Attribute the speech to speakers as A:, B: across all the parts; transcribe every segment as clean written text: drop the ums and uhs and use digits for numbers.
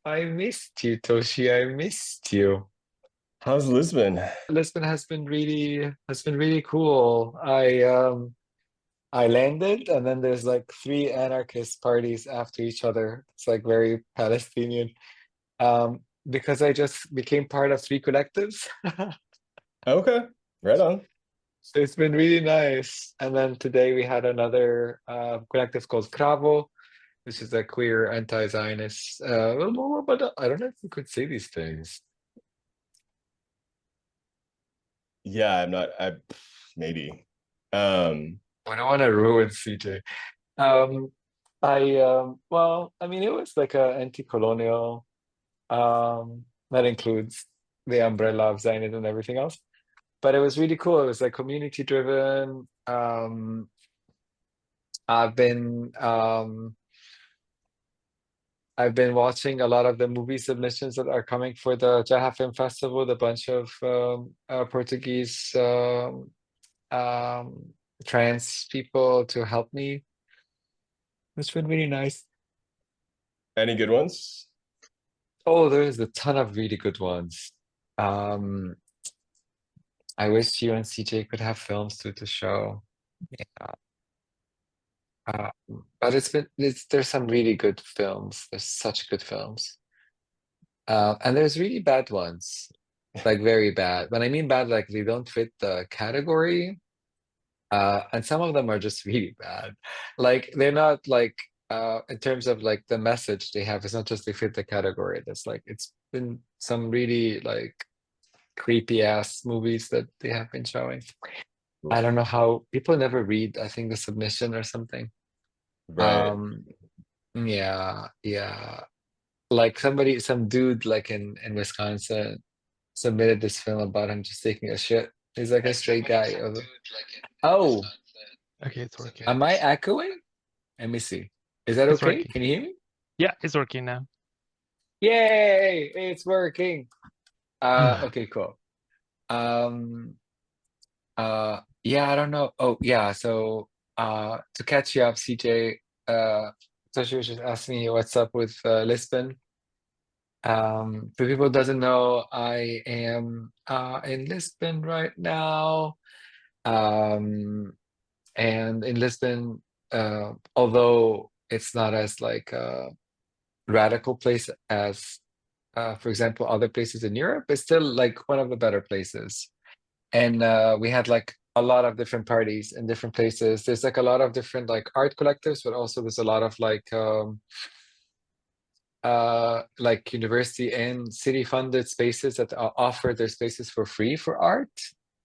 A: I missed you, Toshi. I missed you.
B: How's Lisbon?
A: Lisbon has been really cool. I landed and then there's like three anarchist parties after each other. It's like very Palestinian. Because I just became part of three collectives.
B: Okay, right on.
A: So it's been really nice. And then today we had another collective called Kravo, which is a queer anti-Zionist. But I don't know if we could say these things.
B: Yeah, I'm not. I maybe. Um,
A: I don't want to ruin CJ. Um, well, I mean, it was like a anti-colonial, that includes the umbrella of Zionism and everything else. But it was really cool. It was like community driven. I've been um, I've been watching a lot of the movie submissions that are coming for the Jaha Film Festival. The bunch of Portuguese um, trans people to help me. It's been really nice.
B: any good ones?
A: Oh, there's a ton of really good ones. Um, I wish you and CJ could have films to show. Yeah. Uh, but there's some really good films. There's such good films. And there's really bad ones, like very bad. When I mean bad, like they don't fit the category. And some of them are just really bad. Like they're not like in terms of like the message they have, it's not just they fit the category. That's like it's been some really like creepy ass movies that they have been showing. I
B: Oof.
A: don't know how people never read, I think the submission or something.
B: Right.
A: Um yeah, yeah. Like some dude like in Wisconsin submitted this film about him just taking a shit. He's like a straight guy. Oh,
C: Okay, it's working.
A: am I echoing? Let me see. Is that
C: It's
A: okay?
C: working.
A: Can you hear me?
C: Yeah, it's working now.
A: Yay! It's working. Okay, cool. Um, yeah, I don't know. Oh, yeah. So, to catch you up, CJ, so she was just asking me what's up with Lisbon. For people who doesn't know, I am in Lisbon right now. Um, and in Lisbon, although it's not as like radical place as, for example, other places in Europe. It's still like one of the better places. And we had like a lot of different parties in different places. There's like a lot of different like art collectives, but also there's a lot of like university and city funded spaces that offer their spaces for free for art.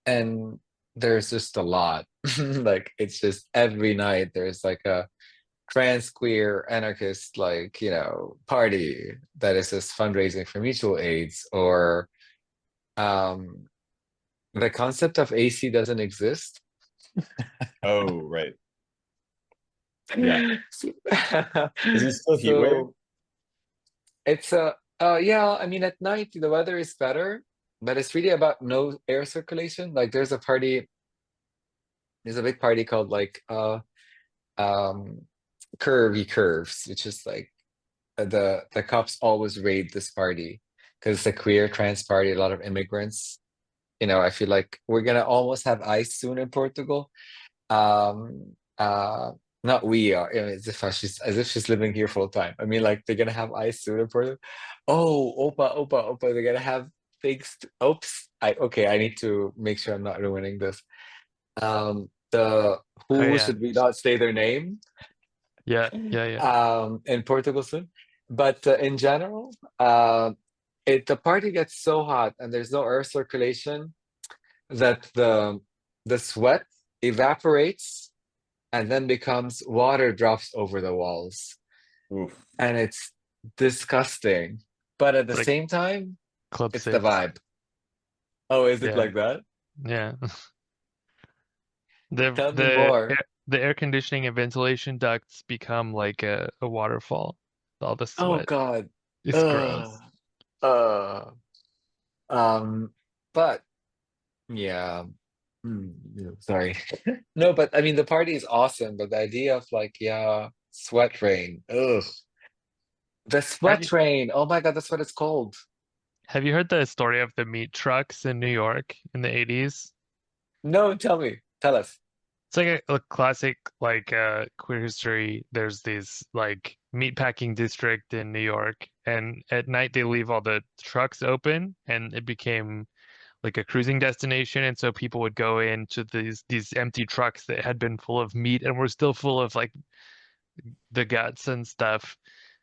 A: And there's just a lot. Like it's just every night there's like a trans queer anarchist like party that is just fundraising for mutual aids or um the concept of AC doesn't exist.
B: Oh, right. Yeah. Is it still heat wave?
A: So it's yeah, I mean at night the weather is better, but it's really about no air circulation. Like there's a big party called like um curvy curves, which is like the cops always raid this party because it's a queer trans party, a lot of immigrants. I feel like we're gonna almost have ICE soon in Portugal. Um, not we are, as if she's living here full time. I mean, like they're gonna have ICE soon in Portugal. Oh, Opa, they're gonna have things. Oops, I need to make sure I'm not ruining this. The
C: Oh
A: who
C: yeah,
A: should we not say their name?
C: yeah.
A: In Portugal soon. But in general, the party gets so hot and there's no air circulation that the sweat evaporates and then becomes water drops over the walls.
B: Oof.
A: And it's disgusting. But at the
C: It's like
A: same time,
C: Club
A: it's the
C: Six.
A: vibe. Oh, is it
C: Yeah,
A: like that?
C: yeah. The
A: Tell me
C: the
A: more.
C: air, the air conditioning and ventilation ducts become like a waterfall. All the
A: Oh
C: sweat.
A: God.
C: It's
A: Ugh.
C: gross.
A: Uh, um, but yeah. Yeah, sorry. No, but I mean the party is awesome, but the idea of like, yeah, sweat rain. Ugh. The
C: Have
A: sweat
C: you
A: train. Oh my God, that's what it's called.
C: have you heard the story of the meat trucks in New York in the 80s?
A: No, tell me. Tell us.
C: It's like a classic like queer history. There's these like meatpacking district in New York, and at night they leave all the trucks open, and it became like a cruising destination. And so people would go into these empty trucks that had been full of meat and were still full of like the guts and stuff.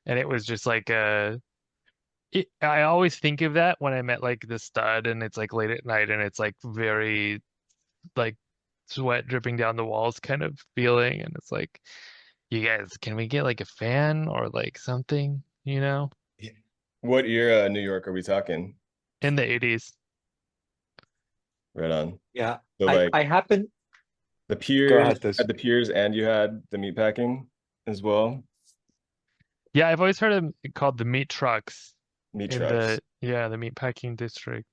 C: And it was just like I always think of that when I'm at like the stud and it's like late at night and it's like very like sweat dripping down the walls kind of feeling. And it's like, you guys, can we get like a fan or like something, you know,
B: Yeah. What era New York are we talking?
C: in the 80s?
B: Right on.
A: Yeah.
B: So
A: I
B: like
A: I happen
B: the
A: go
B: piers,
A: ahead
B: you
A: this.
B: had the piers and you had the meatpacking as well.
C: Yeah, I've always heard them called the meat trucks
B: Meat
C: in
B: trucks.
C: the meat packing district.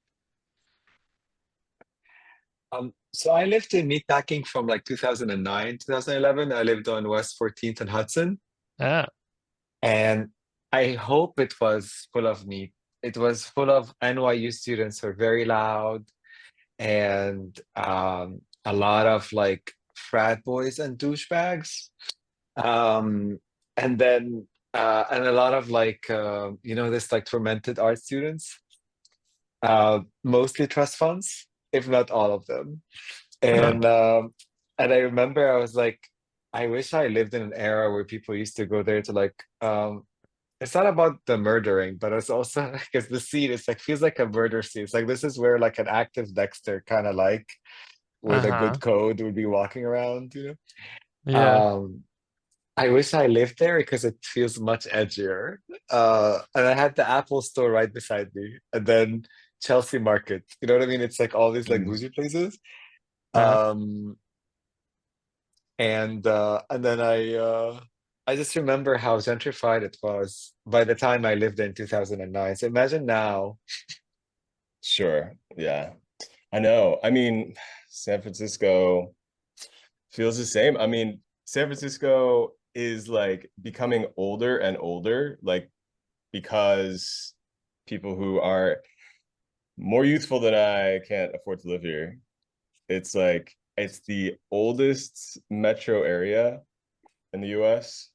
A: So I lived in meatpacking from like 2009, 2011. I lived on West 14th and Hudson,
C: Ah,
A: and I hope it was full of meat. It was full of NYU students who are very loud and a lot of like frat boys and douchebags. Um, and then and a lot of like this like fermented art students, mostly trust funds, if not all of them.
C: huh.
A: And I remember I was like, I wish I lived in an era where people used to go there to like it's not about the murdering, but it's also because the scene is like feels like a murder scene. It's like this is where like an active Dexter kind of like with a good
C: Uh-huh.
A: code would be walking around, you know.
C: Yeah.
A: I wish I lived there because it feels much edgier. And I had the Apple store right beside me, and then Chelsea Market. You know what I mean? It's like all these like
B: Mm.
A: bougie places.
C: Uh,
A: Um, and then I just remember how gentrified it was by the time I lived in 2009. So imagine now.
B: Sure. Yeah. I know. I mean, San Francisco feels the same. I mean, San Francisco is like becoming older and older, like because people who are more youthful than I can't afford to live here. It's like it's the oldest metro area in the US.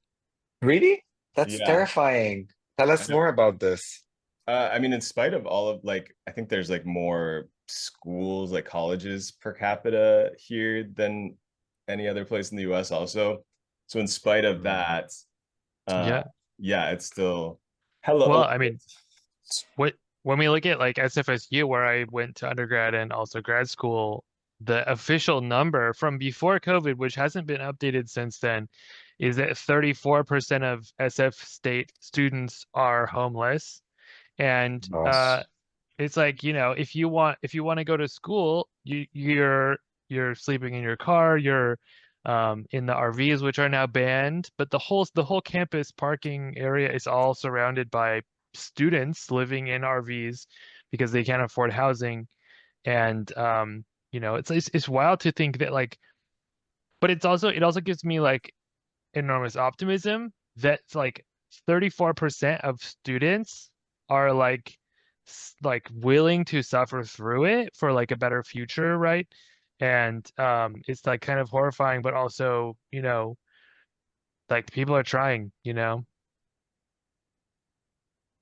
A: Really? That's
B: Yeah.
A: terrifying. Tell
B: I
A: us
B: know.
A: more about this.
B: I mean, in spite of all of like, I think there's like more schools, like colleges per capita here than any other place in the US also. So in spite of
A: Mm.
B: that, uh,
C: yeah.
B: yeah, it's still hella
C: Well,
B: old.
C: I mean, what when we look at like SFSU, where I went to undergrad and also grad school, the official number from before COVID, which hasn't been updated since then, is that 34% of SF state students are homeless. And
A: Gosh.
C: it's like, if you want to go to school, you're sleeping in your car, you're in the RVs, which are now banned, but the whole campus parking area is all surrounded by students living in RVs because they can't afford housing. And it's wild to think that like, but it also gives me like enormous optimism that like 34% of students are like like willing to suffer through it for like a better future, right? And it's like kind of horrifying, but also, like people are trying, but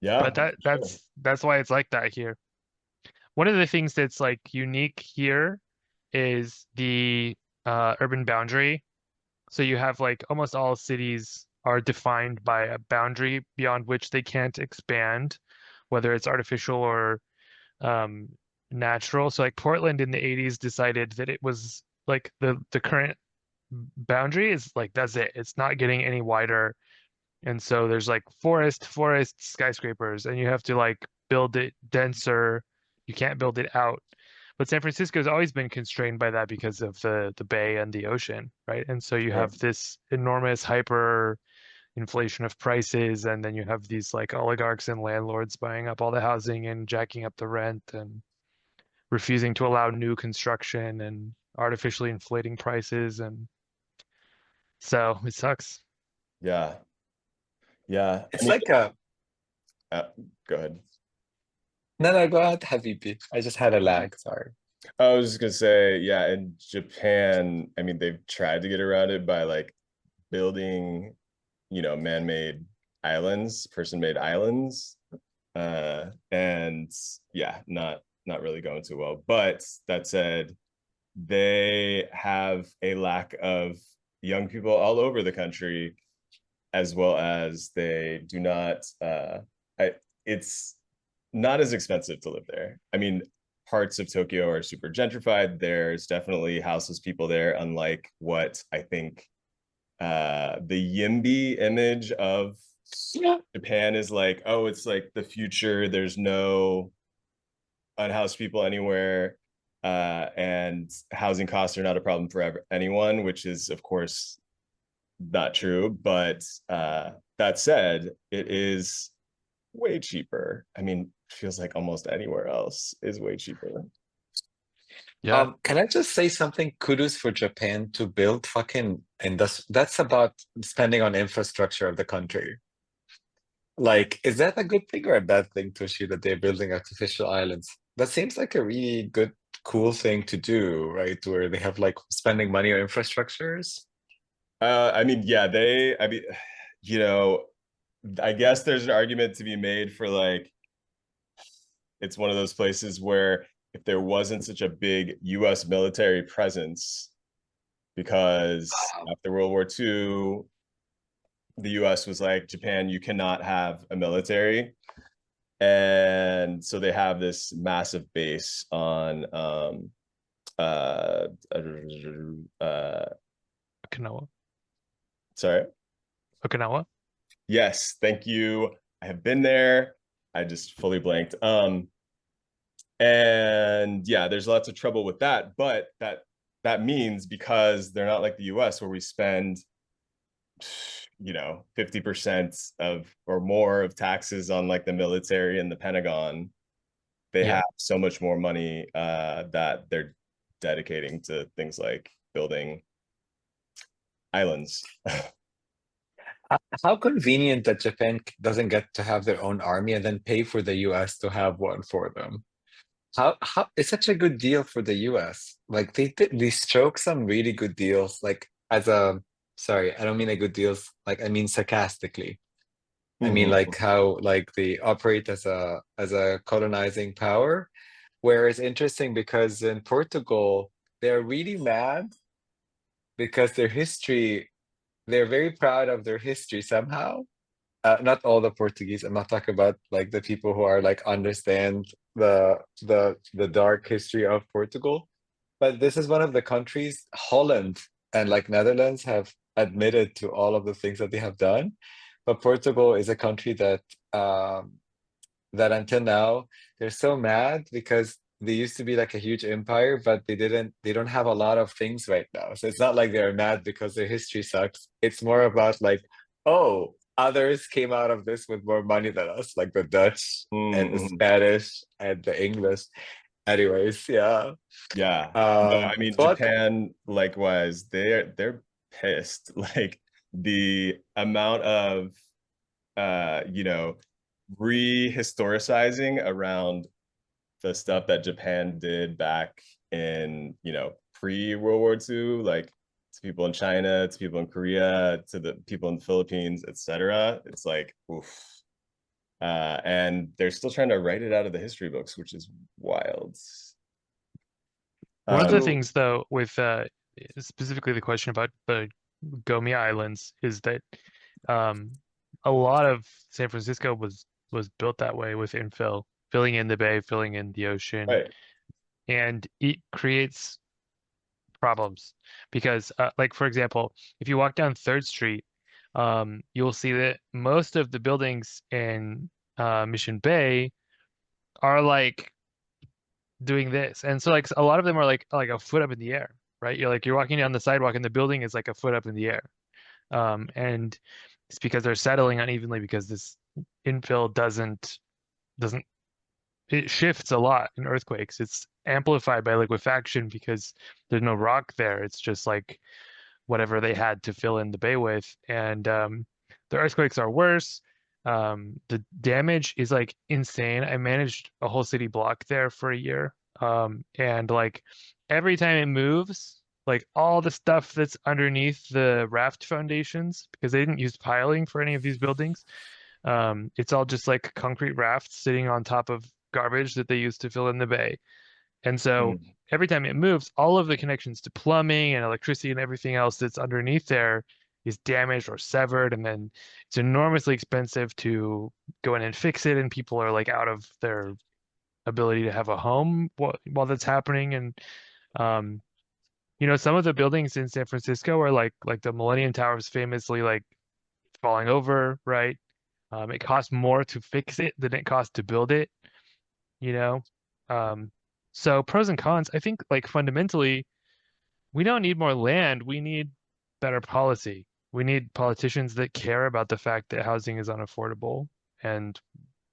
B: Yeah, sure.
C: that's why it's like that here. One of the things that's like unique here is the urban boundary. So you have like almost all cities are defined by a boundary beyond which they can't expand, whether it's artificial or um, natural. So like Portland in the 80s decided that it was like the current boundary is like that's it. It's not getting any wider. And so there's like forest, skyscrapers, and you have to like build it denser. You can't build it out. But San Francisco has always been constrained by that because of the bay and the ocean, right? And so you
B: Sure.
C: have this enormous hyper inflation of prices, and then you have these like oligarchs and landlords buying up all the housing and jacking up the rent and refusing to allow new construction and artificially inflating prices. And so it sucks.
B: Yeah. Yeah. I
A: It's
B: mean,
A: like a
B: Uh, Go ahead.
A: No, no, go ahead, Habibi. I just had a lag. Sorry.
B: I was just gonna say, yeah, in Japan, I mean, they've tried to get around it by like building, man-made islands, person-made islands. And yeah, not really going too well. But that said, they have a lack of young people all over the country, as well as they do not it's not as expensive to live there. I mean, parts of Tokyo are super gentrified. There's definitely houseless people there, unlike what I think the YIMBY image of
A: Yeah.
B: Japan is like. Oh, it's like the future. There's no unhoused people anywhere, and housing costs are not a problem for anyone, which is of course not true. But that said, it is way cheaper. I mean, feels like almost anywhere else is way cheaper.
C: Yeah.
A: Can I just say something? Kudos for Japan to build fucking and that's about spending on infrastructure of the country. Like, is that a good thing or a bad thing, Toshi, that they're building artificial islands? That seems like a really good, cool thing to do, right? Where they have like spending money on infrastructures.
B: I mean, yeah, I mean, you know, I guess there's an argument to be made for like, it's one of those places where if there wasn't such a big US military presence, because after World War II, the US was like, Japan, you cannot have a military. And so they have this massive base on uh, uh
C: Okinawa.
B: sorry.
C: Okinawa.
B: Yes, thank you. I have been there. I just fully blanked. And yeah, there's lots of trouble with that, but that means because they're not like the US where we spend 50% of or more of taxes on like the military and the Pentagon, they
C: Yeah.
B: have so much more money that they're dedicating to things like building islands.
A: How convenient that Japan doesn't get to have their own army and then pay for the US to have one for them. How it's such a good deal for the US. Like they stroke some really good deals. Like as a sorry, I don't mean a good deals. Like I mean sarcastically. I mean like how like they operate as a colonizing power. Where it's interesting because in Portugal they're really mad because their history. They're very proud of their history somehow. Not all the Portuguese. I'm not talking about like the people who are like understand the dark history of Portugal. But this is one of the countries, Holland and like Netherlands have admitted to all of the things that they have done. But Portugal is a country that until now they're so mad because they used to be like a huge empire, but they don't have a lot of things right now. So it's not like they're mad because their history sucks. It's more about like, oh, others came out of this with more money than us, like the Dutch and the Spanish and the English. Anyways, yeah.
B: Yeah. No, I mean
A: But
B: Japan likewise, they're pissed. Like the amount of rehistoricizing around the stuff that Japan did back in, pre-World War II, like to people in China, to people in Korea, to the people in the Philippines, etc. It's like, oof. And they're still trying to write it out of the history books, which is wild.
C: One of the
A: so
C: things though with specifically the question about the Gomi Islands is that um a lot of San Francisco was built that way with infill, filling in the bay, filling in the ocean,
B: Right.
C: and it creates problems because like for example, if you walk down Third Street, you'll see that most of the buildings in Mission Bay are like doing this. And so like a lot of them are like a foot up in the air, right? You're walking down the sidewalk and the building is like a foot up in the air. And it's because they're settling unevenly because this infill doesn't it shifts a lot in earthquakes. It's amplified by liquefaction because there's no rock there. It's just like whatever they had to fill in the bay with. And the earthquakes are worse. The damage is like insane. I managed a whole city block there for a year. And like every time it moves, like all the stuff that's underneath the raft foundations, because they didn't use piling for any of these buildings, it's all just like concrete rafts sitting on top of garbage that they used to fill in the bay. And so
B: Mm.
C: every time it moves, all of the connections to plumbing and electricity and everything else that's underneath there is damaged or severed. And then it's enormously expensive to go in and fix it. And people are like out of their ability to have a home while that's happening. And, um, some of the buildings in San Francisco are like the Millennium Towers famously like falling over, right? It costs more to fix it than it costs to build it, you know? Um, so pros and cons, I think like fundamentally, we don't need more land. We need better policy. We need politicians that care about the fact that housing is unaffordable and,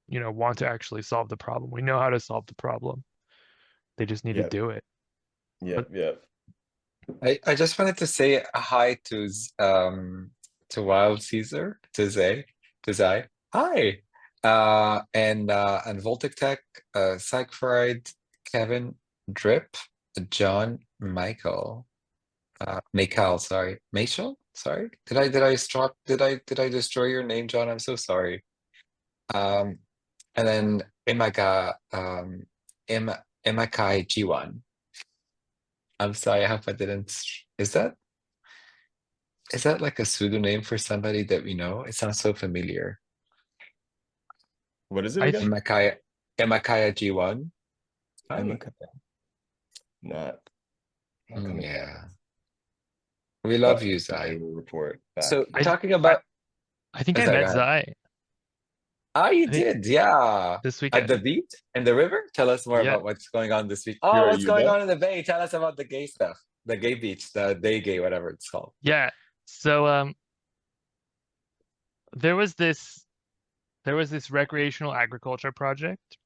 C: want to actually solve the problem. We know how to solve the problem. They just need to
B: Yep,
C: do it. But
B: yep, yep.
A: I just wanted to say a hi to Wild Caesar, to Zay. Hi. And Voltic Tech, Psychfried, Kevin, Drip, John, Michael, Michael, sorry. Machel? Sorry. Did I destroy your name, John? I'm so sorry. Um and then Imaka Im Imakai G1. I'm sorry, I hope I didn't. Is that like a pseudonym for somebody that we know? It sounds so familiar.
B: What is it
C: I
B: again?
C: th
A: Emakaya G1.
B: Emma,
A: Hi.
B: not not coming up.
A: Yeah. We
B: But
A: love you,
B: I
A: Zai.
B: will report
A: So
B: back.
C: I
A: talking
C: I,
A: about
C: I think I
A: Zai, go
C: met
A: ahead.
C: Zai.
A: Ah, you
C: I think
A: did, yeah.
C: this
A: At the
C: weekend.
A: beach and the river? Tell us more
C: Yeah.
A: about what's going on this week.
B: Here
A: Oh,
B: are
A: what's
B: you
A: going
B: though?
A: on in the bay? Tell us about the gay stuff. The gay beach, the day gay, whatever it's called.
C: Yeah. So there was this there was this recreational agriculture project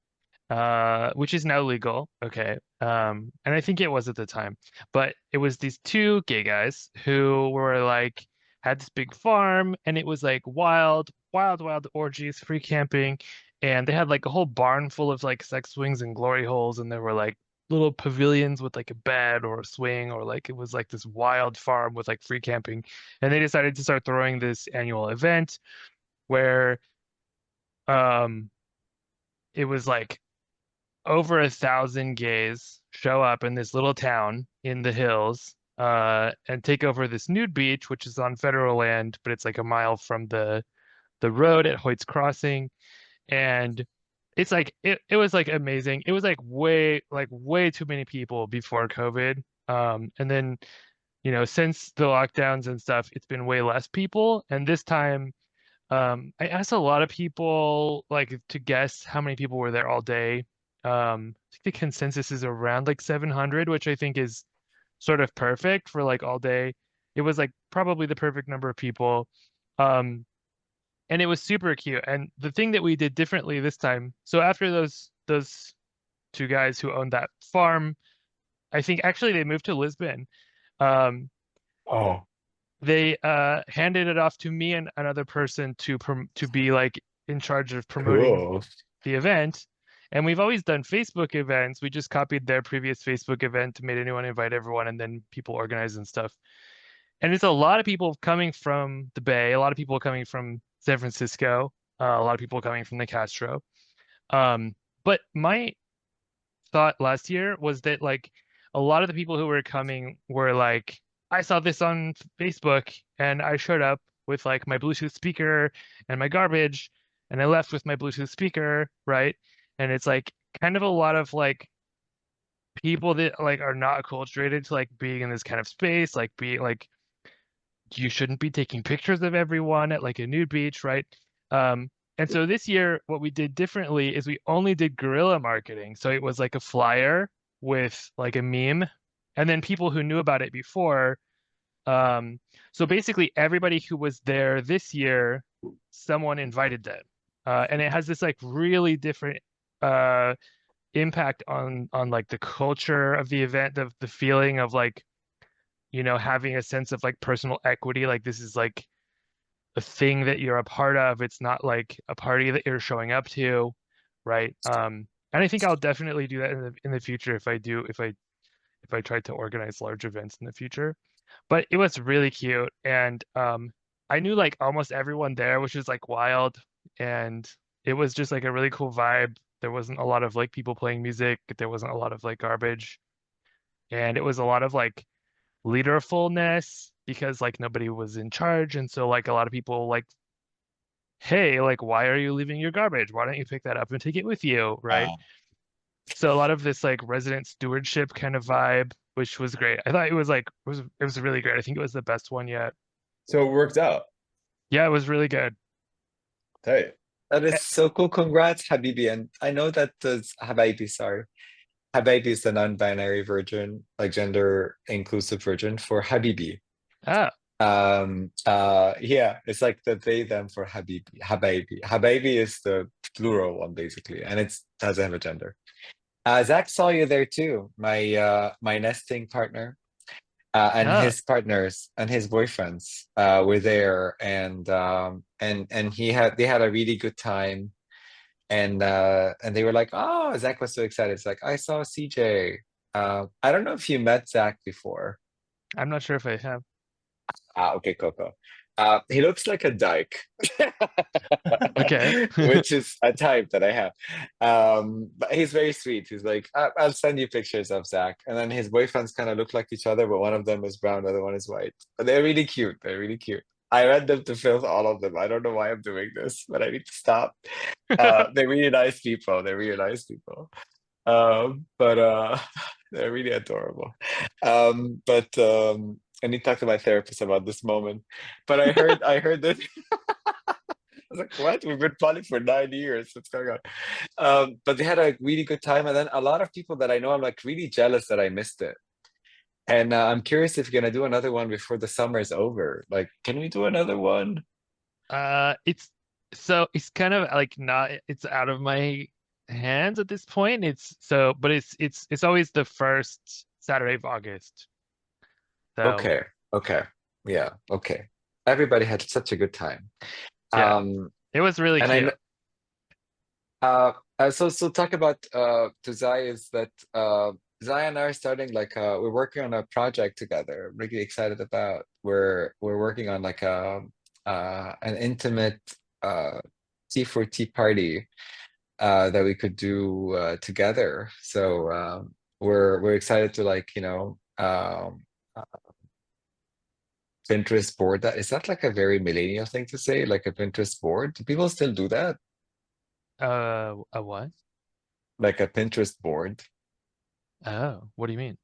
C: which is now legal. Okay. And I think it was at the time, but it was these two gay guys who were like had this big farm and it was like wild, wild, wild orgies, free camping, and they had like a whole barn full of like sex swings and glory holes, and there were like little pavilions with like a bed or a swing, or like it was like this wild farm with like free camping. And they decided to start throwing this annual event where um it was like over 1,000 gays show up in this little town in the hills and take over this nude beach, which is on federal land, but it's like a mile from the road at Hoyt's Crossing. And it's like it was like amazing. It was like way too many people before COVID. And then, since the lockdowns and stuff, it's been way less people. And this time, I asked a lot of people like to guess how many people were there all day. I think the consensus is around like 700, which I think is sort of perfect for like all day. It was like probably the perfect number of people. Um, and it was super cute. And the thing that we did differently this time, so after those two guys who owned that farm, I think actually they moved to Lisbon. Um,
A: Oh,
C: they handed it off to me and another person to be like in charge of promoting
A: cool.
C: the event. And we've always done Facebook events. We just copied their previous Facebook event, made a new one, invite everyone, and then people organize and stuff. And it's a lot of people coming from the Bay, a lot of people coming from San Francisco, a lot of people coming from the Castro. Um, but my thought last year was that like a lot of the people who were coming were like, I saw this on Facebook and I showed up with like my Bluetooth speaker and my garbage and I left with my Bluetooth speaker, right? And it's like kind of a lot of like people that like are not acculturated to like being in this kind of space, like being like you shouldn't be taking pictures of everyone at like a nude beach, right? And so this year, what we did differently is we only did guerrilla marketing. So it was like a flyer with like a meme, and then people who knew about it before. So basically, everybody who was there this year, someone invited them, and it has this like really different uh, impact on like the culture of the event, the feeling of like having a sense of like personal equity, like this is like a thing that you're a part of. It's not like a party that you're showing up to, right? And I think I'll definitely do that in the future if I try to organize large events in the future. But it was really cute, and I knew like almost everyone there, which is like wild, and it was just like a really cool vibe. There wasn't a lot of like people playing music. There wasn't a lot of like garbage, and it was a lot of like leaderfulness because like nobody was in charge, and so like a lot of people like, hey, like why are you leaving your garbage? Why don't you pick that up and take it with you, right? So a lot of this like resident stewardship kind of vibe, which was great. I thought it was like it was really great. I think it was the best one yet.
B: So it worked out.
C: Yeah, it was really good.
B: Hey,
A: That
C: Eh,
A: is so cool. Congrats, Habibi. And I know that the Habibi, sorry. Habibi is the non-binary version, like gender inclusive version for Habibi.
C: Ah,
A: Yeah, it's like the they them for Habibi. Habibi is the plural one basically, and it doesn't have a gender. Zach saw you there too, my nesting partner. And
C: ah,
A: his partners and his boyfriends were there, and they had a really good time, and they were like, oh, Zach was so excited. It's like I saw CJ. I don't know if you met Zach before.
C: I'm not sure if I have.
A: Okay, Coco. He looks like a dyke,
C: Okay.
A: which is a type that I have. But he's very sweet. He's like, I'll send you pictures of Zach. And then his boyfriends kind of look like each other, but one of them is brown, the other one is white. But they're really cute. They're really cute. I read them to film all of them. I don't know why I'm doing this, but I need to stop. They're really nice people. They're really nice people. But they're really adorable. I need to talk to my therapist about this moment. But I heard that I was like, what? We've been planning for 9 years. What's going on? But they had a really good time, and then a lot of people that I know, I'm like really jealous that I missed it. And I'm curious if you're gonna do another one before the summer is over. Like, can we do another one?
C: It's so it's kind of like not it's out of my hands at this point. It's so but it's always the first Saturday of August. So
A: Okay, okay, yeah, okay. Everybody had such a good time.
C: yeah,
A: Um,
C: it was really
A: and I
C: cute.
A: So talk about to Zai is that Zai and I are starting like we're working on a project together. Really excited about. We're working on like an intimate tea for tea party that we could do together. So we're excited to like Pinterest board that. Is that like a very millennial thing to say? Like a Pinterest board? Do people still do that?
C: A what?
A: Like a Pinterest board?
C: Oh, what do you mean?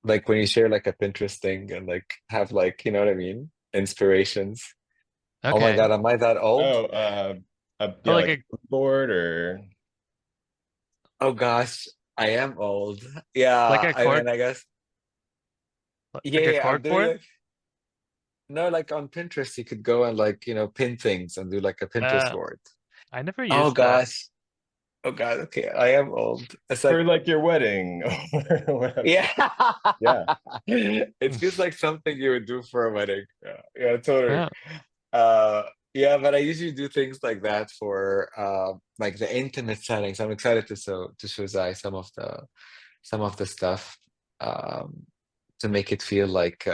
A: Like when you share like a Pinterest thing and like have like, you know what I mean? Inspirations. Oh my
C: Okay.
A: God, am I that old?
B: oh,
C: Oh,
B: yeah,
C: like
B: like
C: a
B: a board or
A: Oh gosh, I am old. Yeah, I mean, I guess. Yeah,
C: like a
A: yeah, I'm
C: cork
A: doing
C: board?
A: it. No, like on Pinterest, you could go and like, pin things and do like a Pinterest
C: Uh,
A: board.
C: I never
A: Oh
C: used that.
A: gosh. Oh God, okay, I am old. It's
B: for
A: like,
B: like your wedding or whatever.
A: yeah.
B: Yeah.
A: It feels like something you would do for a wedding. Yeah, yeah, totally.
C: Oh,
A: Uh, yeah, but I usually do things like that for like the intimate settings. I'm excited to show Zai some of the stuff um to make it feel like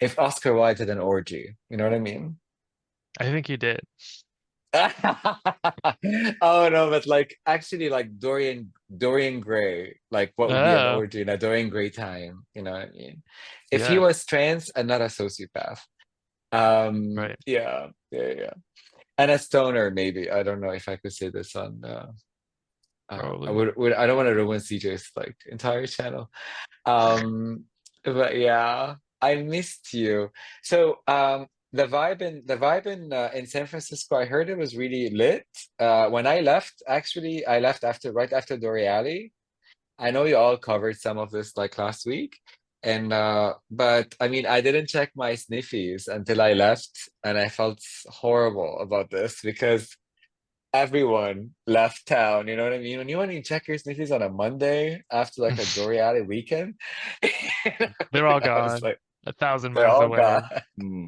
A: if Oscar Wilde did an orgy, you know what I mean?
C: I think you did.
A: Oh no, but like actually like Dorian Gray, like what would be an
C: Oh,
A: orgy in a Dorian Gray time, you know what I mean? If he
C: yeah,
A: was trans and not a sociopath.
C: right.
A: Yeah, yeah, yeah. And a stoner, maybe. I don't know if I could say this on I
C: Probably.
A: I don't want to ruin CJ's like entire channel. But yeah, I missed you. So the vibe in San Francisco, I heard it was really lit. When I left, actually, I left after right after Doreali. I know you all covered some of this like last week. And but I mean I didn't check my sniffies until I left, and I felt horrible about this because everyone left town. You know what I mean? When you want to check your sniffies on a Monday after like a Dory weekend,
C: They're all
A: I was
C: gone,
A: like,
C: a thousand
A: they're
C: miles
A: all
C: away.
A: gone.
B: Hmm.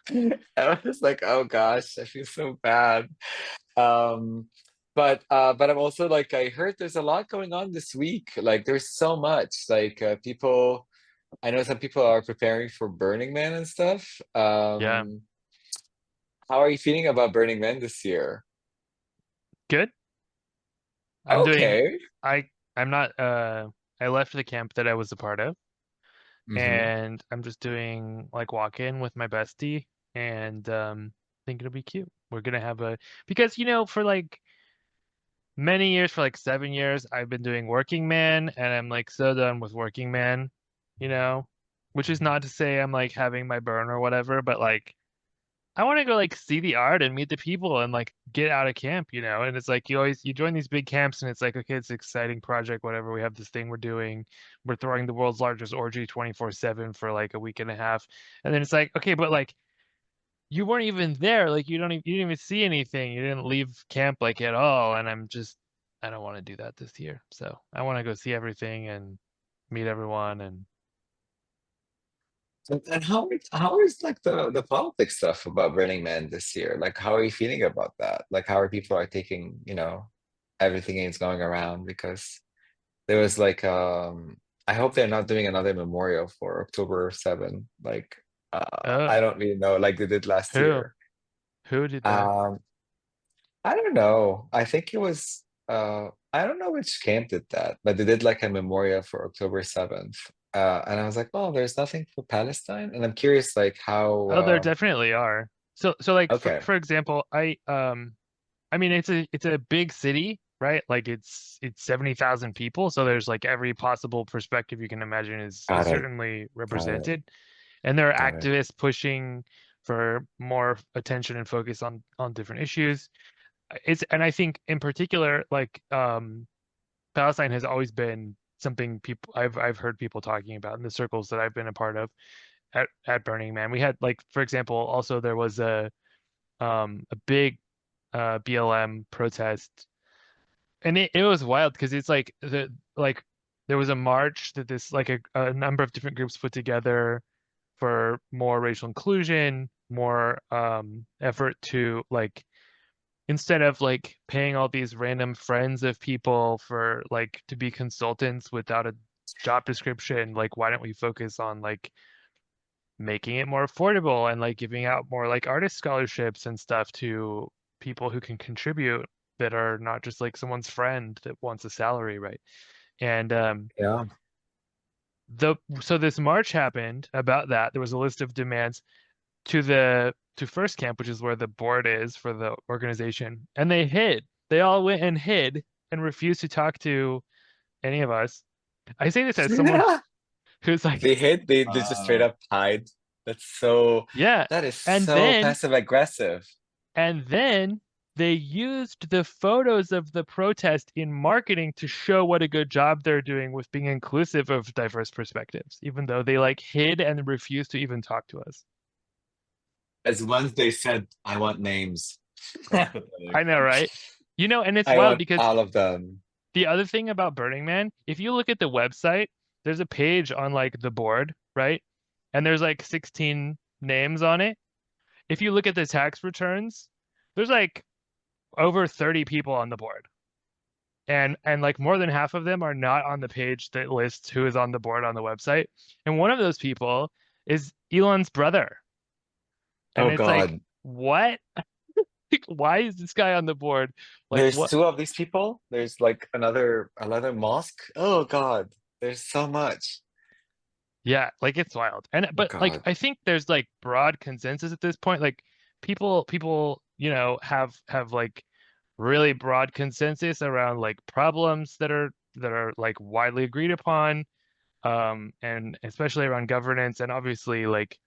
A: I was like, oh gosh, I feel so bad. Um, but I'm also like, I heard there's a lot going on this week. Like, there's so much. Like, people. I know some people are preparing for Burning Man and stuff.
C: Yeah,
A: How are you feeling about Burning Man this year?
C: good. I'm doing.
A: Okay.
C: I I'm not. I left the camp that I was a part of,
A: Hmm.
C: and I'm just doing like walk-in with my bestie, and think it'll be cute. We're gonna have a because for like many years, for like 7 years, I've been doing Working Man, and I'm like so done with Working Man, you know, which is not to say I'm like having my burn or whatever, but like I want to go like see the art and meet the people and like get out of camp, and it's like you join these big camps and it's like, okay, it's an exciting project, whatever. We have this thing we're doing. We're throwing the world's largest orgy 24/7 for like a week and a half. And then it's like, okay, but like you weren't even there. Like you didn't even see anything. You didn't leave camp like at all. And I don't want to do that this year. So I want to go see everything and meet everyone and
A: And how is like the politics stuff about Burning Man this year? Like, how are you feeling about that? Like, how are people are taking, everything is going around because there was like I hope they're not doing another memorial for October 7. Like,
C: uh
A: I don't really know, like they did last
C: who?
A: year.
C: Who did that?
A: Um, I don't know. I think it was I don't know which camp did that, but they did like a memorial for October 7th. And I was like, oh, there's nothing for Palestine. And I'm curious like how
C: Oh, there definitely are. So like
A: okay.
C: for example, I mean it's a big city, right? Like it's 70,000 people, so there's like every possible perspective you can imagine is
A: Got it.
C: certainly
A: Got it.
C: represented. And there are
A: Got it.
C: activists pushing for more attention and focus on different issues. And I think in particular like Palestine has always been something people I've heard people talking about in the circles that I've been a part of at Burning Man. We had like for example also there was a big BLM protest, and it was wild because it's like there was a march that this like a number of different groups put together for more racial inclusion, more effort to like instead of like paying all these random friends of people for like to be consultants without a job description, like why don't we focus on like making it more affordable and like giving out more like artist scholarships and stuff to people who can contribute that are not just like someone's friend that wants a salary, right? And
A: Yeah.
C: the so this march happened about that. There was a list of demands to first camp, which is where the board is for the organization, and they hid. They all went and hid and refused to talk to any of us. I say this as someone who's like,
A: They just straight up hide. That's so
C: yeah.
A: that is
C: And
A: so
C: then
A: passive aggressive.
C: And then they used the photos of the protest in marketing to show what a good job they're doing with being inclusive of diverse perspectives, even though they like hid and refused to even talk to us.
A: As once they said, I want names.
B: That's pathetic.
C: I know, right? And it's
A: I
C: wild
A: want
C: because
A: all of them.
C: the other thing about Burning Man, if you look at the website, there's a page on like the board, right? And there's like 16 names on it. If you look at the tax returns, there's like over 30 people on the board. And like more than half of them are not on the page that lists who is on the board on the website. And one of those people is Elon's brother. And
A: Oh
C: it's like,
A: God.
C: what? Like, why is this guy on the board? Like
A: There's
C: what?
A: two of these people. There's like another mosque. Oh God. There's so much.
C: Yeah, like it's wild. And
A: Oh
C: but like
A: God.
C: I think there's like broad consensus at this point. Like people, have like really broad consensus around like problems that are like widely agreed upon. And especially around governance and obviously like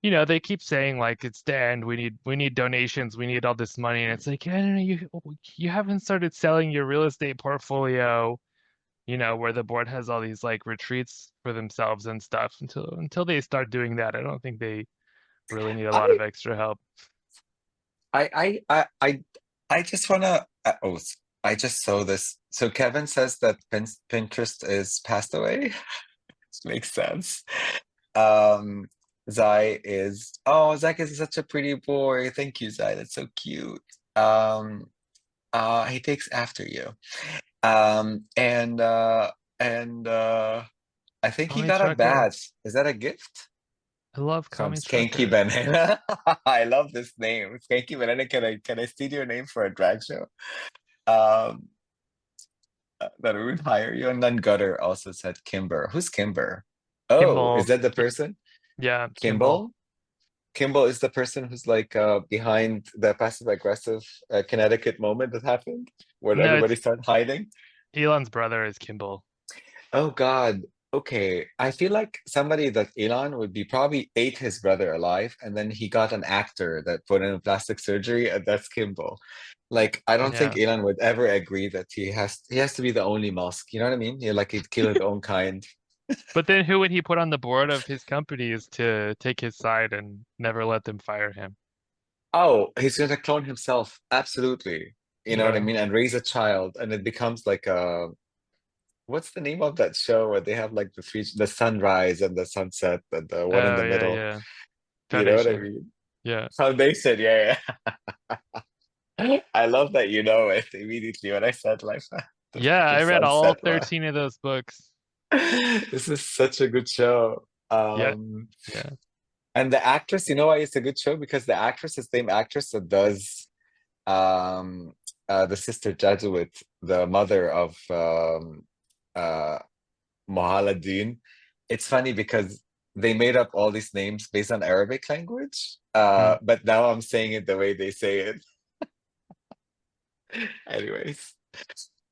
C: they keep saying like it's the end. We need donations. We need all this money, and it's like, no, you haven't started selling your real estate portfolio. Where the board has all these like retreats for themselves and stuff. Until they start doing that, I don't think they really need a lot
A: I
C: of extra help.
A: I I I I I just wanna I just saw this. So Kevin says that Pinterest is passed away. Makes sense. Um Zach is such a pretty boy. Thank you, Zai. That's so cute. Um, he takes after you. And I think he
C: Tommy
A: got a
C: Trucker.
A: badge. Is that a gift?
C: I love
A: From
C: Kami
A: Skanky
C: Trucker.
A: Banana. I love this name. Skanky Banana, can I steal your name for a drag show? Um, that we would hire you. And then Gutter also said Kimber. Who's Kimber? Oh, is
C: Kimball.
A: that the person?
C: Yeah, Kimball.
A: Kimball? Kimball is the person who's like behind the passive aggressive Connecticut moment that happened when
C: No,
A: everybody
C: it's
A: started hiding.
C: Elon's brother is Kimball.
A: Oh God. Okay. I feel like somebody that Elon would be probably ate his brother alive, and then he got an actor that put in plastic surgery, and that's Kimball. Like, I don't think
C: Yeah.
A: Elon would ever agree that he has to be the only Musk. You know what I mean? He'd kill his own kind.
C: But then who would he put on the board of his companies to take his side and never let them fire him?
A: Oh, he's gonna clone himself. Absolutely. You know what I
C: Yeah.
A: mean? And raise a child, and it becomes like what's the name of that show where they have like the sunrise and the sunset and the one in
C: Oh,
A: the
C: yeah,
A: middle?
C: yeah.
A: You know what I
C: Foundation.
A: mean?
C: Yeah.
A: Foundation, yeah, yeah. I love that you know it immediately when I said like
C: Yeah,
A: the
C: I read all
A: sunset one.
C: 13 of those books.
A: This is such a good show.
C: Yeah. Yeah.
A: And the actress, you know why it's a good show? Because the actress is the same actress that does um the sister Jesuit, the mother of uh Mohaladin. It's funny because they made up all these names based on Arabic language.
C: Mm.
A: But now I'm saying it the way they say it. Anyways.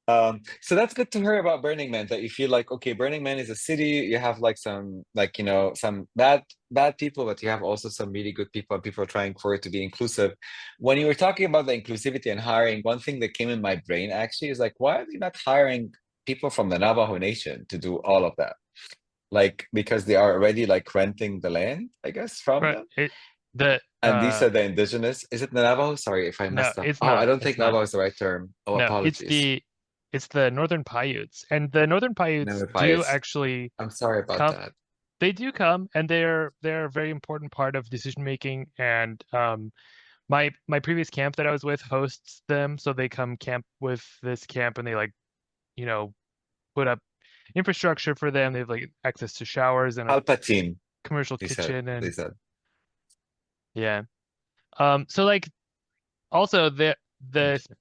A: So that's good to hear about Burning Man, that you feel like, okay, Burning Man is a city, you have like some like some bad people, but you have also some really good people and people trying for it to be inclusive. When you were talking about the inclusivity and hiring, one thing that came in my brain actually is like, why are they not hiring people from the Navajo Nation to do all of that? Like because they are already like renting the land, I guess, from
C: Right.
A: them.
C: The
A: And these are the indigenous. Is it the Navajo? Sorry if I
C: no,
A: messed up.
C: it's
A: Oh, I
C: not.
A: don't
C: It's
A: think
C: not.
A: Navajo is the right term. Oh,
C: No,
A: apologies.
C: it's the Northern Paiutes. And the Northern Paiutes
A: Never
C: do
A: biased.
C: actually
A: I'm sorry about
C: come
A: that.
C: they do come and they're a very important part of decision making and my previous camp that I was with hosts them, so they come camp with this camp and they like, you know, put up infrastructure for them. They have like access to showers and a
A: Palpatine,
C: commercial
A: he said.
C: kitchen
A: They
C: and
A: said.
C: yeah. So like also the
A: Thank you.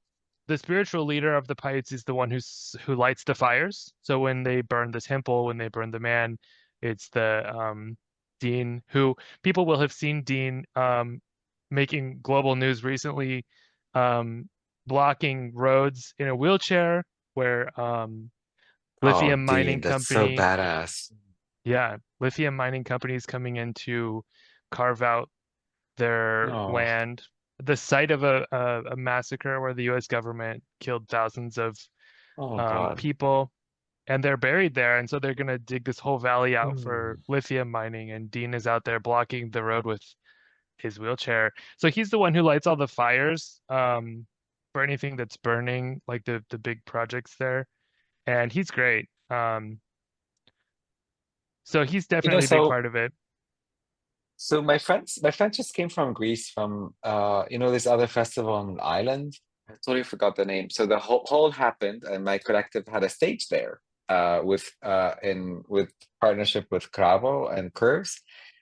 C: the spiritual leader of the Paiutes is the one who lights the fires. So when they burn the temple, when they burn the man, it's the Dean who people will have seen Dean making global news recently, um, blocking roads in a wheelchair where
A: Oh,
C: lithium mining
A: Dean, that's so
C: company,
A: badass.
C: yeah, lithium mining companies coming in to carve out their
A: Oh,
C: land, the site of a massacre where the U.S. government killed thousands of
A: oh God.
C: people, and they're buried there. And so they're gonna dig this whole valley out for
A: Hmm.
C: lithium mining, and Dean is out there blocking the road with his wheelchair. So he's the one who lights all the fires for anything that's burning, like the big projects there, and he's great. So he's
A: You know,
C: definitely a big
A: so
C: part of it.
A: so my friend just came from Greece from this other festival on an island. I totally forgot the name. So the whole happened, and my collective had a stage there, with partnership with Cravo and Curves.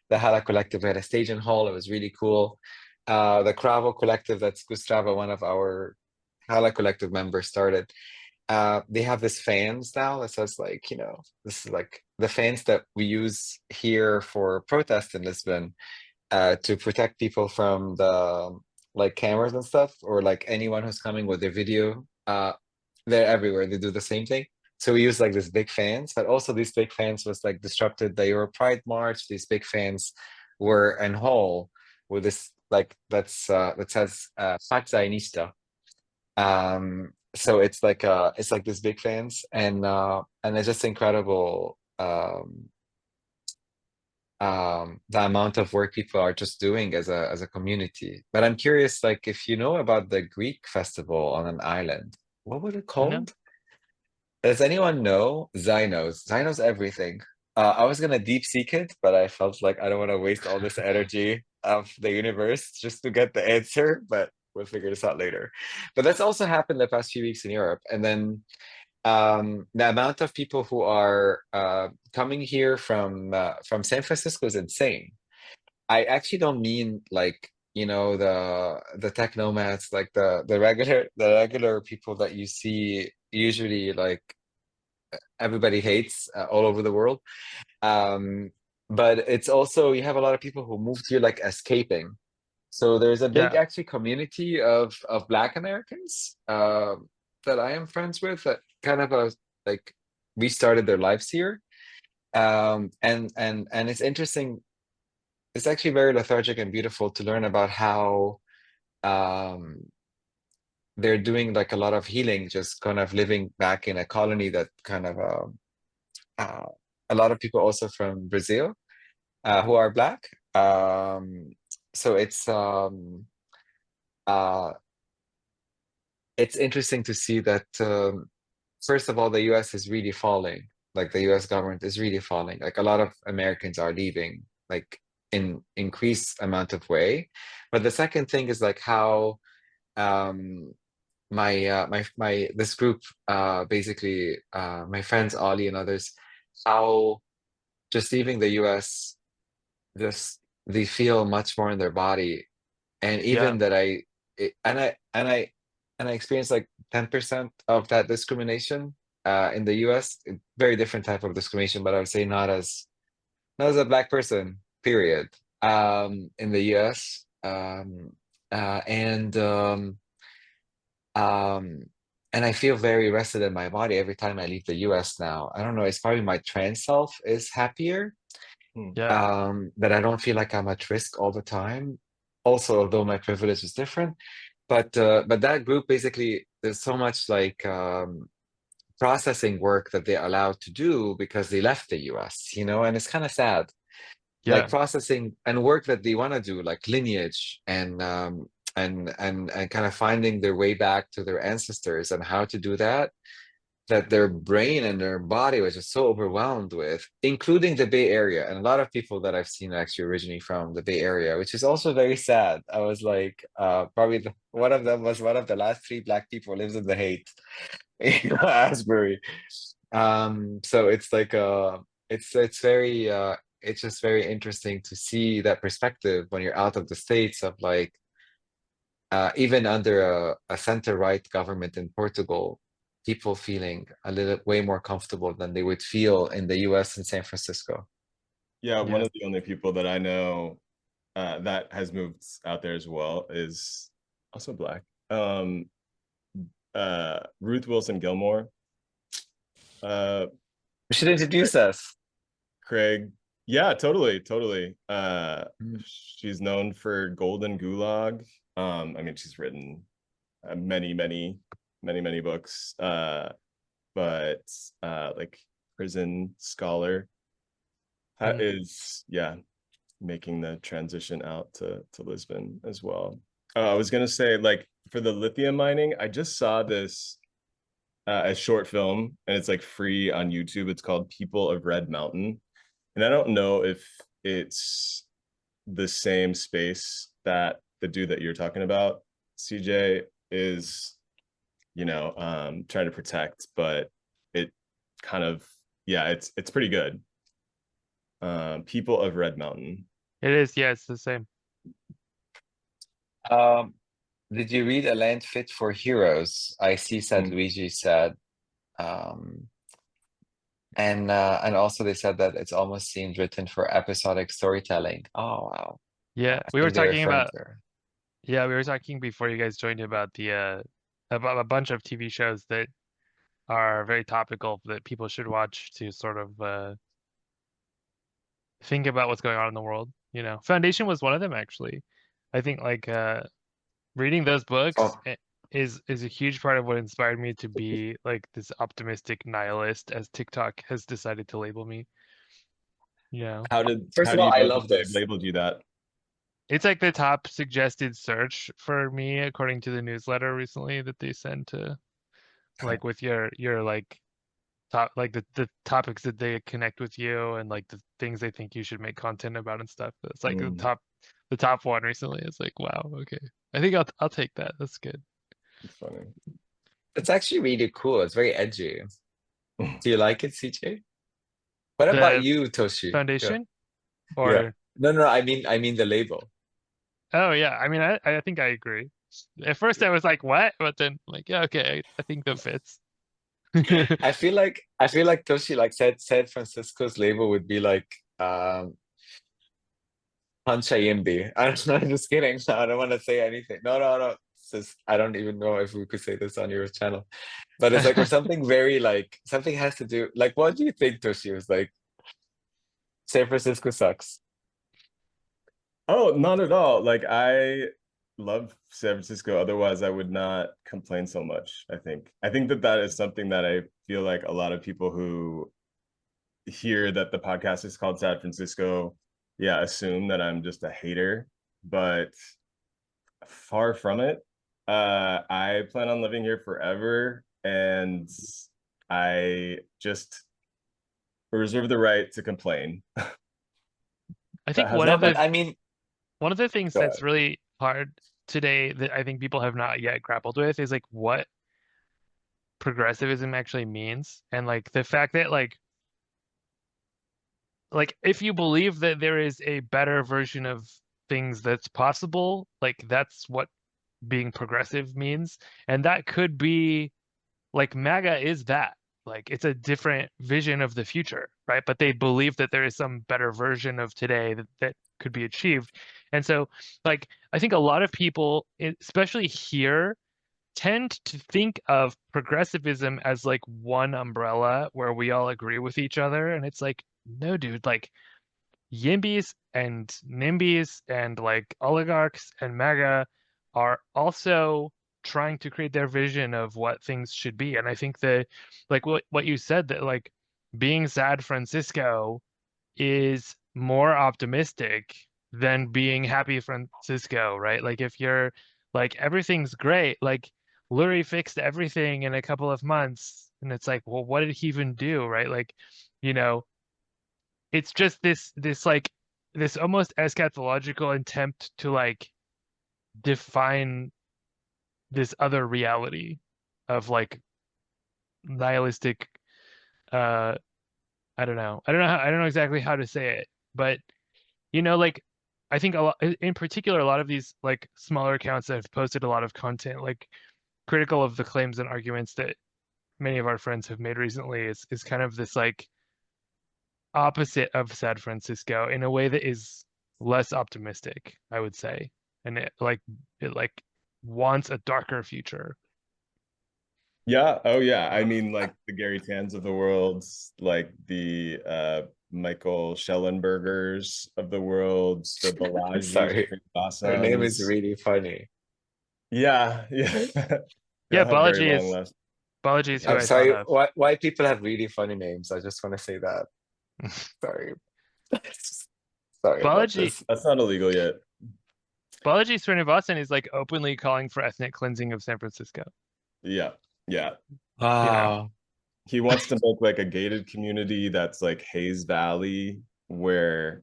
A: The Hala Collective had a stage and hall. It was really cool. The Cravo Collective, that's Gustavo, one of our Hala Collective members, started. They have this fans now that says like, this is like the fans that we use here for protest in Lisbon, to protect people from the like cameras and stuff, or like anyone who's coming with their video. They're everywhere. They do the same thing. So we use like these big fans, but also these big fans was like disrupted the Euro Pride March. These big fans were in Hall with this like that says Pazza Inista. So it's like these big fans, and it's just incredible, the amount of work people are just doing as a community. But I'm curious, like if you know about the Greek festival on an island, what was it
C: No,
A: called? Does anyone know? Zai knows. Zai knows everything. I was gonna deep seek it, but I felt like I don't want to waste all this energy of the universe just to get the answer, but we'll figure this out later. But that's also happened the past few weeks in Europe. And then the amount of people who are coming here from San Francisco is insane. I actually don't mean like, you know, the tech nomads, like the regular people that you see usually like everybody hates all over the world. Um, but it's also you have a lot of people who moved here like escaping. So there's a big
C: Yeah,
A: actually community of Black Americans that I am friends with that kind of like restarted their lives here. And it's interesting. It's actually very lethargic and beautiful to learn about how um, they're doing like a lot of healing, just kind of living back in a colony that kind of uh, a lot of people also from Brazil who are Black. Um, so uh, it's interesting to see that first of all, the US is really falling. Like the US government is really falling. Like a lot of Americans are leaving, like in increased amount of way. But the second thing is like how um my this group basically my friends Ollie and others, how just leaving the US, just they feel much more in their body. And
C: yeah,
A: even that I experienced like 10% of that discrimination in the US. Very different type of discrimination, but I would say not as a Black person, period. In the US. And um and I feel very rested in my body every time I leave the US now. I don't know, it's probably my trans self is happier,
B: Hmm.
C: yeah,
A: that I don't feel like I'm at risk all the time. Also, although my privilege is different, but that group basically there's so much like processing work that they're allowed to do because they left the US, you know, and it's kind of sad. Like
C: yeah,
A: processing and work that they want to do, like lineage and kind of finding their way back to their ancestors and how to do that, that their brain and their body was just so overwhelmed with, including the Bay Area. And a lot of people that I've seen actually originally from the Bay Area, which is also very sad. I was like, probably one of them was one of the last three Black people lives in the hate in Asbury. So it's like it's very it's just very interesting to see that perspective when you're out of the States of like even under a center-right government in Portugal, people feeling a little way more comfortable than they would feel in the US and San Francisco.
B: Yeah, one
C: yeah.
B: of the only people that I know that has moved out there as well is also Black. Ruth Wilson Gilmore. Uh,
A: You should introduce us.
B: Craig. Yeah, totally, totally.
A: Mm.
B: She's known for Golden Gulag. I mean, she's written many, many, many, many books. But like Prison Scholar
C: Mhm.
B: is, yeah, making the transition out to Lisbon as well. I was gonna say, like, for the lithium mining, I just saw this a short film, and it's like free on YouTube. It's called People of Red Mountain, and I don't know if it's the same space that the dude that you're talking about, CJ, is, trying to protect, but it kind of, yeah, it's pretty good. People of Red Mountain.
C: It is, yeah, it's the same.
A: Um, did you read A Land Fit for Heroes? I see said
B: Hmm.
A: Luigi said. Um, and also they said that it's almost seemed written for episodic storytelling. Oh wow.
C: Yeah,
A: I
C: we were
A: think they're
C: talking
A: referring
C: about,
A: to.
C: yeah, we were talking before you guys joined about the about a bunch of TV shows that are very topical that people should watch to sort of think about what's going on in the world. You know, Foundation was one of them actually. I think like reading those books
A: Oh,
C: is a huge part of what inspired me to be like this optimistic nihilist as TikTok has decided to label me. You know,
A: first
B: How
A: of
B: do
A: all,
B: you
A: I
B: know that
A: love
B: they've
A: this.
B: labeled you that?
C: it's like the top suggested search for me according to the newsletter recently that they send to like with your like like the topics that they connect with you and like the things they think you should make content about and stuff. It's like the top one recently. It's like, wow, okay. I think I'll take that. That's good.
B: It's funny.
A: It's actually really cool. It's very edgy. Do you like it, CJ? What about
C: The
A: you, Toshi? Yeah.
C: foundation
A: Yeah.
C: or
A: No, no, I mean the label.
C: oh yeah, I mean I think I agree. At first I was like, what? But then like, yeah, okay, I think that fits.
A: I feel like Toshi like said San Francisco's label would be like Panchayimbi. I don't know, I'm just kidding. No, I don't want to say anything. No, no, no. It's just, I don't even know if we could say this on your channel. But it's like or something very like something has to do like what do you think, Toshi? It was like San Francisco sucks.
B: Oh, not at all. Like I love San Francisco. Otherwise, I would not complain so much. I think that that is something that I feel like a lot of people who hear that the podcast is called San Francisco, yeah, assume that I'm just a hater, but far from it. I plan on living here forever, and I just reserve the right to complain.
C: I
B: That
C: think
B: has
A: No,
B: nothing.
A: but I mean,
C: one of the things
A: go
C: that's
A: ahead.
C: really hard today that I think people have not yet grappled with is like what progressivism actually means. And like the fact that like if you believe that there is a better version of things that's possible, like that's what being progressive means. And that could be like MAGA is that. Like it's a different vision of the future, right? But they believe that there is some better version of today that could be achieved. And so, like, I think a lot of people, especially here, tend to think of progressivism as like one umbrella where we all agree with each other. And it's like, no, dude, like Yimbys and NIMBYs and like oligarchs and MAGA are also trying to create their vision of what things should be. And I think that like what you said that like being Sad Francisco is more optimistic than being Happy Francisco, right? Like if you're like everything's great, like Lurie fixed everything in a couple of months, and it's like, well, what did he even do, right? Like, you know, it's just this like this almost eschatological attempt to like define this other reality of like nihilistic uh I don't know exactly how to say it, but like I think a lot in particular a lot of these like smaller accounts that have posted a lot of content like critical of the claims and arguments that many of our friends have made recently is kind of this like opposite of San Francisco in a way that is less optimistic, I would say. And it wants a darker future.
B: Yeah. Oh, yeah. I mean, like the Gary Tans of the world, like the Michael Schellenbergers of the world, the Balaji
A: Sorry. Her name is
B: Srinivasans.
A: really funny.
B: Yeah, yeah. They
C: Yeah,
B: all have very long last
C: Balaji is who
A: I'm
C: I thought
A: sorry.
C: of.
A: Why people have really funny names? I just want to say that. Sorry. Sorry about
C: Balaji
A: this.
B: That's not illegal yet.
C: Balaji Srinivasan is like openly calling for ethnic cleansing of San Francisco.
B: Yeah, yeah.
C: You know?
A: Wow.
B: He wants to make like a gated community that's like Hayes Valley, where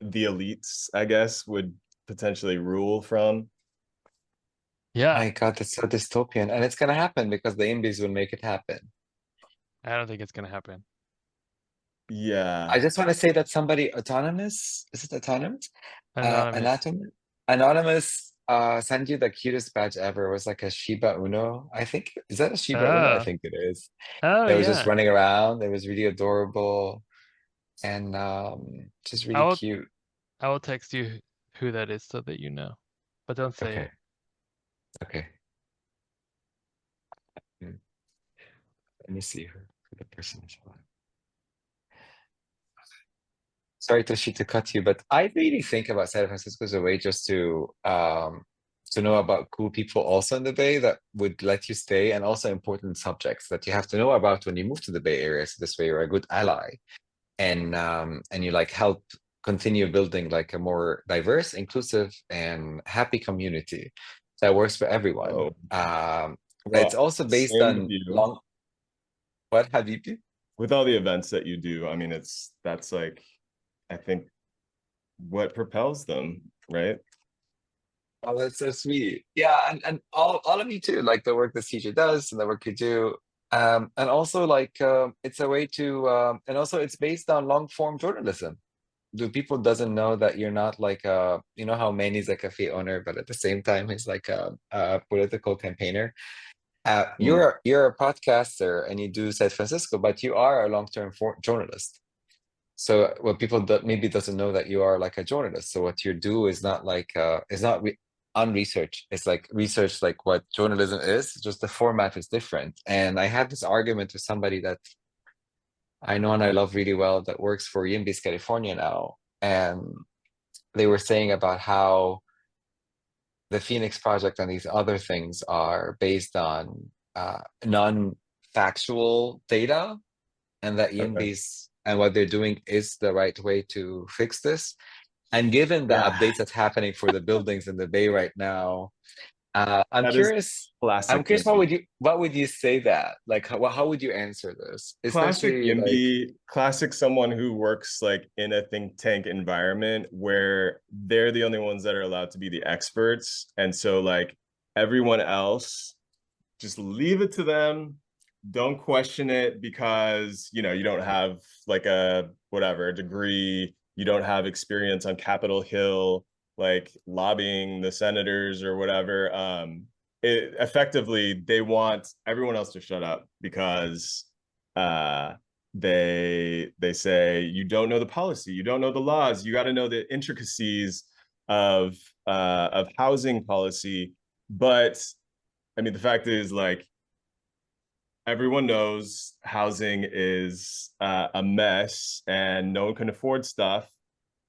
B: the elites, I guess, would potentially rule from.
C: Yeah,
A: My God, that's so dystopian. And it's gonna happen because the Indies will make it happen.
C: I don't think it's gonna happen.
B: Yeah.
A: I just want to say that somebody autonomous, is it autonomous?
C: Anonymous.
A: Anonymous sent you the cutest badge ever. It was like a Shiba Uno. I think is that a Shiba Uno? I
C: Oh,
A: think it is.
C: oh
A: That was just
C: yeah.
A: running around. It was really adorable and just
C: I
A: really
C: will
A: cute.
C: I will text you who that is so that you know. But don't say
A: Okay,
C: it.
A: okay. Hmm. Let me see who the person is. Sorry, Toshi, to cut you, but I really think about San Francisco as a way just to know about cool people also in the Bay that would let you stay, and also important subjects that you have to know about when you move to the Bay Area. So this way you're a good ally, and you like help continue building like a more diverse, inclusive, and happy community that works for everyone.
B: Oh,
A: It's
B: well,
A: also based
B: same with
A: on
B: you.
A: long. What have you been?
B: With all the events that you do, I mean, that's like, I think what propels them, right?
A: Oh, that's so sweet. Yeah, and all of you too, like the work this teacher does and the work you do. And also like it's a way to and also it's based on long form journalism. Do people doesn't know that you're not like you know how Manny's a cafe owner, but at the same time he's like a political campaigner.
B: Mm,
A: You're a podcaster and you do San Francisco, but you are a long-term journalist. So what people maybe doesn't know that you are like a journalist. So what you do is not like it's not unresearched. It's like research like what journalism is. Just the format is different. And I had this argument with somebody that I know and I love really well that works for Yimbis California now, and they were saying about how the Phoenix Project and these other things are based on non-factual data, and that
B: okay.
A: Yimbis and what they're doing is the right way to fix this. And given the
B: Yeah,
A: updates that's happening for the buildings in the Bay right now, I'm
B: that is
A: curious. I'm
B: classic
A: curious,
B: Yimby.
A: what would you say that? Like, how would you answer this?
B: Classic
A: Especially like,
B: Yimby, classic someone who works like in a think tank environment where they're the only ones that are allowed to be the experts. And so like everyone else, just leave it to them. Don't question it because, you know, you don't have like a whatever degree, you don't have experience on Capitol Hill, like lobbying the senators or whatever. Effectively they want everyone else to shut up because uh they say you don't know the policy, you don't know the laws, you got to know the intricacies of housing policy. But I mean, the fact is, like, everyone knows housing is a mess and no one can afford stuff.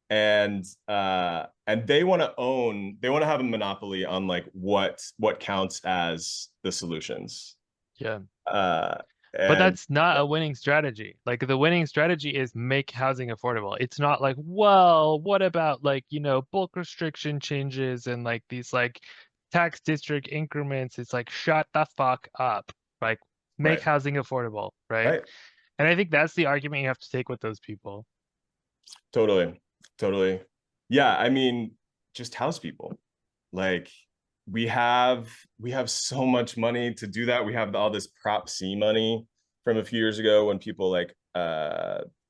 B: And they want to own, they want to have a monopoly on like what counts as the solutions.
C: Yeah.
B: Uh,
C: But
B: and
C: that's not a winning strategy. Like the winning strategy is make housing affordable. It's not like, well, what about like, bulk restriction changes and like these like tax district increments? It's like shut the fuck up. Like make
B: right,
C: housing affordable, right?
B: right,
C: And I think that's the argument you have to take with those people.
B: totally, totally. Yeah, I mean, just house people. Like we have so much money to do that. We have all this Prop C money from a few years ago when people like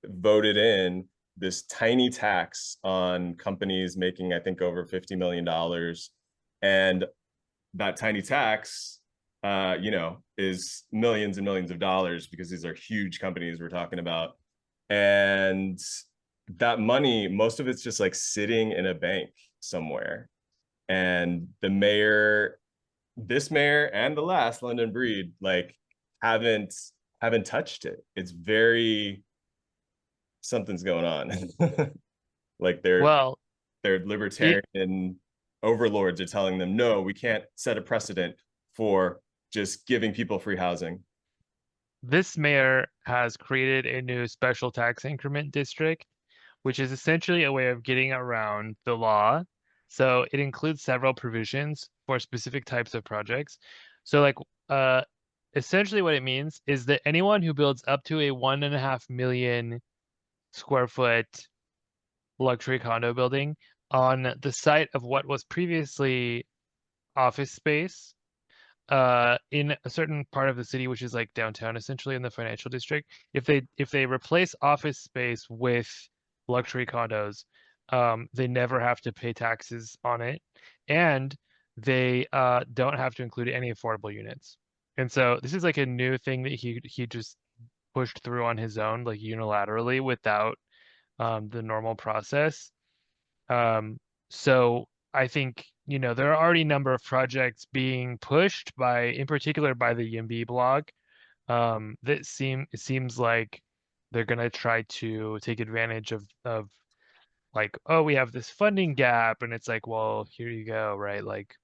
B: voted in this tiny tax on companies making, I think, over $50 million. And that tiny tax you know, is millions and millions of dollars because these are huge companies we're talking about. And that money, most of it's just like sitting in a bank somewhere. And the mayor, this mayor and the last London Breed, like haven't haven't touched it. It's very, something's going on. Like
C: Well,
B: their
C: it
B: libertarian overlords are telling them, no, we can't set a precedent for just giving people free housing.
C: this mayor has created a new special tax increment district, which is essentially a way of getting around the law. So it includes several provisions for specific types of projects. So like uh essentially what it means is that anyone who builds up to a 1.5 million square foot luxury condo building on the site of what was previously office space in a certain part of the city, which is like downtown, essentially in the financial district, if they replace office space with luxury condos, they never have to pay taxes on it, and they don't have to include any affordable units. And so this is like a new thing that he just pushed through on his own, like unilaterally, without the normal process. Um, so I think, there are already a number of projects being pushed by, in particular by the Yimby blog, that it seems like they're gonna try to take advantage of like, oh, we have this funding gap, and it's like, well, here you go, right? Like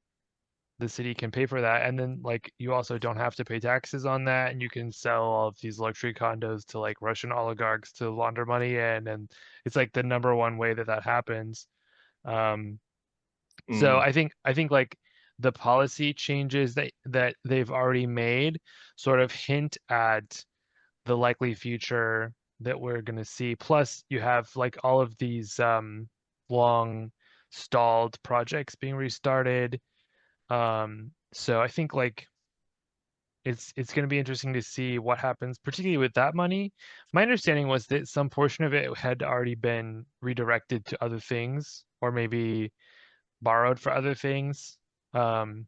C: the city can pay for that, and then like you also don't have to pay taxes on that, and you can sell all of these luxury condos to like Russian oligarchs to launder money in, and it's like the number one way that that happens. Um, so
B: Mm,
C: I think like the policy changes that they've already made sort of hint at the likely future that we're going to see. Plus, you have like all of these long stalled projects being restarted. So I think like it's going to be interesting to see what happens, particularly with that money. My understanding was that some portion of it had already been redirected to other things, or maybe borrowed for other things. Um,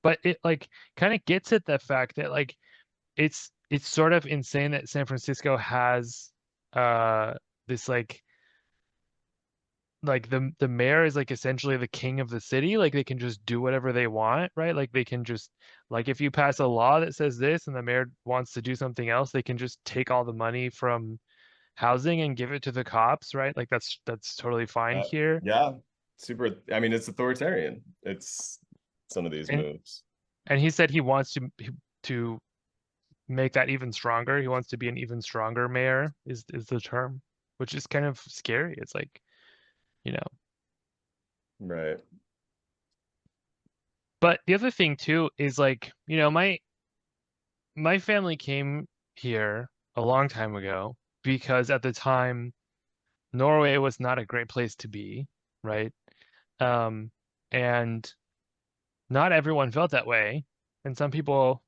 C: but it like kind of gets at the fact that like it's sort of insane that San Francisco has uh this like the mayor is like essentially the king of the city. Like they can just do whatever they want, right? Like they can just like if you pass a law that says this and the mayor wants to do something else, they can just take all the money from housing and give it to the cops, right? Like that's totally fine here.
B: Yeah, super. I mean, it's authoritarian. It's some of these
C: And
B: moves.
C: and he said he wants to make that even stronger. He wants to be an even stronger mayor is the term, which is kind of scary. It's like, you know.
B: Right.
C: But the other thing too is like, my family came here a long time ago because at the time Norway was not a great place to be, right? Um, and not everyone felt that way, and some people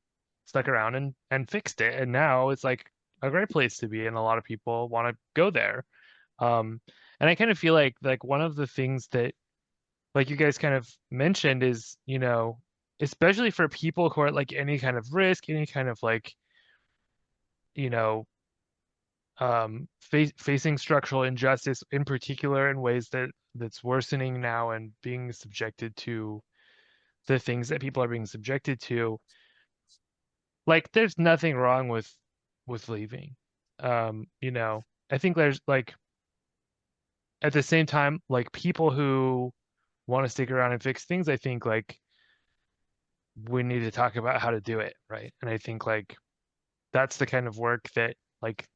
C: stuck around and fixed it, and now it's like a great place to be, and a lot of people want to go there. Um, and I kind of feel like one of the things that like you guys kind of mentioned is, especially for people who are at like any kind of risk, any kind of like, you know, facing structural injustice in particular in ways that's worsening now and being subjected to the things that people are being subjected to. Like there's nothing wrong with leaving. I think there's like at the same time, like people who want to stick around and fix things, I think like we need to talk about how to do it, right? And I think like that's the kind of work that like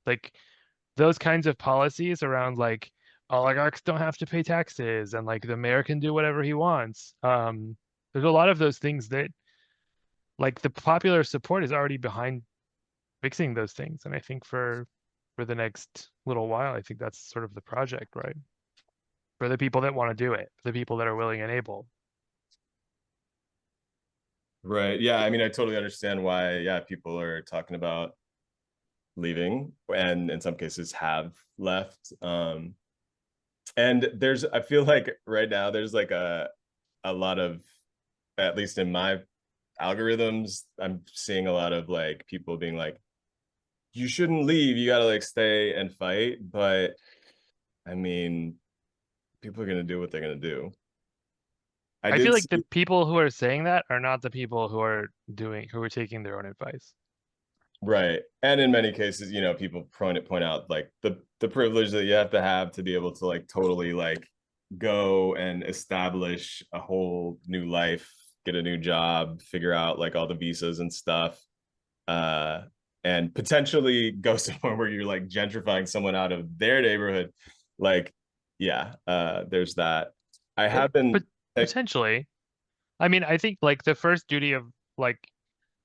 C: those kinds of policies around like oligarchs don't have to pay taxes and like the mayor can do whatever he wants. There's a lot of those things that like the popular support is already behind fixing those things. And I think for the next little while, I think that's sort of the project, right? For the people that want to do it, the people that are willing and able.
B: Right. Yeah. I mean, I totally understand why, yeah, people are talking about leaving and in some cases have left. And I feel like right now there's like a lot of, at least in my algorithms, I'm seeing a lot of like people being like, you shouldn't leave, you gotta like stay and fight. But I mean, people are gonna do what they're gonna do. I
C: I feel
B: did
C: like the
B: see,
C: people who are saying that are not the people who are taking their own advice.
B: right. And in many cases, people point out like the privilege that you have to be able to like totally like go and establish a whole new life, get a new job, figure out like all the visas and stuff. Uh and potentially go somewhere where you're like gentrifying someone out of their neighborhood. Like, yeah, there's that. I
C: But
B: have been
C: potentially, I mean, I think like the first duty of like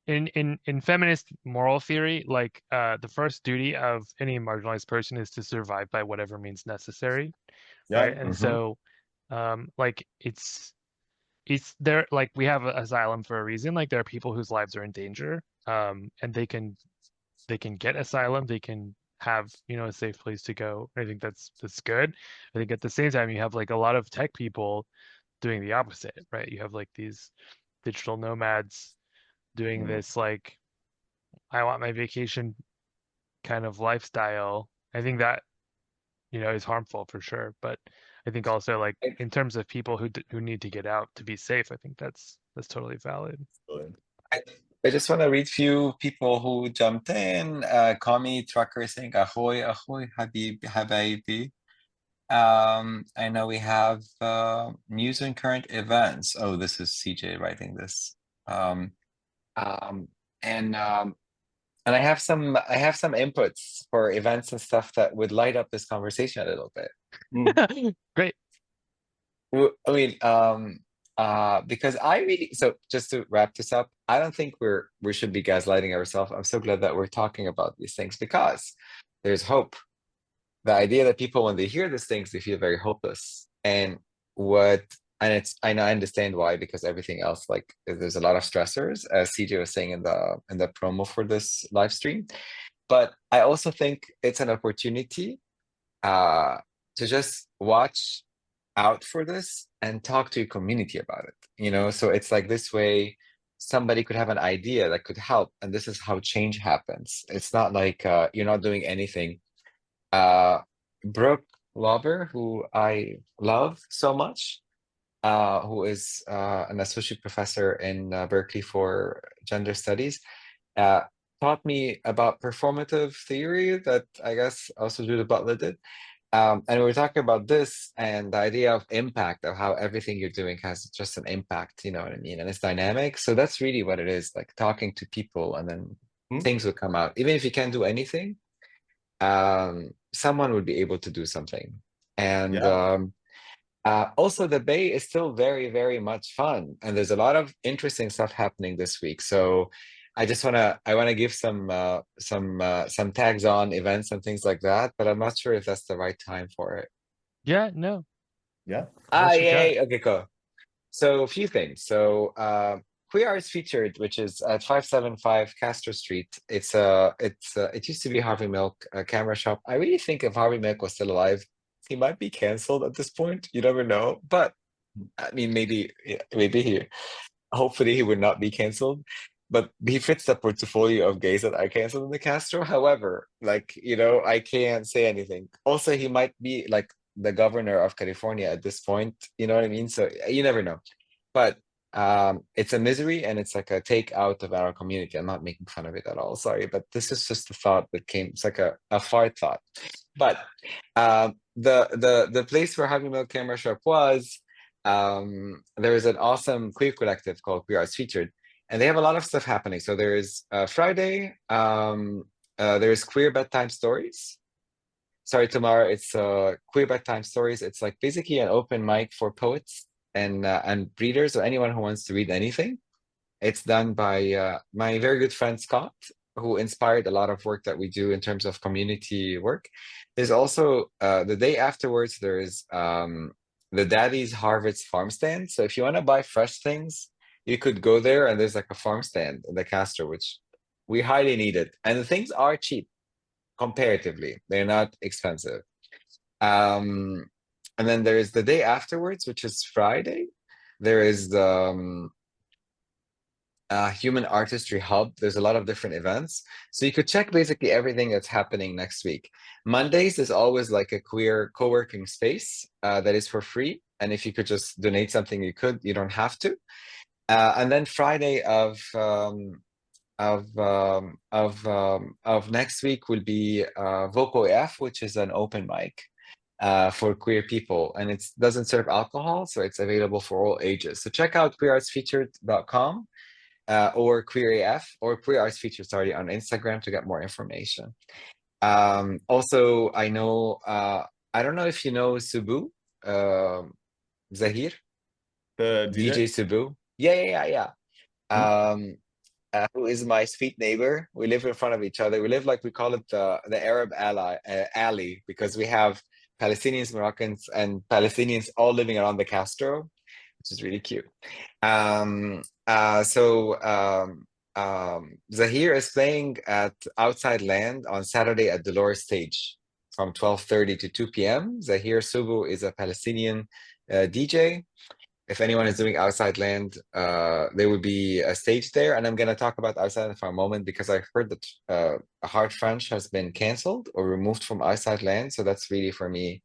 C: in feminist moral theory, like the first duty of any marginalized person is to survive by whatever means necessary,
B: yeah.
C: right? And
B: Mhm.
C: so like it's there like we have asylum for a reason. Like there are people whose lives are in danger, and they can get asylum, they can have, a safe place to go. I think that's good. I think at the same time you have like a lot of tech people doing the opposite, right? You have like these digital nomads doing
B: Mhm.
C: this like I want my vacation kind of lifestyle. I think that, is harmful for sure. But I think also like in terms of people who need to get out to be safe, I think that's totally valid.
A: I, I just want to read few people who jumped in. Kami Trucker saying ahoy, ahoy, habibi. I know we have news and current events. Oh, this is CJ writing this. Um, um, and um, and I have some inputs for events and stuff that would light up this conversation a little bit.
B: Mm.
C: Great.
A: I mean, Because I really, so just to wrap this up, I don't think we should be gaslighting ourselves. I'm so glad that we're talking about these things because there's hope. The idea that people, when they hear these things, they feel very hopeless. What, and it's, I know, I understand why, because everything else, like there's a lot of stressors, as CJ was saying in the promo for this live stream. But I also think it's an opportunity uh to just watch out for this and talk to your community about it, you know? So it's like this way somebody could have an idea that could help, and this is how change happens. It's not like you're not doing anything. Brooke Lauber, who I love so much, who is an associate professor in Berkeley for gender studies, uh, taught me about performative theory that I guess also Judith Butler did. And we were talking about this and the idea of impact, of how everything you're doing has just an impact, you know what I mean? And it's dynamic. So that's really what it is, like talking to people, and then
B: Hmm?
A: things will come out. Even if you can't do anything, someone would be able to do something. And
B: Yeah.
A: also, the Bay is still very, very much fun, and there's a lot of interesting stuff happening this week. So, I wanna give some tags on events and things like that, but I'm not sure if that's the right time for it.
C: Yeah, no.
B: Yeah.
A: Ah,
C: What you got?
A: yay! Okay, cool. So, a few things. So, Queer Arts Featured, which is at 575 Castro Street. It used to be Harvey Milk Camera Shop. I really think if Harvey Milk was still alive, he might be canceled at this point. You never know, but I mean, maybe, yeah, maybe hopefully he would not be canceled, but he fits the portfolio of gays that I canceled in the Castro. However, like, you know, I can't say anything. Also, he might be like the governor of California at this point. You know what I mean? So you never know. But it's a misery, and it's like a take out of our community. I'm not making fun of it at all. Sorry, but this is just a thought that came. It's like a fart thought. But the place where Happy Milk Camera Shop was, there is an awesome queer collective called Queer Arts Featured, and they have a lot of stuff happening. So there is Friday, there is Queer Bedtime Stories. Sorry, tomorrow it's Queer Bedtime Stories. It's like basically an open mic for poets and readers, or anyone who wants to read anything. It's done by my very good friend Scott, who inspired a lot of work that we do in terms of community work. There's also the day afterwards, there is the Daddy's Harvest farm stand. So if you want to buy fresh things, you could go there, and there's like a farm stand in the Castro, which we highly need it. And the things are cheap comparatively, they're not expensive. Um, and then there is the day afterwards, which is Friday. There is the Human Artistry Hub. There's a lot of different events. So you could check basically everything that's happening next week. Mondays is always like a queer co-working space that is for free. And if you could just donate something, you could, you don't have to. And then Friday of next week will be Voco F, which is an open mic for queer people, and it doesn't serve alcohol, so it's available for all ages. So check out queerartsfeatured.com or Queer AF or Queer Arts Featured, sorry, on Instagram to get more information. Also, I know, I don't know if you know Subu, Zahir,
B: The
A: DJ
B: DJ?
A: Subu. Yeah.
B: Hmm?
A: Who is my sweet neighbor. We live in front of each other. We live like we call it the Arab alley, because we have Palestinians, Moroccans, and Palestinians all living around the Castro, which is really cute. Zahir is playing at Outside Land on Saturday at Dolores Stage from 12:30 to 2 p.m. Zahir Subu is a Palestinian DJ. If anyone is doing Outside Land, there would be a stage there. And I'm going to talk about Outside Land for a moment, because I heard that Hard French has been canceled or removed from Outside Land. So that's really, for me,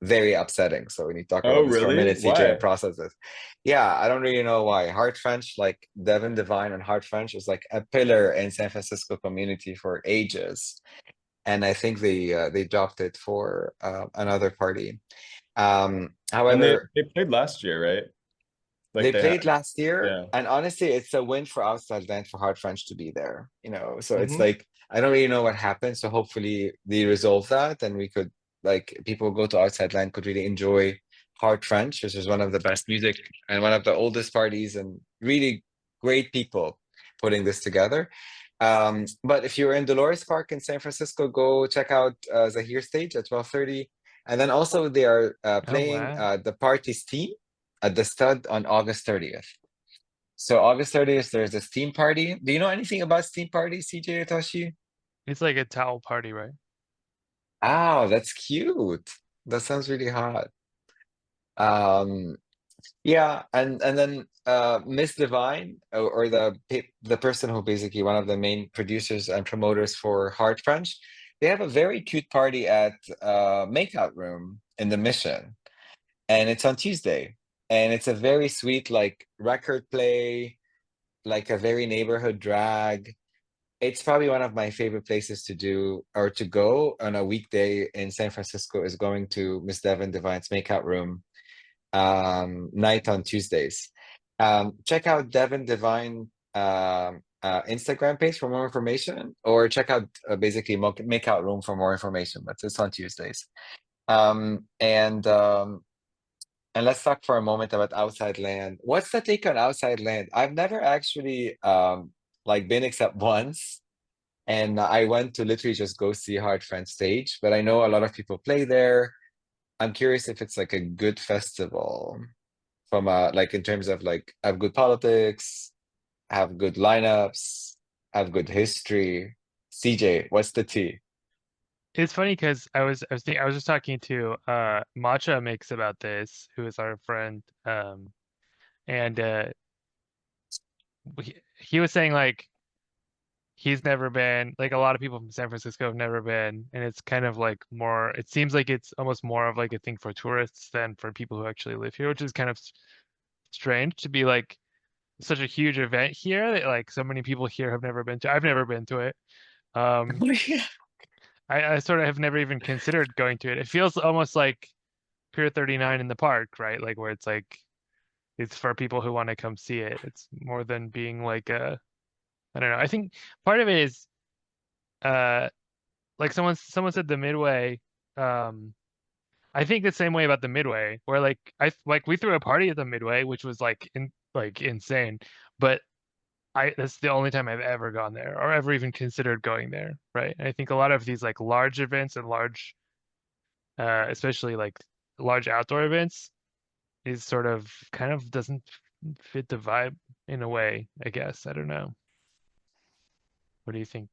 A: very upsetting. So we need to talk
B: Oh,
A: about this for a
B: really?
A: minute, CJ, and
B: Why?
A: process this. Yeah, I don't really know why. Hard French, like Devin Devine and Hard French, is like a pillar in San Francisco community for ages. And I think they dropped it for another party.
B: And
A: However,
B: they played last year, right? Like
A: they
B: they had,
A: played last year,
B: yeah.
A: and honestly, it's a win for Outside Land for Hard French to be there, you know. So it's
B: Hmm.
A: like I don't really know what happened. So hopefully they resolve that, and we could, like, people who go to Outside Land could really enjoy Hard French, which is one of the best music and one of the oldest parties, and really great people putting this together. But if you're in Dolores Park in San Francisco, go check out Zahir Stage at 12:30. And then also they are
C: Oh
A: playing
C: wow.
A: the party's team at the Stud on August 30th. So August 30th, there's a Steam party. Do you know anything about Steam party, CJ Toshi?
C: It's like a towel party, right?
A: Oh, that's cute. That sounds really hot. Um, yeah, and then Miss Divine, or the person who basically one of the main producers and promoters for Hard French, they have a very cute party at Makeout Room in the Mission, and it's on Tuesday, and it's a very sweet like record play, like a very neighborhood drag. It's probably one of my favorite places to do or to go on a weekday in San Francisco is going to Miss Devin Divine's Makeout Room night on Tuesdays. Check out Devin Divine Instagram page for more information, or check out basically Makeout Room for more information. But it's on Tuesdays. Um, and um, and let's talk for a moment about Outside Land. What's the take on Outside Land? I've never actually like been except once, and I went to literally just go see Hard Friend stage. But I know a lot of people play there. I'm curious if it's like a good festival from like in terms of like have good politics, have good lineups, have good history. CJ, what's the tea?
C: It's funny because I was just talking to Matcha Mix about this, who is our friend, and he was saying like he's never been, like a lot of people from San Francisco have never been, and it's kind of like more, it seems like it's almost more of like a thing for tourists than for people who actually live here, which is kind of strange to be like such a huge event here that like so many people here have never been to. I've never been to it. Um, I sort of have never even considered going to it. It feels almost like Pier 39 in the park, right? Like where it's like it's for people who want to come see it. It's more than being like a, I don't know. I think part of it is uh like someone said the Midway. Um, I think the same way about the Midway, where like we threw a party at the Midway, which was like insane, but I that's the only time I've ever gone there or ever even considered going there, right? And I think a lot of these like large events and large, especially like large outdoor events, is sort of kind of doesn't fit the vibe in a way, I guess. I don't know. What do you think?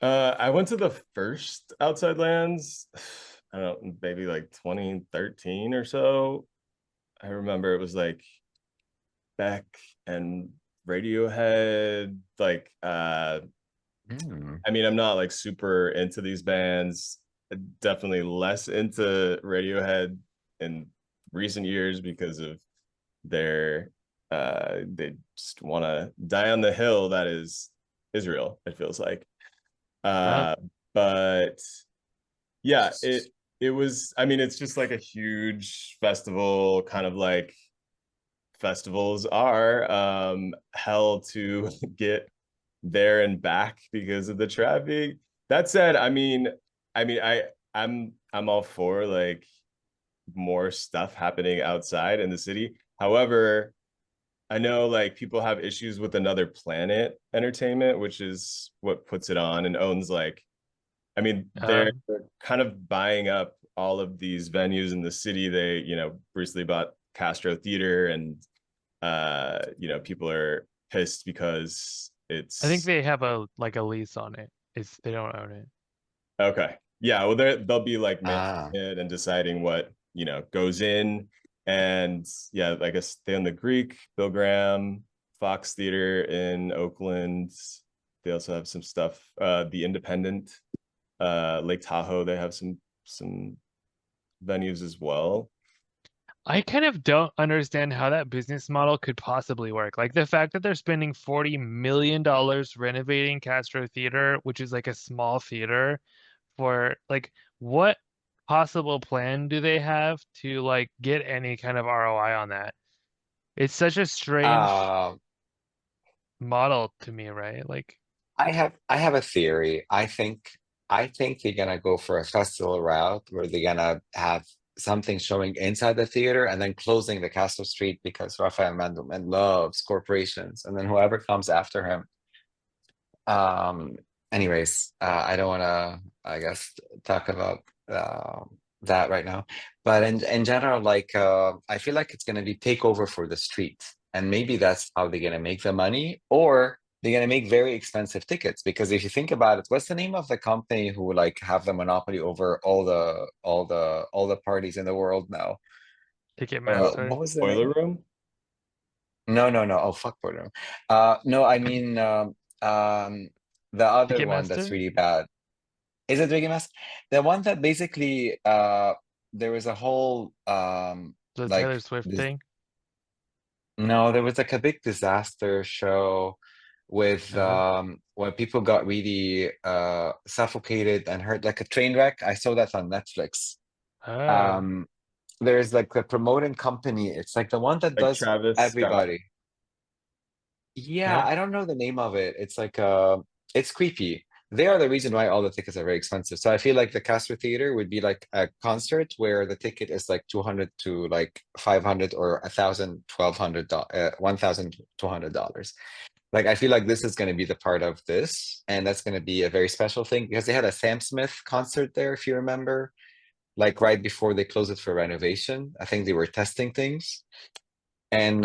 B: I went to the first Outside Lands, I don't know, maybe like 2013 or so. I remember it was like Beck and Radiohead. Like,
A: Mm.
B: I mean, I'm not like super into these bands. Definitely less into Radiohead in recent years because of their they just want to die on the hill that is Israel, it feels like.
C: Oh,
B: Uh, but yeah, it was, I mean, it's just like a huge festival, kind of like festivals are, hell to get there and back because of the traffic. That said, I'm all for like more stuff happening outside in the city. However, I know like people have issues with Another Planet Entertainment, which is what puts it on and owns like, I mean, they're
C: um,
B: kind of buying up all of these venues in the city. They, recently bought Castro Theater, and people are pissed because
C: I think
B: it's
C: they have a like a lease on it. It's they don't own it.
B: okay. Yeah, well, they'll be like managing
A: Ah.
B: it and deciding what goes in, and yeah, I guess they own the Greek, Bill Graham, Fox Theater in Oakland. They also have some stuff. The Independent, Lake Tahoe. They have some venues as well.
C: I kind of don't understand how that business model could possibly work. Like the fact that they're spending $40 million renovating Castro Theater, which is like a small theater, for like what possible plan do they have to like get any kind of ROI on that? It's such a strange
A: Um,
C: model to me, right? Like,
A: I have a theory. I think they're gonna go for a festival route where they're gonna have something showing inside the theater and then closing the Castro Street because Rafael Mandelman loves corporations, and then whoever comes after him. Um, anyways, I don't want to, I guess, talk about that right now. But in general, like I feel like it's gonna be takeover for the street, and maybe that's how they're gonna make the money, or they're gonna make very expensive tickets. Because if you think about it, what's the name of the company who like have the monopoly over all the parties in the world now?
C: Ticketmaster.
A: What was the
B: Boiler
A: name?
B: room?
A: No, no, no. Oh, fuck Portland. No, I mean the other one that's
C: Ticketmaster?
A: really bad. Is it Ricky Mas? The one that basically there was a whole
C: The
A: like
C: Taylor Swift
A: this,
C: thing?
A: no, there was like a big disaster show with
C: Oh.
A: when people got really suffocated and hurt, like a train wreck. I saw that on Netflix.
C: Oh.
A: Um there's like a promoting company. It's like the one that
B: Like
A: does
B: Travis Scott?
A: everybody. Yeah,
C: Huh?
A: I don't know the name of it. It's like it's creepy. They are the reason why all the tickets are very expensive. So I feel like the Castro Theater would be like a concert where the ticket is like 200 to like 500 or 1,000, 1,200, $1,200. Like I feel like this is going to be the part of this, and that's going to be a very special thing because they had a Sam Smith concert there, if you remember, like right before they closed it for renovation. I think they were testing things, and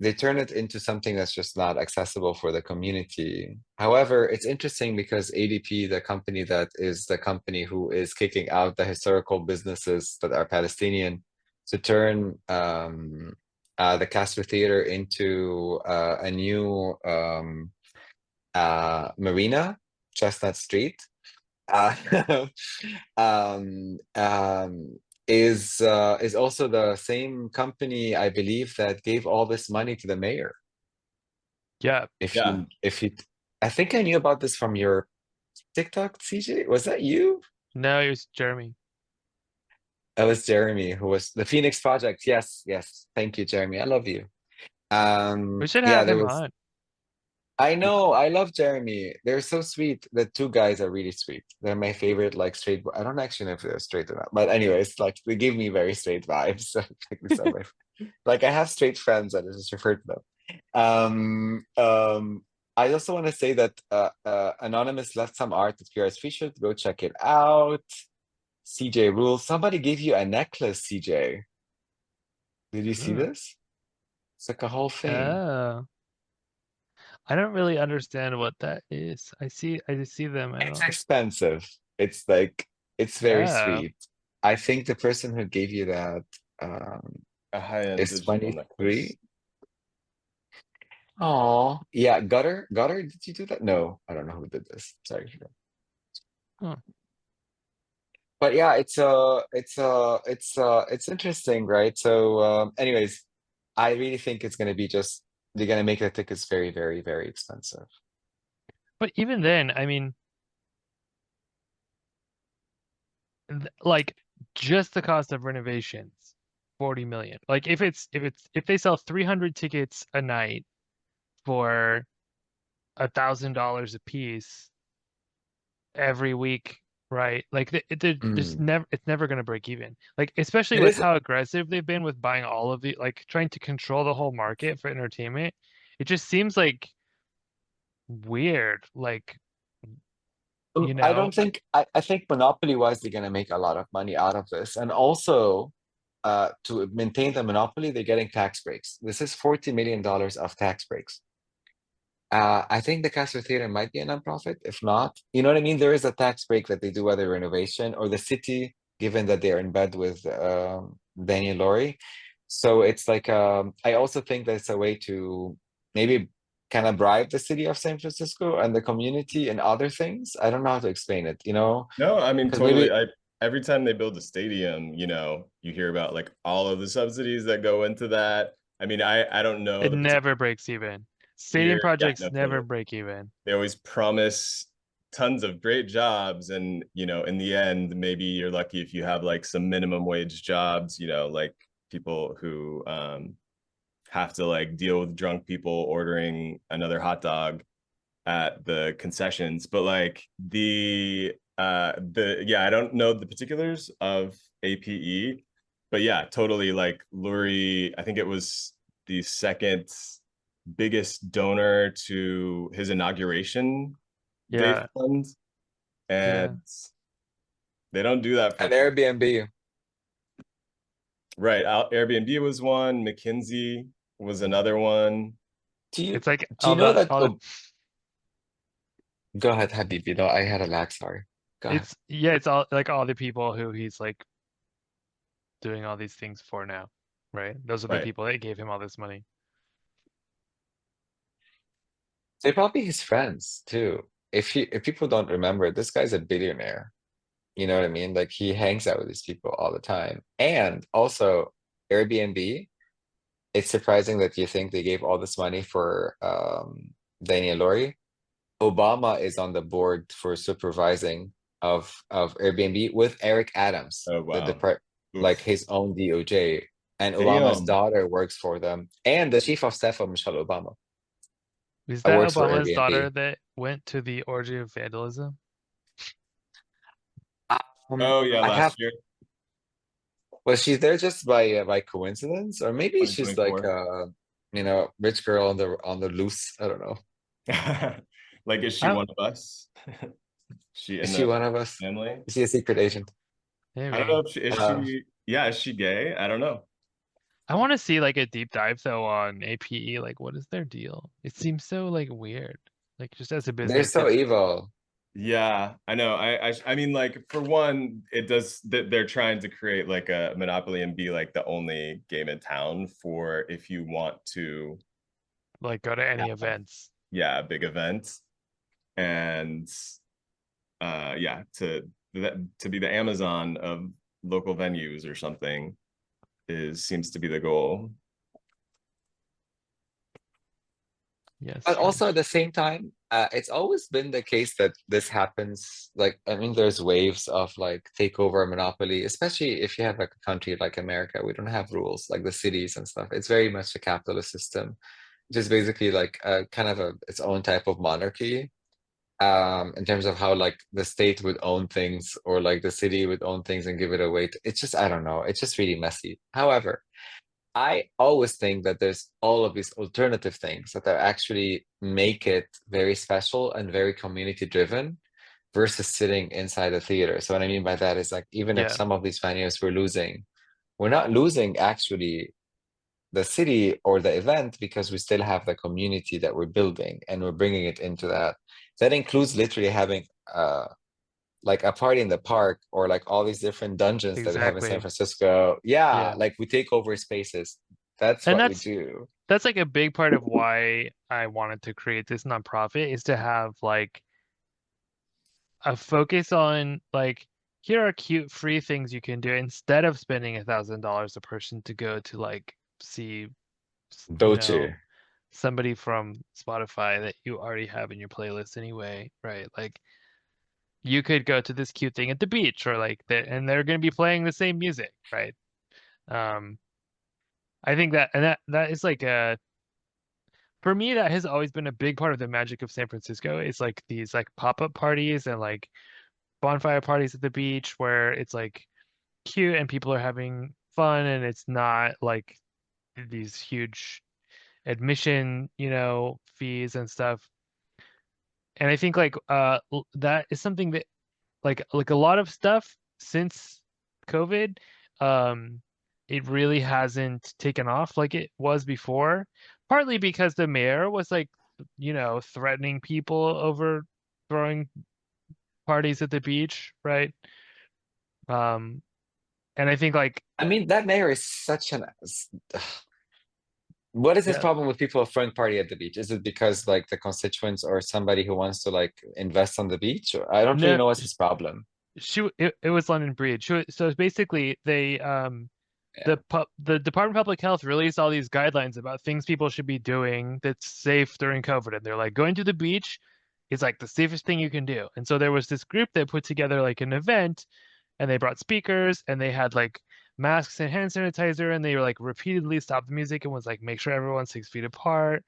A: they turn it into something that's just not accessible for the community. However, it's interesting because ADP, the company that is the company who is kicking out the historical businesses that are Palestinian, to turn the Castro Theater into a new marina, Chestnut Street. Uh, um, um, is also the same company, I believe, that gave all this money to the mayor.
C: Yeah.
B: Yeah.
A: If you, I think I knew about this from your TikTok, CJ. Was that you?
C: No, it was Jeremy.
A: That was Jeremy, who was the Phoenix Project. Yes, yes. Thank you, Jeremy. I love you.
C: We should
A: Yeah,
C: have
A: there
C: him
A: was.
C: on.
A: I know, I love Jeremy. They're so sweet. The two guys are really sweet. They're my favorite, like straight. I don't actually know if they're straight or not, but anyways, like they give me very straight vibes. So, like, these are like I have straight friends, and I just refer to them. I also want to say that Anonymous left some art at QRS. Should go check it out. CJ rules. Somebody gave you a necklace, CJ. Did you see
C: Hmm.
A: this? It's like a whole thing.
C: Oh. I don't really understand what that is. I see them. I
A: It's
C: don't.
A: expensive. It's like it's very
C: Oh.
A: sweet. I think the person who gave you that
B: A high-end
A: is
B: digital necklace.
A: 23. Oh, yeah, Gutter. Gutter, did you do that? No, I don't know who did this. Sorry.
C: Huh.
A: But yeah, it's interesting, right? So anyways, I really think it's gonna be just they're gonna make the tickets very, very, very expensive.
C: But even then, I mean, like just the cost of renovations, 40 million. Like if they sell 300 tickets a night for $1,000 a piece every week, right? Like there's
A: Mm.
C: never it's never gonna break even. Like especially
A: It
C: with
A: is.
C: how aggressive they've been with buying all of the like trying to control the whole market for entertainment. It just seems like weird. Like, you
A: I
C: know,
A: don't think I think monopoly wise they're gonna make a lot of money out of this. And also to maintain the monopoly, they're getting tax breaks. This is $40 million of tax breaks. I think the Castro Theater might be a nonprofit. If not, you know what I mean? There is a tax break that they do whether renovation or the city, given that they are in bed with Daniel Laurie. So it's like I also think that's a way to maybe kind of bribe the city of San Francisco and the community and other things. I don't know how to explain it,
B: No, I mean
A: because
B: totally.
A: maybe
B: Every time they build a stadium, you hear about like all of the subsidies that go into that. I mean, I don't know
C: it
B: the particular
C: never breaks even. Stadium
B: year. Yeah, no,
C: projects never
B: totally.
C: break even.
B: They always promise tons of great jobs, and in the end, maybe you're lucky if you have like some minimum wage jobs, like people who have to like deal with drunk people ordering another hot dog at the concessions. But like the yeah, I don't know the particulars of APE, but yeah, totally like Lurie, I think it was the second biggest donor to his inauguration day
C: Yeah,
B: fund.
C: yeah.
B: And they don't do that for
A: And
B: free.
A: Airbnb.
B: Right. Airbnb was one, McKinsey was another one.
A: Do you
C: It's like
A: do you know that?
C: all the
A: Oh, go ahead, Habibi. No, I had a lag. Sorry. Go ahead.
C: it's yeah, it's all like all the people who he's like doing all these things for now, right? Those are the
B: Right.
C: people that gave him all this money.
A: They're probably his friends too. If people don't remember, this guy's a billionaire. You know what I mean? Like he hangs out with these people all the time. And also Airbnb, it's surprising that you think they gave all this money for Daniel Lorry. Obama is on the board for supervising of Airbnb with Eric Adams,
B: Oh
A: the
B: wow.
A: depart like
B: Oof.
A: his own DOJ. And Obama's
B: Damn.
A: daughter works for them. And the chief of staff of Michelle Obama
C: Is that
A: works for
C: Obama's daughter
A: Airbnb.
C: that went to the orgy of vandalism?
B: Oh yeah,
A: I have
B: last year,
A: Was she there just by coincidence, or maybe she's like
B: 2024.
A: rich girl on the loose? I don't know.
B: Like, is she
C: I
B: one of us? She
A: Is
B: in
A: she
B: the
A: one of us?
B: family?
A: Is she a secret agent?
B: I don't know
C: maybe.
B: if she is
A: Uh,
B: she yeah, is she gay? I don't know.
C: I want to see like a deep dive though on APE. Like, what is their deal? It seems so like weird. Like just as a
A: they're
C: business,
A: so evil.
B: Yeah, I know. I mean, like, for one, it does that they're trying to create like a monopoly and be like the only game in town for if you want to
C: like go to any
B: have,
C: events.
B: yeah, a big event. And yeah, to be the Amazon of local venues or something is seems to be the goal.
C: Yeah,
A: But also at
C: strange.
A: the same time, it's always been the case that this happens. Like, I mean, there's waves of like takeover monopoly, especially if you have like a country like America. We don't have rules like the cities and stuff. It's very much a capitalist system, just basically like kind of its own type of monarchy. In terms of how like the state would own things or like the city would own things and give it away. It's just, I don't know. It's just really messy. However, I always think that there's all of these alternative things that are actually make it very special and very community driven versus sitting inside a theater. So what I mean by that is like even if
C: Yeah,
A: some of these venues we're losing, we're not losing actually the city or the event because we still have the community that we're building and we're bringing it into that. That includes literally having like a party in the park or like all these different dungeons that we have in San
C: exactly.
A: Francisco. Yeah,
C: Yeah.
A: like we take over spaces. That's
C: And
A: what we do.
C: that's like a big part of why I wanted to create this nonprofit is to have like a focus on like here are cute free things you can do instead of spending $1,000 a person to go to like see you know
A: Dochi.
C: somebody from Spotify that you already have in your playlist anyway, right? Like you could go to this cute thing at the beach or like that and they're going to be playing the same music, right? Um I think that and that is like a for me that has always been a big part of the magic of San Francisco. It's like these like pop-up parties and like bonfire parties at the beach where it's like cute and people are having fun and it's not like these huge admission, fees and stuff. And I think like that is something that like a lot of stuff since COVID, um, it really hasn't taken off like it was before. Partly because the mayor was like, threatening people over throwing parties at the beach, right? Um, and I think like
A: I mean, that mayor is such an. What is his
C: yeah,
A: problem with people throwing party at the beach? Is it because like the constituents or somebody who wants to like invest on the beach? Or I don't really
C: no,
A: know what's his problem.
C: it was London Bridge. So basically they
A: Yeah.
C: the Department of Public Health released all these guidelines about things people should be doing that's safe during COVID. And they're like going to the beach is like the safest thing you can do. And so there was this group that put together like an event and they brought speakers and they had like masks and hand sanitizer and they were like repeatedly stopped the music and was like make sure everyone's 6 feet apart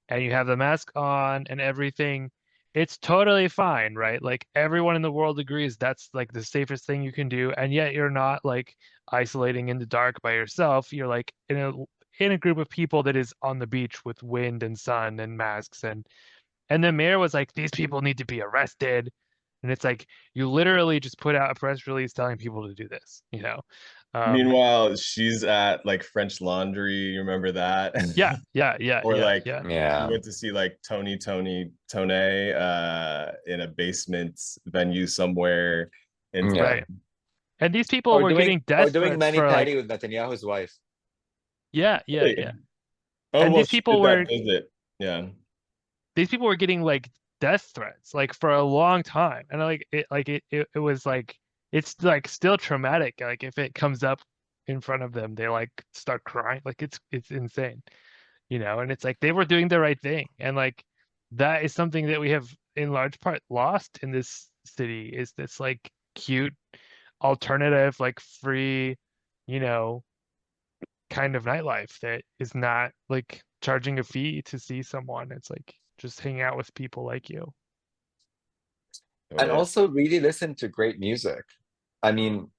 C: and you have the mask on and everything. it's totally fine, right? Like everyone in the world agrees that's like the safest thing you can do, and yet you're not like isolating in the dark by yourself. You're like in a group of people that is on the beach with wind and sun and masks, and the mayor was like, these people need to be arrested. And it's like you literally just put out a press release telling people to do this, you know? Um,
B: Meanwhile, she's at like French Laundry. You remember that?
C: yeah, yeah, yeah,
B: Or
C: yeah,
B: like
C: yeah.
B: we
A: Yeah.
B: went to see like Tone in a basement venue somewhere in
A: Yeah.
C: Right. And these people
A: Or
C: were
A: doing
C: getting
A: or
C: death
A: doing
C: threats
A: mani
C: for like,
A: petty with Netanyahu's wife.
C: yeah, yeah, yeah.
B: Really? Oh
C: And
B: well, she did that visit. Yeah.
C: these people were getting like death threats like for a long time. And it was like it's like still traumatic. Like if it comes up in front of them, they like start crying. Like it's insane, you know? And it's like they were doing the right thing. And like that is something that we have in large part lost in this city is this like cute alternative, like free, you know, kind of nightlife that is not like charging a fee to see someone. It's like just hang out with people like you.
A: And
B: Totally.
A: also really listen to great music. I mean,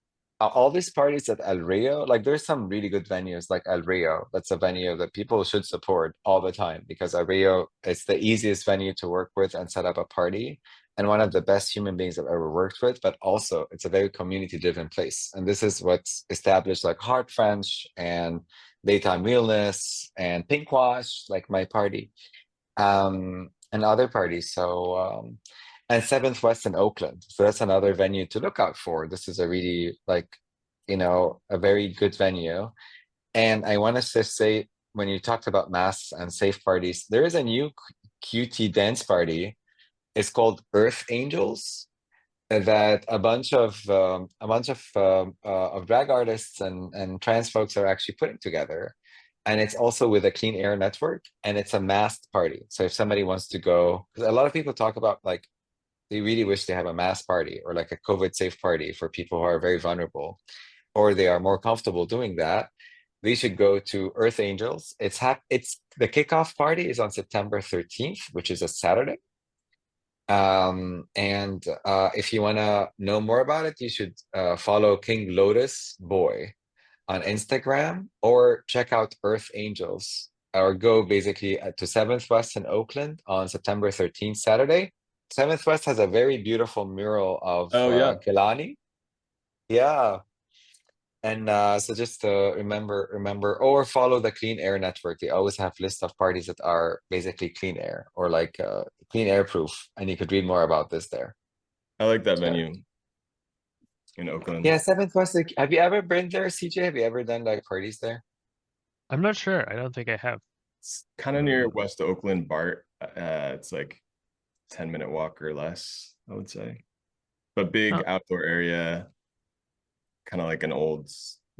A: all these parties at El Rio, like there's some really good venues like El Rio. That's a venue that people should support all the time because El Rio is the easiest venue to work with and set up a party. And one of the best human beings I've ever worked with, but also it's a very community-driven place. And this is what's established like Heart French and Daytime Realness and Pink Wash, like my party, and other parties. And Seventh West in Oakland. So that's another venue to look out for. This is a really like, a very good venue. And I want to just say, when you talked about masks and safe parties, there is a new QT dance party. It's called Earth Angels. That a bunch of drag artists and trans folks are actually putting together, and it's also with a Clean Air Network, and it's a masked party. So if somebody wants to go, because a lot of people talk about like they really wish they have a mass party or like a COVID safe party for people who are very vulnerable, or they are more comfortable doing that. They should go to Earth Angels. It's the kickoff party is on September 13th, which is a Saturday. And if you want to know more about it, you should follow King Lotus Boy on Instagram or check out Earth Angels or go basically to 7th West in Oakland on September 13th, Saturday. 7th West has a very beautiful mural of
B: Oh yeah.
A: Kilani. Yeah. And so just remember, or follow the Clean Air Network. They always have lists of parties that are basically clean air or like clean air proof. And you could read more about this there.
B: I like that
A: Yeah.
B: venue in Oakland.
A: Yeah, Seventh West. Like, have you ever been there, CJ? Have you ever done like parties there?
C: I'm not sure. I don't think I have.
B: It's kind of near
A: Mm.
B: West Oakland BART. It's like 10-minute walk or less, I would say. But big
C: Oh,
B: outdoor area, kind of like an old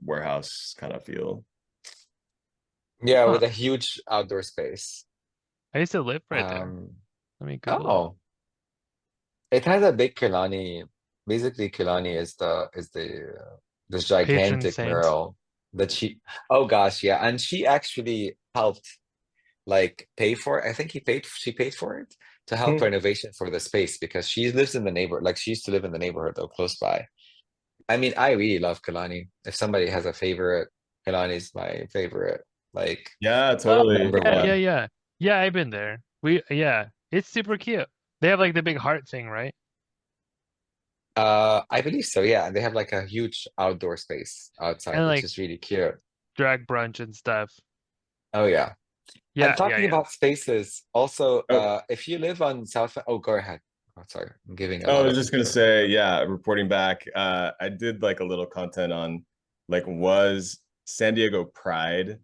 B: warehouse kind of feel.
A: Yeah,
C: huh.
A: with a huge outdoor space.
C: I used to live right there.
A: Um,
C: Let me Google it.
A: oh, it has a big Kilani. Basically, Kilani is this
C: Patron
A: gigantic
C: saint.
A: mural that she. Oh gosh, yeah, and she actually helped like pay for it. I think she paid for it to help renovation for the space because she lives in the neighborhood. Like she used to live in the neighborhood though, close by. I mean, I really love Kalani. If somebody has a favorite, Kalani's my favorite, like
B: Yeah,
C: Oh,
B: totally.
A: number
C: yeah,
B: Yeah.
C: yeah,
A: one.
C: yeah. Yeah, I've been there. Yeah, it's super cute. They have like the big heart thing, right?
A: I believe so, yeah. And they have like a huge outdoor space outside,
C: And
A: which
C: like
A: is really cute.
C: drag brunch and stuff.
A: Oh yeah. And
C: Yeah, yeah,
A: talking
C: yeah.
A: about spaces, also,
B: Oh,
A: if you live on South, oh, go ahead. Oh, sorry, I'm giving a
B: I
A: lot
B: was
A: of
B: just gonna
A: info.
B: say, yeah, reporting back. I did like a little content on like was San Diego Pride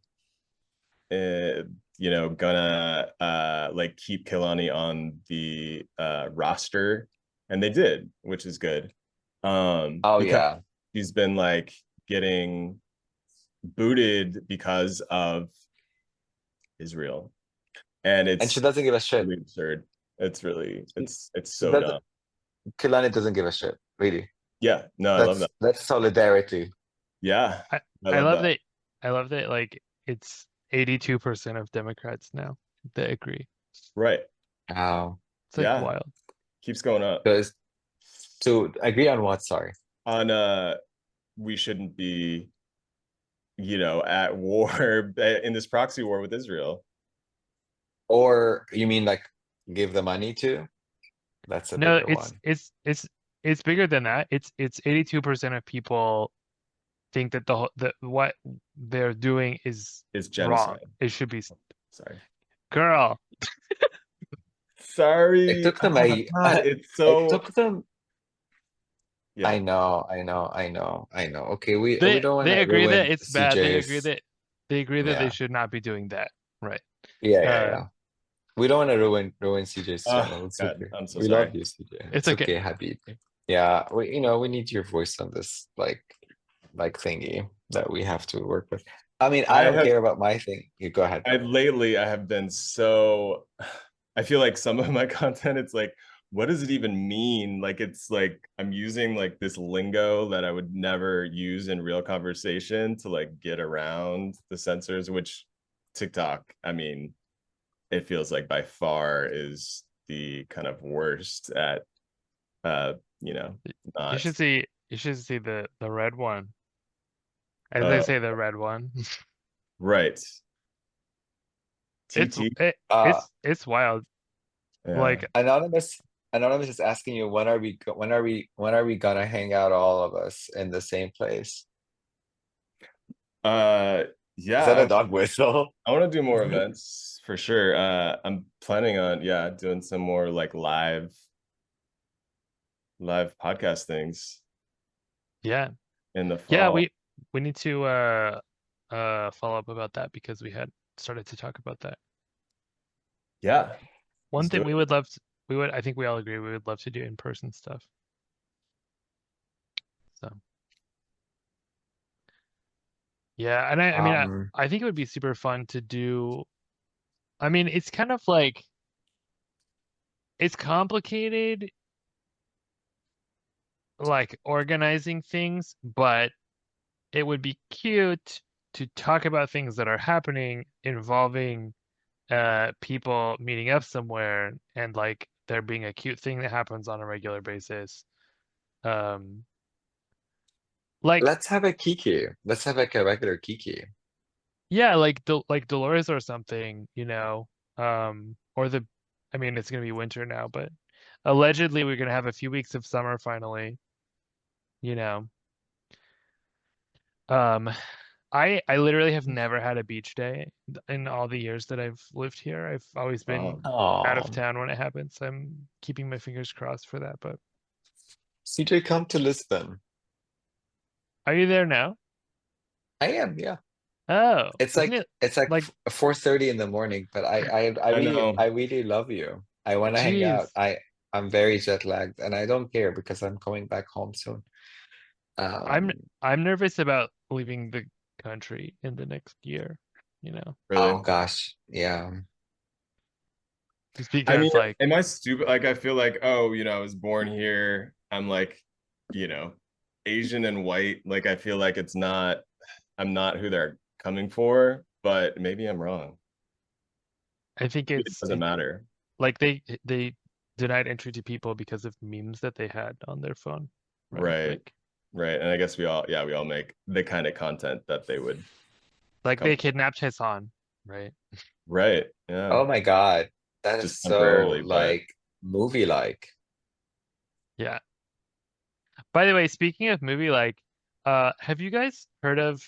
B: uh, gonna like keep Kilani on the roster, and they did, which is good.
A: Oh
B: Because
A: yeah.
B: he's been like getting booted because of Israel, and
A: And she
B: it's
A: doesn't give a shit.
B: really absurd. It's really it's
A: She
B: so
A: doesn't,
B: dumb.
A: Kalani doesn't give a shit, really.
B: Yeah, no, I love
A: That's
B: that.
A: that's solidarity.
B: Yeah,
C: I
B: I
C: I
B: love
C: love
B: that.
C: that I love that like it's 82% of Democrats now that agree.
B: Right.
C: It's like
B: Yeah.
C: wild.
B: Keeps going up.
A: Because to agree on what, sorry.
B: On we shouldn't be, at war in this proxy war with Israel.
A: Or you mean like give the money to? That's a
C: No,
A: bigger one.
C: it's bigger than that. It's 82% of people think that the what they're doing is
B: It's
C: wrong.
B: genocide.
C: It should be
B: Sorry.
C: girl.
A: It
B: Sorry.
A: took them
B: Oh,
A: a
B: God, it's
A: it
B: so
A: took them
B: yeah.
A: I know. Okay, we don't want
C: They
A: to
C: agree that
A: ruin
C: it's bad.
A: CJ's.
C: They agree that they
A: Yeah.
C: should not be doing that. Right.
A: Yeah.
C: Uh,
A: We don't want to ruin CJ's
B: Oh
A: channel. It's
B: God,
A: okay.
B: I'm so
A: We love
B: sorry.
A: you, CJ.
C: it's
A: It's
C: okay.
A: okay, Habib. Yeah, we need your voice on this like thingy that we have to work with. I mean, I
B: I
A: don't
B: have
A: care about my thing. You go ahead.
B: I have been so I feel like some of my content, it's like, what does it even mean? Like it's like I'm using like this lingo that I would never use in real conversation to like get around the censors, which TikTok, I mean, it feels like by far is the kind of worst at you know,
C: You
B: not
C: should see the red one. As they
B: uh
C: say, the red one.
B: right.
C: It's
B: TT.
C: it,
A: Uh,
C: it's wild.
B: Yeah.
C: Like
A: Anonymous, Anonymous is asking you when are we gonna hang out all of us in the same place?
B: Uh
A: Is that a
B: yeah,
A: dog whistle?
B: I want to do more events for sure. I'm planning on doing some more like live podcast things
C: yeah.
B: in the
C: Yeah,
B: fall.
C: we need to follow up about that because we had started to talk about that.
B: Yeah,
C: One
B: let's do
C: thing
B: it.
C: I think we all agree we would love to do in-person stuff. So yeah, and I mean
A: Um,
C: I think it would be super fun to do. I mean, it's kind of like it's complicated like organizing things, but it would be cute to talk about things that are happening involving people meeting up somewhere and like there being a cute thing that happens on a regular basis. Um like
A: let's have a Kiki. Let's have like a regular Kiki.
C: yeah, like Dolores or something, you know. Or the I mean it's gonna be winter now, but allegedly we're gonna have a few weeks of summer finally, you know. Um I literally have never had a beach day in all the years that I've lived here. I've always
B: Oh,
C: been out of
A: Oh,
C: town when it happens. I'm keeping my fingers crossed for that, but
A: CJ, come to Lisbon.
C: are you there now?
A: I am, yeah.
C: Oh,
A: It's
C: isn't
A: like
C: it
A: it's like
C: like
A: 4:30 in the morning, but
B: I know.
A: I really love you. I want to hang out.
C: geez,
A: I'm very jet lagged and I don't care because I'm coming back home soon.
C: I'm
A: Um,
C: I'm nervous about leaving the country in the next year, you know,
A: oh
B: Really.
A: gosh, yeah.
C: just
B: I mean,
C: because like
B: am I stupid? Like I feel like, oh, I was born here. I'm like, Asian and white. Like I feel like I'm not who they're coming for, but maybe I'm wrong.
C: I think
B: It doesn't matter.
C: like they denied entry to people because of memes that they had on their phone, right?
B: Right. Right. And I guess we all make the kind of content that they would
C: Like
B: come.
C: they kidnapped Hassan, right?
B: Right. Yeah.
A: Oh my God. That is
B: Just
A: so
B: temporarily, but
A: like movie like.
C: Yeah. By the way, speaking of movie, like, have you guys heard of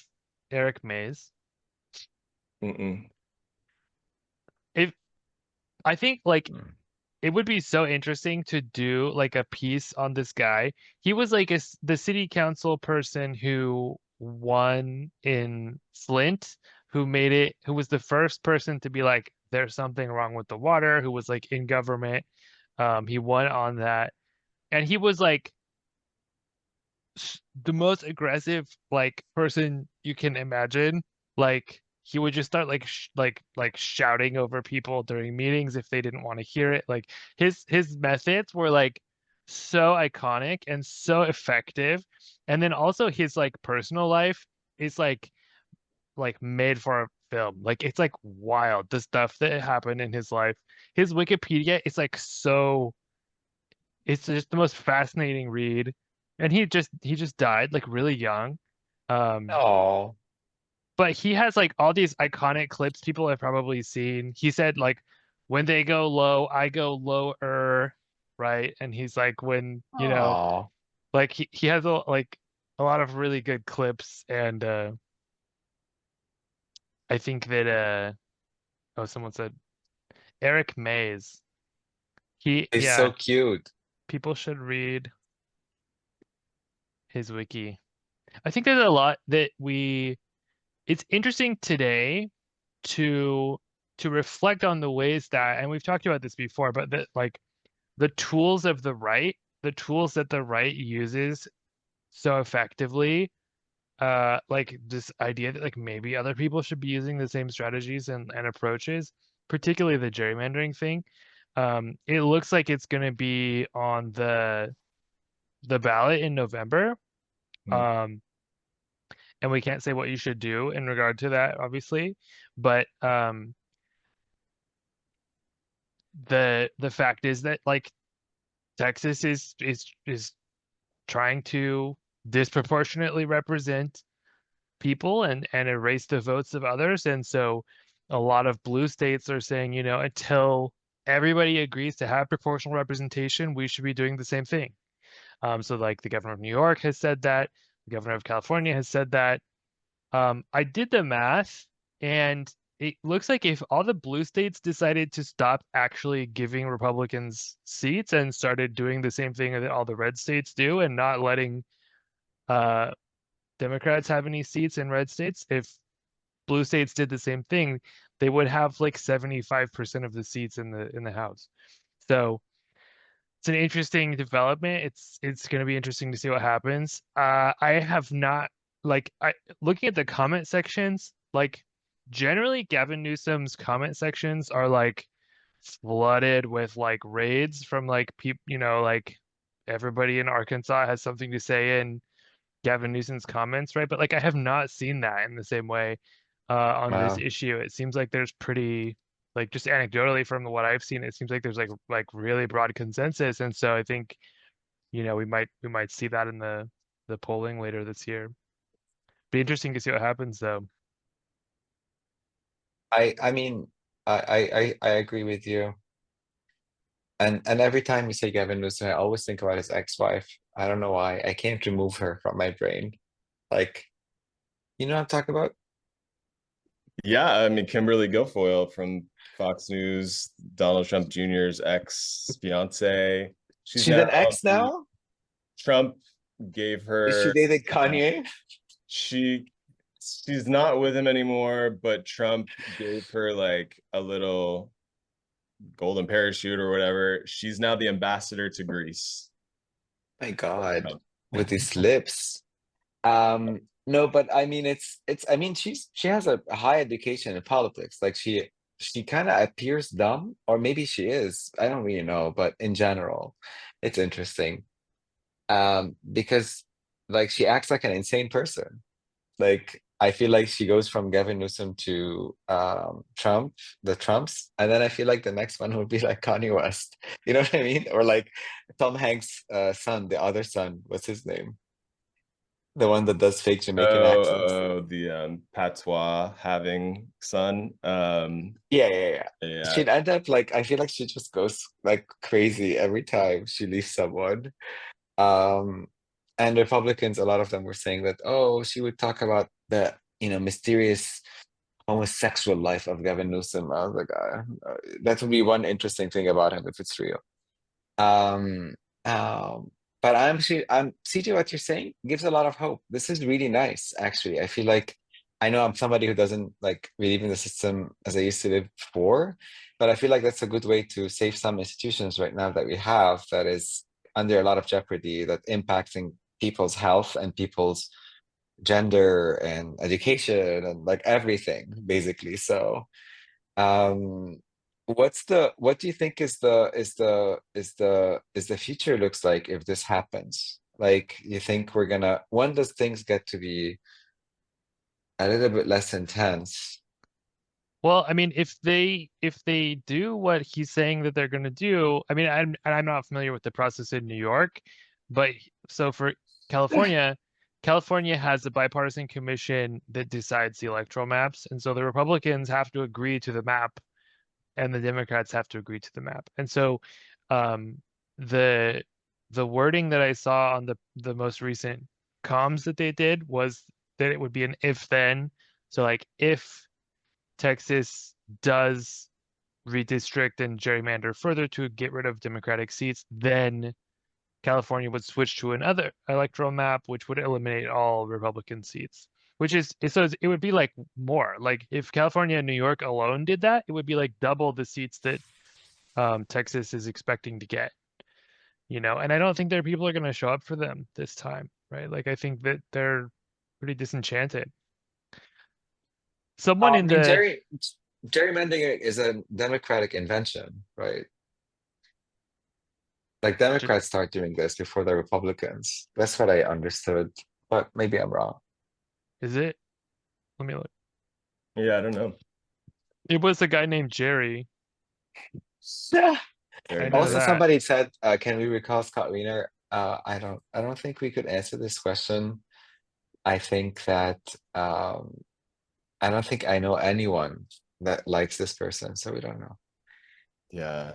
C: Eric Mays?
B: mm-mm.
C: If I think like
A: Mm.
C: it would be so interesting to do like a piece on this guy. He was like the city council person who won in Flint, who made it, who was the first person to be like, there's something wrong with the water, who was like in government. He won on that, and he was like the most aggressive like person you can imagine. Like he would just start like like shouting over people during meetings if they didn't want to hear it. Like his methods were like so iconic and so effective. And then also his like personal life is like made for a film. Like it's like wild the stuff that happened in his life. His Wikipedia is like so it's just the most fascinating read. And he just died like really young. Um,
A: Oh,
C: but he has like all these iconic clips people have probably seen. He said like when they go low, I go lower, right? And he's like when,
A: oh,
C: like he has a lot of really good clips and I think that oh someone said Eric Mays.
A: he's so
C: Yeah,
A: cute.
C: people should read his wiki. I think there's a lot that it's interesting today to reflect on the ways that, and we've talked about this before, but that like the tools of the right, the tools that the right uses so effectively, like this idea that like maybe other people should be using the same strategies and approaches, particularly the gerrymandering thing. It looks like it's going to be on the ballot in November.
B: Mm.
C: Um, and we can't say what you should do in regard to that, obviously, but the fact is that like Texas is trying to disproportionately represent people and erase the votes of others. And so a lot of blue states are saying, until everybody agrees to have proportional representation, we should be doing the same thing. So like the governor of New York has said that, the governor of California has said that. I did the math, and it looks like if all the blue states decided to stop actually giving Republicans seats and started doing the same thing that all the red states do and not letting uh, Democrats have any seats in red states, if blue states did the same thing, they would have like 75% of the seats in the House. So it's an interesting development. It's going to be interesting to see what happens. I have not like I looking at the comment sections, like generally Gavin Newsom's comment sections are like flooded with like raids from like people, like everybody in Arkansas has something to say in Gavin Newsom's comments, right? But like I have not seen that in the same way on this
A: Wow.
C: issue. It seems like there's pretty like just anecdotally from what I've seen, it seems like there's like really broad consensus. And so I think, we might see that in the polling later this year. Be interesting to see what happens though.
A: I mean, I agree with you. And every time you say Gavin Newsom, I always think about his ex-wife. I don't know why. I can't remove her from my brain. Like, you know what I'm talking about?
B: Yeah, I mean Kimberly Guilfoyle from Fox News, Donald Trump Jr.'s ex-fiance. She's
A: She's
B: now
A: an ex now?
B: Trump gave
A: Is she
B: her
A: dating
B: uh,
A: Kanye?
B: she she's not with him anymore, but Trump gave her like a little golden parachute or whatever. She's now the ambassador to Greece.
A: My God,
B: Trump.
A: with his lips. No, but I mean it's I mean she has a high education in politics. Like she kind of appears dumb, or maybe she is. I don't really know, but in general, it's interesting. Because like she acts like an insane person. Like I feel like she goes from Gavin Newsom to Trump, the Trumps, and then I feel like the next one would be like Kanye West. You know what I mean? Or like Tom Hanks' son, the other son, what's his name? The one that does fake Jamaican accents.
B: The patois having son.
A: Yeah, yeah, yeah.
B: Yeah.
A: She'd end up like I feel like she just goes like crazy every time she leaves someone. Um, and Republicans, a lot of them were saying that, oh, she would talk about the, mysterious homosexual life of Gavin Newsom. I was like, that would be one interesting thing about him if it's real. Um, um, but I'm CJ, what you're saying gives a lot of hope. This is really nice, actually. I feel like I know I'm somebody who doesn't like believe in the system as I used to live before, but I feel like that's a good way to save some institutions right now that we have that is under a lot of jeopardy, that impacting people's health and people's gender and education and like everything, basically. So um, what do you think is the future looks like if this happens? Like, you think we're gonna, when does things get to be a little bit less intense?
C: Well, I mean, if they do what he's saying that they're going to do, I mean, I'm not familiar with the process in New York, but so for California, California has a bipartisan commission that decides the electoral maps, and so the Republicans have to agree to the map, and the Democrats have to agree to the map. And so, um, the the wording that I saw on the most recent comms that they did was that it would be an if then. So like if Texas does redistrict and gerrymander further to get rid of Democratic seats, then California would switch to another electoral map, which would eliminate all Republican seats. Which is so it would be like more like if California and New York alone did that, it would be like double the seats that Texas is expecting to get. And I don't think their people are going to show up for them this time, right? Like I think that they're pretty disenchanted. Someone
A: I
C: in
A: mean,
C: the
A: gerrymandering is a Democratic invention, right? Like
C: J-
A: Democrats start doing this before the Republicans. That's what I understood, but maybe I'm wrong.
C: is it? Let me look.
B: Yeah, I don't know.
C: It was a guy named Jerry.
A: Yeah.
C: I
B: Very
C: know
A: Also,
B: good.
C: that.
A: somebody said, "Can we recall Scott Wiener?" I don't think we could answer this question. I think that I don't think I know anyone that likes this person, so we don't know.
B: Yeah.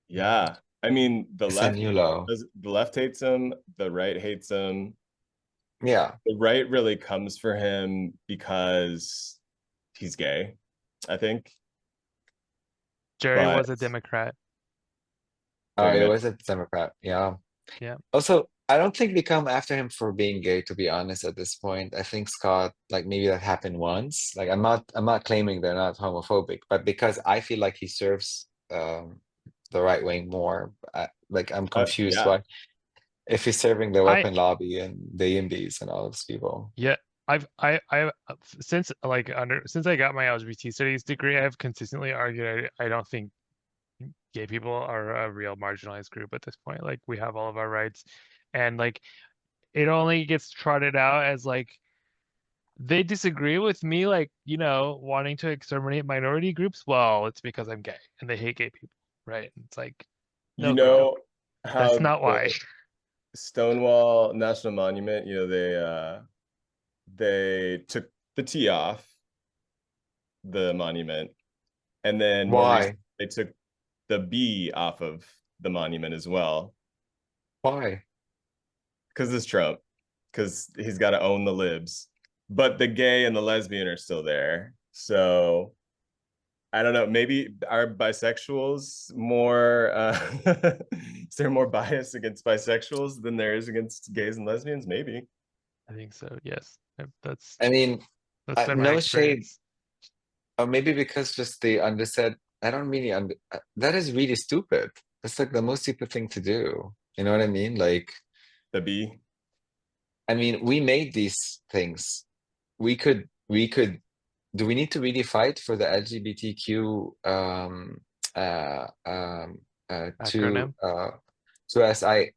B: Yeah. I mean,
A: It's a new low.
B: the left hates him, the right hates him.
A: Yeah.
B: The right really comes for him because he's gay, I think.
C: Jerry
B: But
C: was a Democrat.
B: wait a
A: It
B: minute.
A: was a Democrat. Yeah.
C: Yeah.
A: Also, I don't think we come after him for being gay, to be honest, at this point. I think Scott, like maybe that happened once. Like I'm not claiming they're not homophobic, but because I feel like he serves the right wing more. Like I'm confused
B: Yeah.
A: why if he's serving the
C: I
A: weapon lobby and the Yimbys and all those people.
C: yeah, I since like since I got my LGBT studies degree, I've consistently argued I don't think gay people are a real marginalized group at this point. Like we have all of our rights, and like it only gets trotted out as like they disagree with me, like wanting to exterminate minority groups. Well, it's because I'm gay and they hate gay people, right? It's like
B: You
C: no, girl,
B: know
C: that's
B: how
C: not
B: the
C: why.
B: Stonewall National Monument, they took the T off the monument, and then more recently
A: Why?
B: they took the B off of the monument as well.
A: Why?
B: Because it's Trump, because he's got to own the libs. But the gay and the lesbian are still there. So I don't know. Maybe are bisexuals more? Is there more bias against bisexuals than there is against gays and lesbians? Maybe.
C: I think so. Yes, that's
A: I mean,
C: that's been my
A: no shade,
C: experience.
A: or maybe because just the undersaid. I don't really under. That is really stupid. That's like the most stupid thing to do. You know what I mean? Like,
B: The B.
A: I mean, we made these things. We could. Do we need to really fight for the LGBTQ
C: Acronym.
A: to as I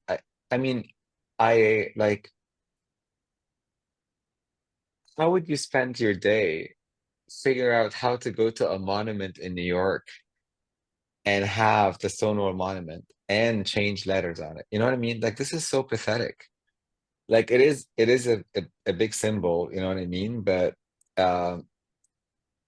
A: mean, I like. How would you spend your day figure out how to go to a monument in New York and have the Stonewall Monument and change letters on it? You know what I mean? Like this is so pathetic. Like it is a big symbol, you know what I mean? But um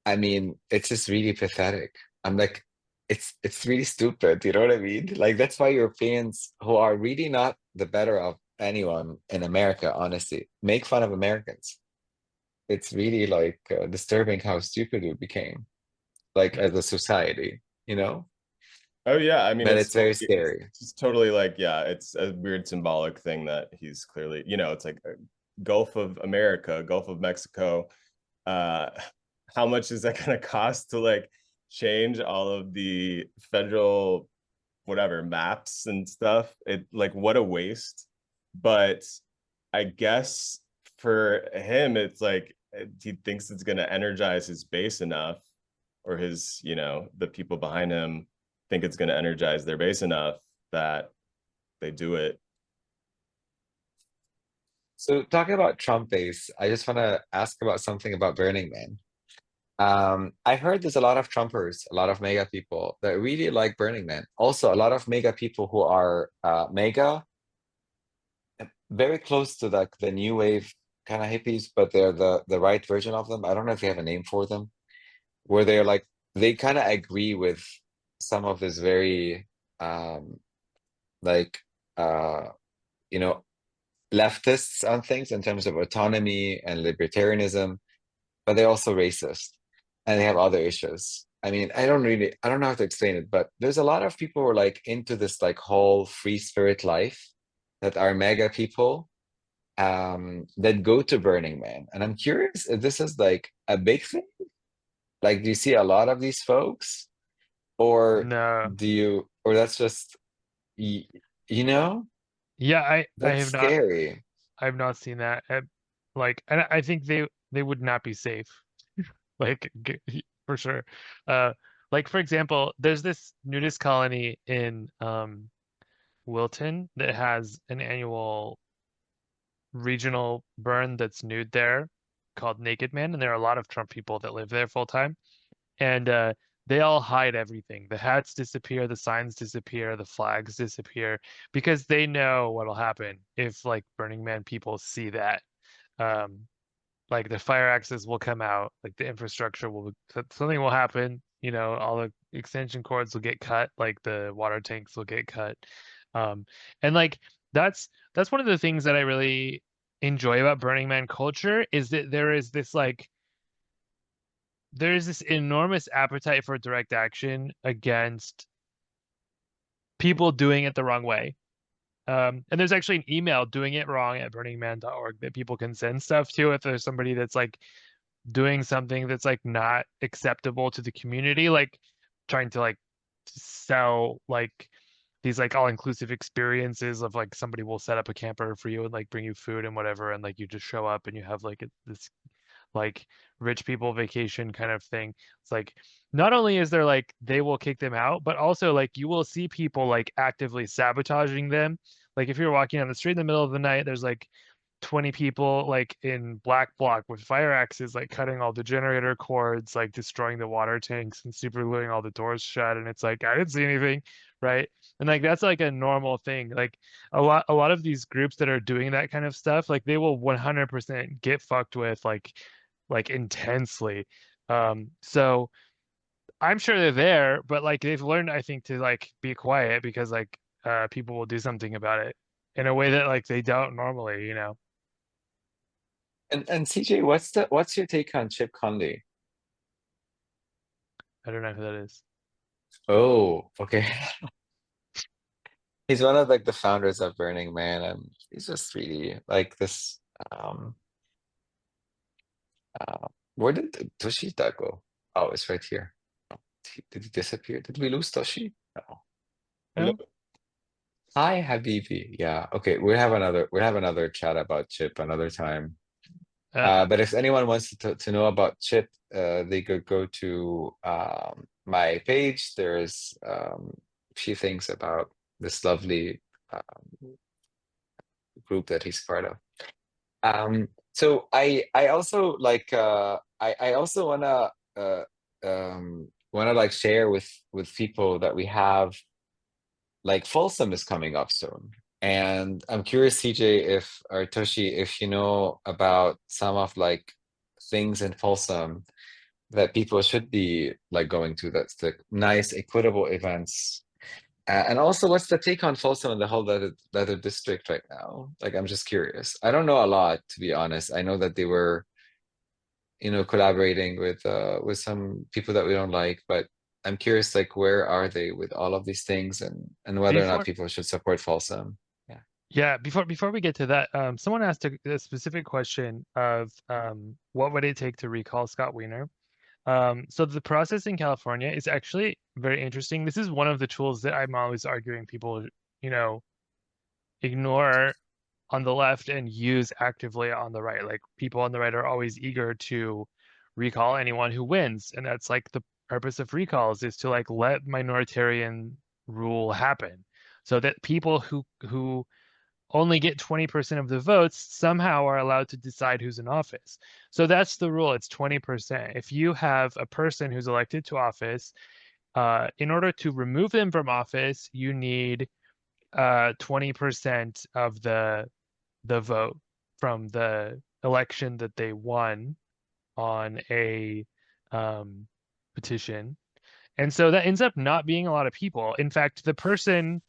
A: I mean it's just really pathetic. I'm like it's really stupid, you know what I mean? Like that's why Europeans who are really not the better of anyone in America, honestly, make fun of Americans. It's really like disturbing how stupid we became, like
C: Yeah.
A: as a society, you know?
B: Oh yeah, I mean
A: But it's very scary.
B: it's totally like yeah, it's a weird symbolic thing that he's clearly, it's like a Gulf of America, Gulf of Mexico. Uh how much is that going to cost to like change all of the federal whatever maps and stuff? It like what a waste. But I guess for him it's like he thinks it's going to energize his base enough, or his, the people behind him think it's going to energize their base enough that they do it.
A: So talking about Trump base, I just want to ask about something about Burning Man. I heard there's a lot of Trumpers, a lot of mega people that really like Burning Man. Also, a lot of mega people who are mega, very close to like the new wave kind of hippies, but they're the right version of them. I don't know if they have a name for them, where they're like they kind of agree with some of this very like uh you know leftists on things in terms of autonomy and libertarianism, but they're also racist and they have other issues. I mean, I don't know how to explain it, but there's a lot of people who are like into this like whole free spirit life that are mega people that go to Burning Man. And I'm curious if this is like a big thing. Like, do you see a lot of these folks, or
C: No.
A: or that's just, y- you know,
C: Yeah, I
A: that's
C: have not
A: scary.
C: I have not seen that. Like, and I think they would not be safe. Like for sure. Uh, like for example, there's this nudist colony in Wilton that has an annual regional burn that's nude there called Naked Man, and there are a lot of Trump people that live there full time. And they all hide everything. The hats disappear, the signs disappear, the flags disappear because they know what'll happen if like Burning Man people see that. Um, like the fire axes will come out, like the infrastructure will something will happen, all the extension cords will get cut, like the water tanks will get cut. And like that's one of the things that I really enjoy about Burning Man culture is that there is this enormous appetite for direct action against people doing it the wrong way. And there's actually an email doing it wrong at burningman.org that people can send stuff to if there's somebody that's like doing something that's like not acceptable to the community, like trying to like sell like these like all-inclusive experiences of like somebody will set up a camper for you and like bring you food and whatever, and like you just show up and you have like this like rich people vacation kind of thing. It's like not only is there like they will kick them out, but also like you will see people like actively sabotaging them. Like if you're walking on the street in the middle of the night, there's like 20 people like in black bloc with fire axes, like cutting all the generator cords, like destroying the water tanks and super gluing all the doors shut. And it's like, I didn't see anything, right? And like that's like a normal thing. Like a lot of these groups that are doing that kind of stuff, like they will 100% get fucked with like intensely. So I'm sure they're there, but like they've learned, I think, to like be quiet because like people will do something about it in a way that like they don't normally.
A: And CJ, what's your take on Chip Conley?
C: I don't know who that is.
A: Oh, okay. He's one of like the founders of Burning Man, and he's just really like this. Um, where did Toshita go? Oh, it's right here. Oh, did he disappear? Did we lose Toshi? No.
B: Hello.
A: No. Hi, Habibi. Yeah. Okay. We'll have another chat about Chip another time.
C: Uh,
A: But if anyone wants to know about Chip, they could go to my page. There's a few things about this lovely group that he's part of. So I also like I also wanna like share with people that we have like Folsom is coming up soon. And I'm curious, CJ, if or Toshi, if you know about some of like things in Folsom that people should be like going to, that's the nice equitable events. And also, what's the take on Folsom and the whole leather district right now? Like, I'm just curious. I don't know a lot, to be honest. I know that they were, collaborating with some people that we don't like, but I'm curious, like, where are they with all of these things, and whether or not
C: before,
A: people should support Folsom. Yeah.
C: yeah, before we get to that, someone asked a specific question of what would it take to recall Scott Wiener? So the process in California is actually very interesting. This is one of the tools that I'm always arguing people, you know, ignore on the left and use actively on the right. Like people on the right are always eager to recall anyone who wins, and that's like the purpose of recalls is to like let minoritarian rule happen, so that people who only get 20% of the votes somehow are allowed to decide who's in office. So that's the rule. It's 20%. If you have a person who's elected to office, in order to remove them from office, you need 20% of the vote from the election that they won on a petition. And so that ends up not being a lot of people. In fact, the person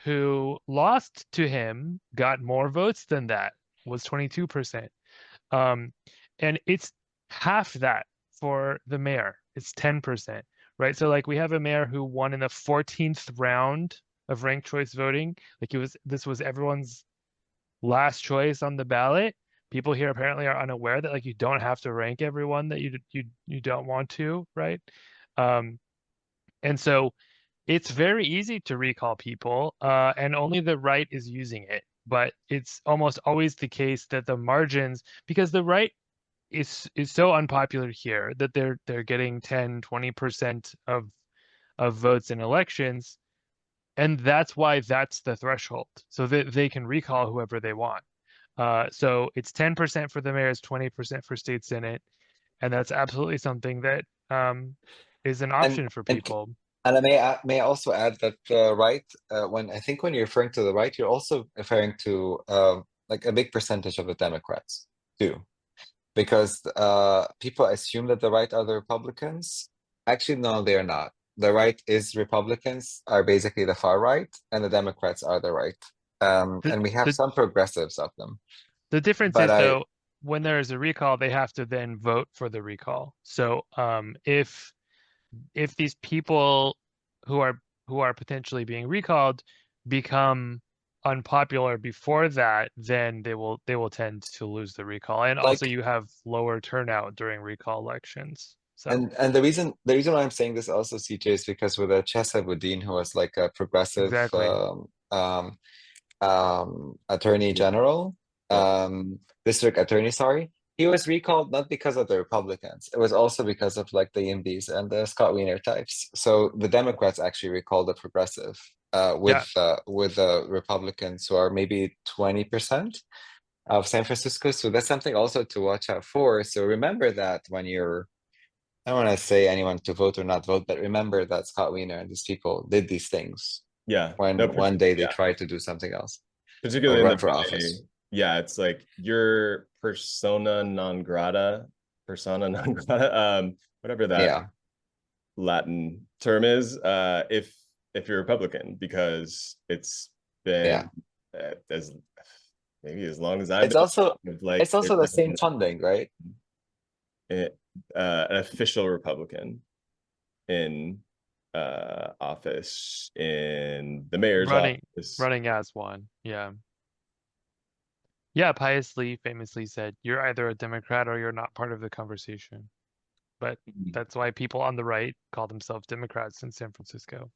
C: who lost to him got more votes than that, was 22%. Um, and it's half that for the mayor. It's 10%, right? So like we have a mayor who won in the 14th round of ranked choice voting. Like this was everyone's last choice on the ballot. People here apparently are unaware that like you don't have to rank everyone that you don't want to, right? Um, and so it's very easy to recall people, and only the right is using it. But it's almost always the case that the margins, because the right is so unpopular here that they're getting 10, 20% of votes in elections, and that's why that's the threshold, so that they can recall whoever they want. So it's 10% for the mayors, 20% for state senate, and that's absolutely something that is an
A: And
C: option for
A: and
C: people.
A: and may I also add that the right, when you're referring to the right, you're also referring to like a big percentage of the Democrats too, because people assume that the right are the Republicans. Actually, no, they're not. The right is Republicans are basically the far right, and the Democrats are the right.
C: The
A: And we have
C: the
A: some progressives of them.
C: the difference
A: But
C: is
A: I
C: though, when there is a recall, they have to then vote for the recall. So if these people who are potentially being recalled become unpopular before that, then they will tend to lose the recall. And also
A: like
C: you have lower turnout during recall elections. So
A: and the reason why I'm saying this also, CJ, is because with Chesabuddin, who was like a progressive
C: exactly.
A: attorney
B: Yeah.
A: general,
B: Yeah.
A: district attorney, sorry. He was recalled not because of the Republicans. It was also because of like the Yimbys and the Scott Wiener types. So the Democrats actually recalled the progressive
C: Yeah.
A: with the Republicans, who are maybe 20% of San Francisco. So that's something also to watch out for. So remember that when you're, I don't want to say anyone to vote or not vote, but remember that Scott Wiener and these people did these things
B: Yeah. No,
A: when one day they tried to do something else or
B: particularly in the
A: run for
B: Bay.
A: office.
B: Yeah, it's like your persona non grata, whatever that
A: Yeah,
B: Latin term is, if you're Republican, because it's been
A: yeah.
B: as maybe as long as I've
A: It's
B: been
A: also
B: like
A: it's also the same funding, right?
B: an official Republican in office, in the mayor's
C: Running
B: office.
C: running as one. Yeah. Yeah, Pius Lee famously said, "You're either a Democrat or you're not part of the conversation." But that's why people on the right call themselves Democrats in San Francisco.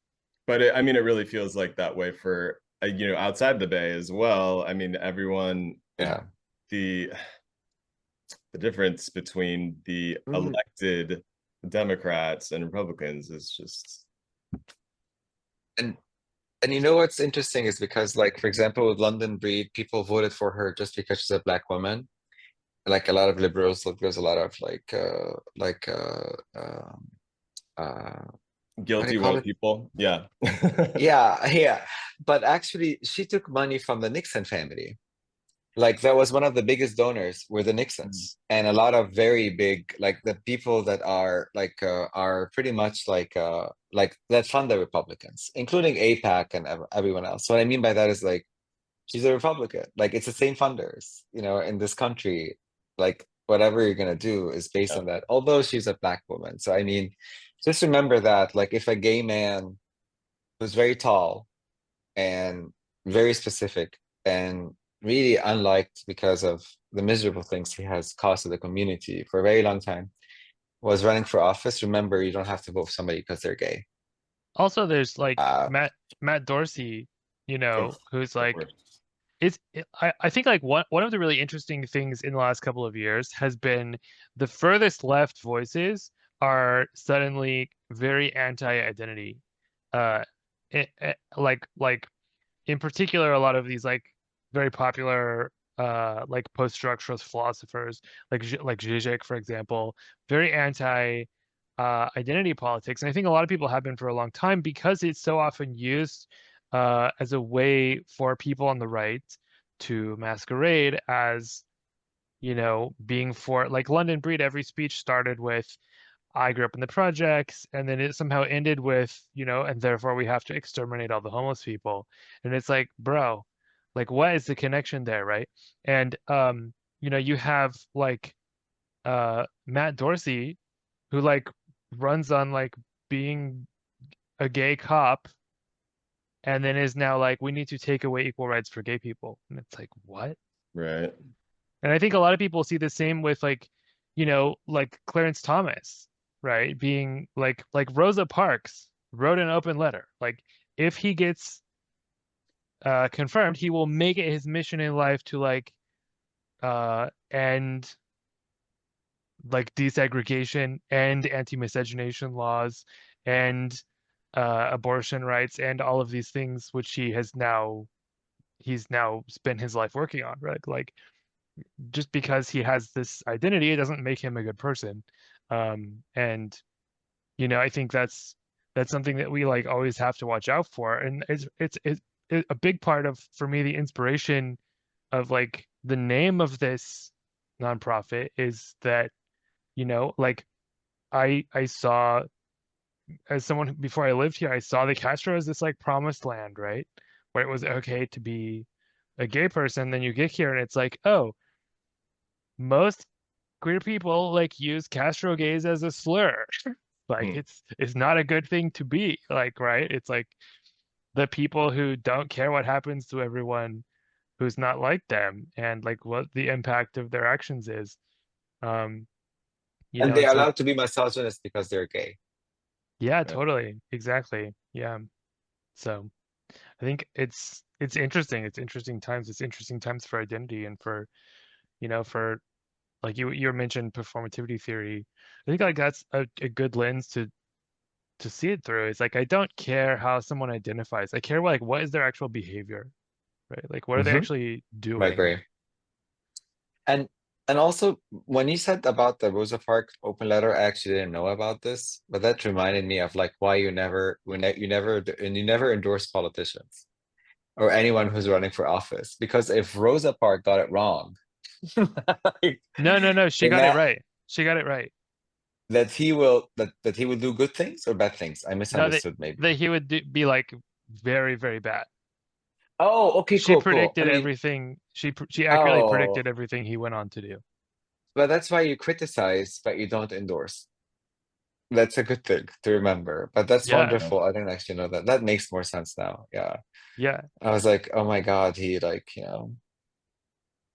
B: But I mean, it really feels like that way for outside the Bay as well. I mean, everyone,
A: Yeah.
B: the the difference between the
A: Mhm.
B: elected Democrats and Republicans is just
A: And and you know what's interesting is because, like, for example, with London Breed, people voted for her just because she's a black woman. Like a lot of liberals, like there's a lot of uh what do you
B: guilty
A: call
B: white
A: it?
B: people. Yeah.
A: Yeah, yeah. But actually, she took money from the Nixon family. Like that was one of the biggest donors were the Nixons, and a lot of very big, like the people that are pretty much like that fund the Republicans, including APAC and everyone else. So what I mean by that is like she's a Republican. Like it's the same funders, in this country. Like whatever you're gonna do is based
B: Yeah.
A: on that. Although she's a black woman, so I mean, just remember that like if a gay man who's very tall and very specific and really unliked because of the miserable things he has caused to the community for a very long time was running for office, remember you don't have to vote for somebody because they're gay.
C: Also, there's like
A: Uh,
C: Matt Dorsey,
B: Of,
C: who's
B: of
C: like
B: course.
C: I think like one of the really interesting things in the last couple of years has been the furthest left voices are suddenly very anti-identity. Like in particular, a lot of these like very popular like post-structuralist philosophers like Zizek, for example, very anti identity politics. And I think a lot of people have been for a long time because it's so often used as a way for people on the right to masquerade as, being for like London Breed. Every speech started with, I grew up in the projects, and then it somehow ended with, and therefore we have to exterminate all the homeless people. And it's like, bro, like what is the connection there, right? And you have like Matt Dorsey, who like runs on like being a gay cop, and then is now like, we need to take away equal rights for gay people. And it's like, what?
B: Right.
C: And I think a lot of people see the same with like, like Clarence Thomas, right? Being like Rosa Parks wrote an open letter. Like if he gets confirmed, he will make it his mission in life to like end like desegregation and anti-miscegenation laws and abortion rights and all of these things which he's now spent his life working on, right? Like just because he has this identity, it doesn't make him a good person. And I think that's something that we like always have to watch out for. And it's a big part of, for me, the inspiration of like the name of this nonprofit is that, like I saw, as someone before I lived here, I saw the Castro as this like promised land, right? Where it was okay to be a gay person. Then you get here and it's like, oh, most queer people like use Castro gays as a slur. Like
B: Hmm.
C: it's not a good thing to be like, right? It's like the people who don't care what happens to everyone who's not like them and like what the impact of their actions is. Um,
A: And they're
C: it's like,
A: allowed to be misogynist because they're gay.
C: yeah,
B: Yeah.
C: totally. Exactly. Yeah. So I think it's interesting. It's interesting times. It's interesting times for identity and for, for like you mentioned performativity theory. I think like that's a good lens to see it through. It's like I don't care how someone identifies. I care like what is their actual behavior, right? Like what are they
A: Hmm.
C: actually
A: I
C: doing?
A: agree. And and also when you said about the Rosa Parks open letter, I actually didn't know about this, but that reminded me of like why you never endorse politicians or anyone who's running for office. Because if Rosa Parks got it wrong, like,
C: No, no, no. She got it
A: ima-
C: right. She got it right.
A: that he will do good things or bad things. I
C: No, that
A: misunderstood maybe.
C: that he would be like very, very bad.
A: Oh, okay,
C: She
A: cool, cool. I
C: predicted
A: mean,
C: everything. She accurately predicted
A: oh,
C: everything he went on to do.
A: but that's why you criticize, but you don't endorse. That's a good thing to remember. But that's
C: Yeah,
B: Yeah.
A: wonderful. I didn't actually know that. That makes more sense now. Yeah.
C: yeah,
A: I was like, oh my God, he like,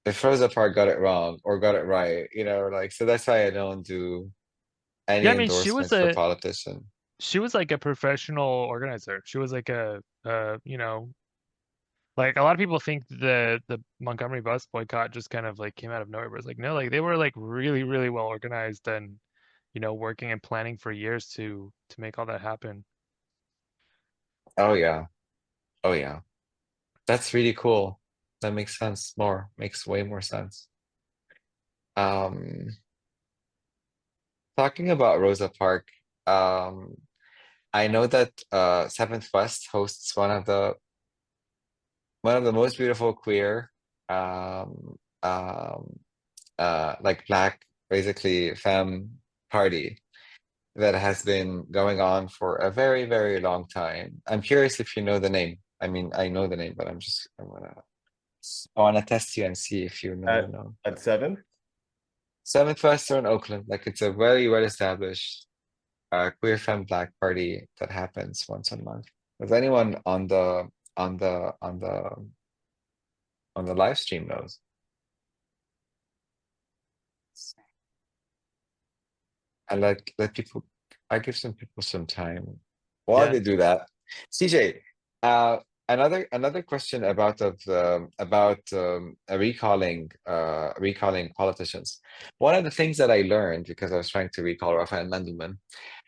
A: if Rosa Parks got it wrong or got it right, like, so that's why I don't do
C: yeah.
A: any
C: I mean, she was
A: endorsements for
C: a
A: politician.
C: she was like a professional organizer. She was like like a lot of people think the Montgomery bus boycott just kind of like came out of nowhere, but it's like no, like they were like really, really well organized and working and planning for years to make all that happen.
A: Oh yeah. Oh yeah. That's really cool. That makes sense more. Makes way more sense. Um, Talking about Rosa Parks, um, I know that Seventh West hosts one of the most beautiful queer um um like black basically femme party that has been going on for a very, very long time. I'm curious if you know the name. I mean, I know the name, but I wanna test you and see if you know,
B: At at 7?
A: Seventh Western Oakland, like it's a very well established queer femme black party that happens once a month. Does anyone on the live stream knows? And let people I give some people some time while
C: Yeah.
A: they do that. CJ, uh another question about recalling politicians. One of the things that I learned because I was trying to recall Rafael Mandelman,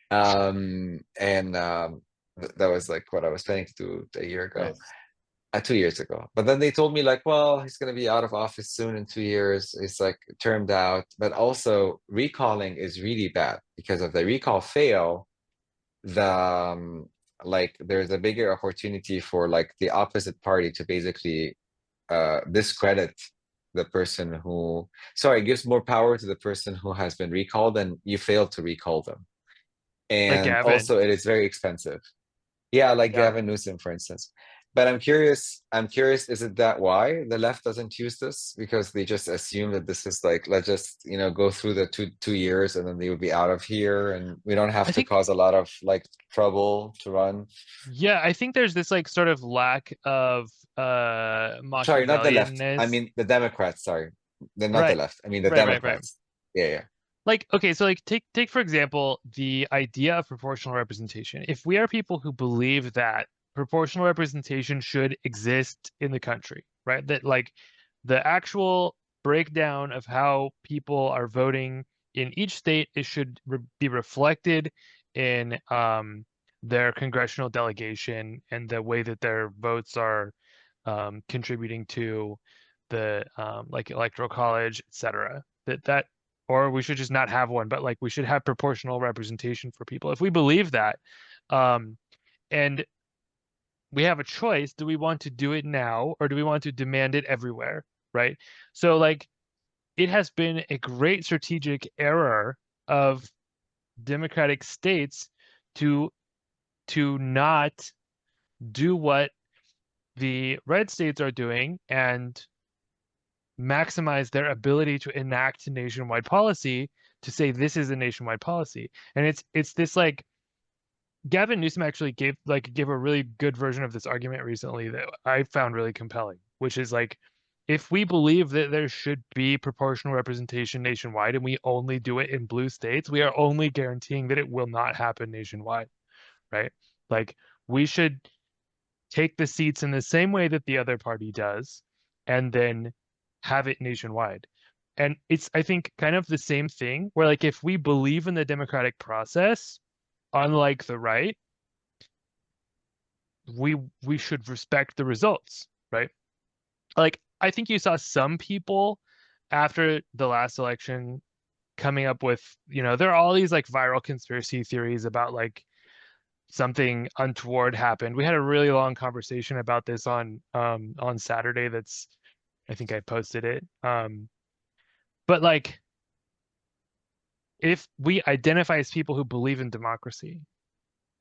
A: and that was like what I was planning to do a year ago.
B: Nice.
A: 2 years ago. But then they told me like, well, he's gonna be out of office soon in 2 years. It's like termed out. But also recalling is really bad because if the recall fail, the like there's a bigger opportunity for like the opposite party to basically discredit the person who, sorry, it gives more power to the person who has been recalled and you failed to recall them.
C: Like
A: And
C: Gavin.
A: also it is very expensive. Yeah, like
C: Yeah.
A: Gavin Newsom, for instance. But I'm curious, is it that why the left doesn't use this? Because they just assume that this is like, let's just, go through the two years and then they would be out of here and we don't have
C: I
A: to
C: think,
A: cause a lot of like trouble to run.
C: yeah, I think there's this like sort of lack of
A: Sorry, not the left. I
C: Machiavellianness.
A: mean the Democrats, sorry. They're not the
C: Right.
A: left. I mean the
C: Right.
A: Democrats. Yeah, yeah.
C: Like, okay, so like take for example the idea of proportional representation. If we are people who believe that proportional representation should exist in the country, right? That like the actual breakdown of how people are voting in each state, it should be reflected in their congressional delegation and the way that their votes are contributing to the like electoral college, etc. That or we should just not have one, but like we should have proportional representation for people. If we believe that, um, and we have a choice, do we want to do it now or do we want to demand it everywhere, right? So like it has been a great strategic error of democratic states to not do what the red states are doing and maximize their ability to enact nationwide policy to say this is a nationwide policy. And it's this like Gavin Newsom actually gave a really good version of this argument recently that I found really compelling, which is like if we believe that there should be proportional representation nationwide and we only do it in blue states, we are only guaranteeing that it will not happen nationwide, right? Like we should take the seats in the same way that the other party does, and then have it nationwide. And it's, I think, kind of the same thing where, like, if we believe in the democratic process, unlike the right, we should respect the results, right? Like, I think you saw some people after the last election coming up with, there are all these like viral conspiracy theories about like something untoward happened. We had a really long conversation about this on Saturday. That's I think I posted it. But like if we identify as people who believe in democracy,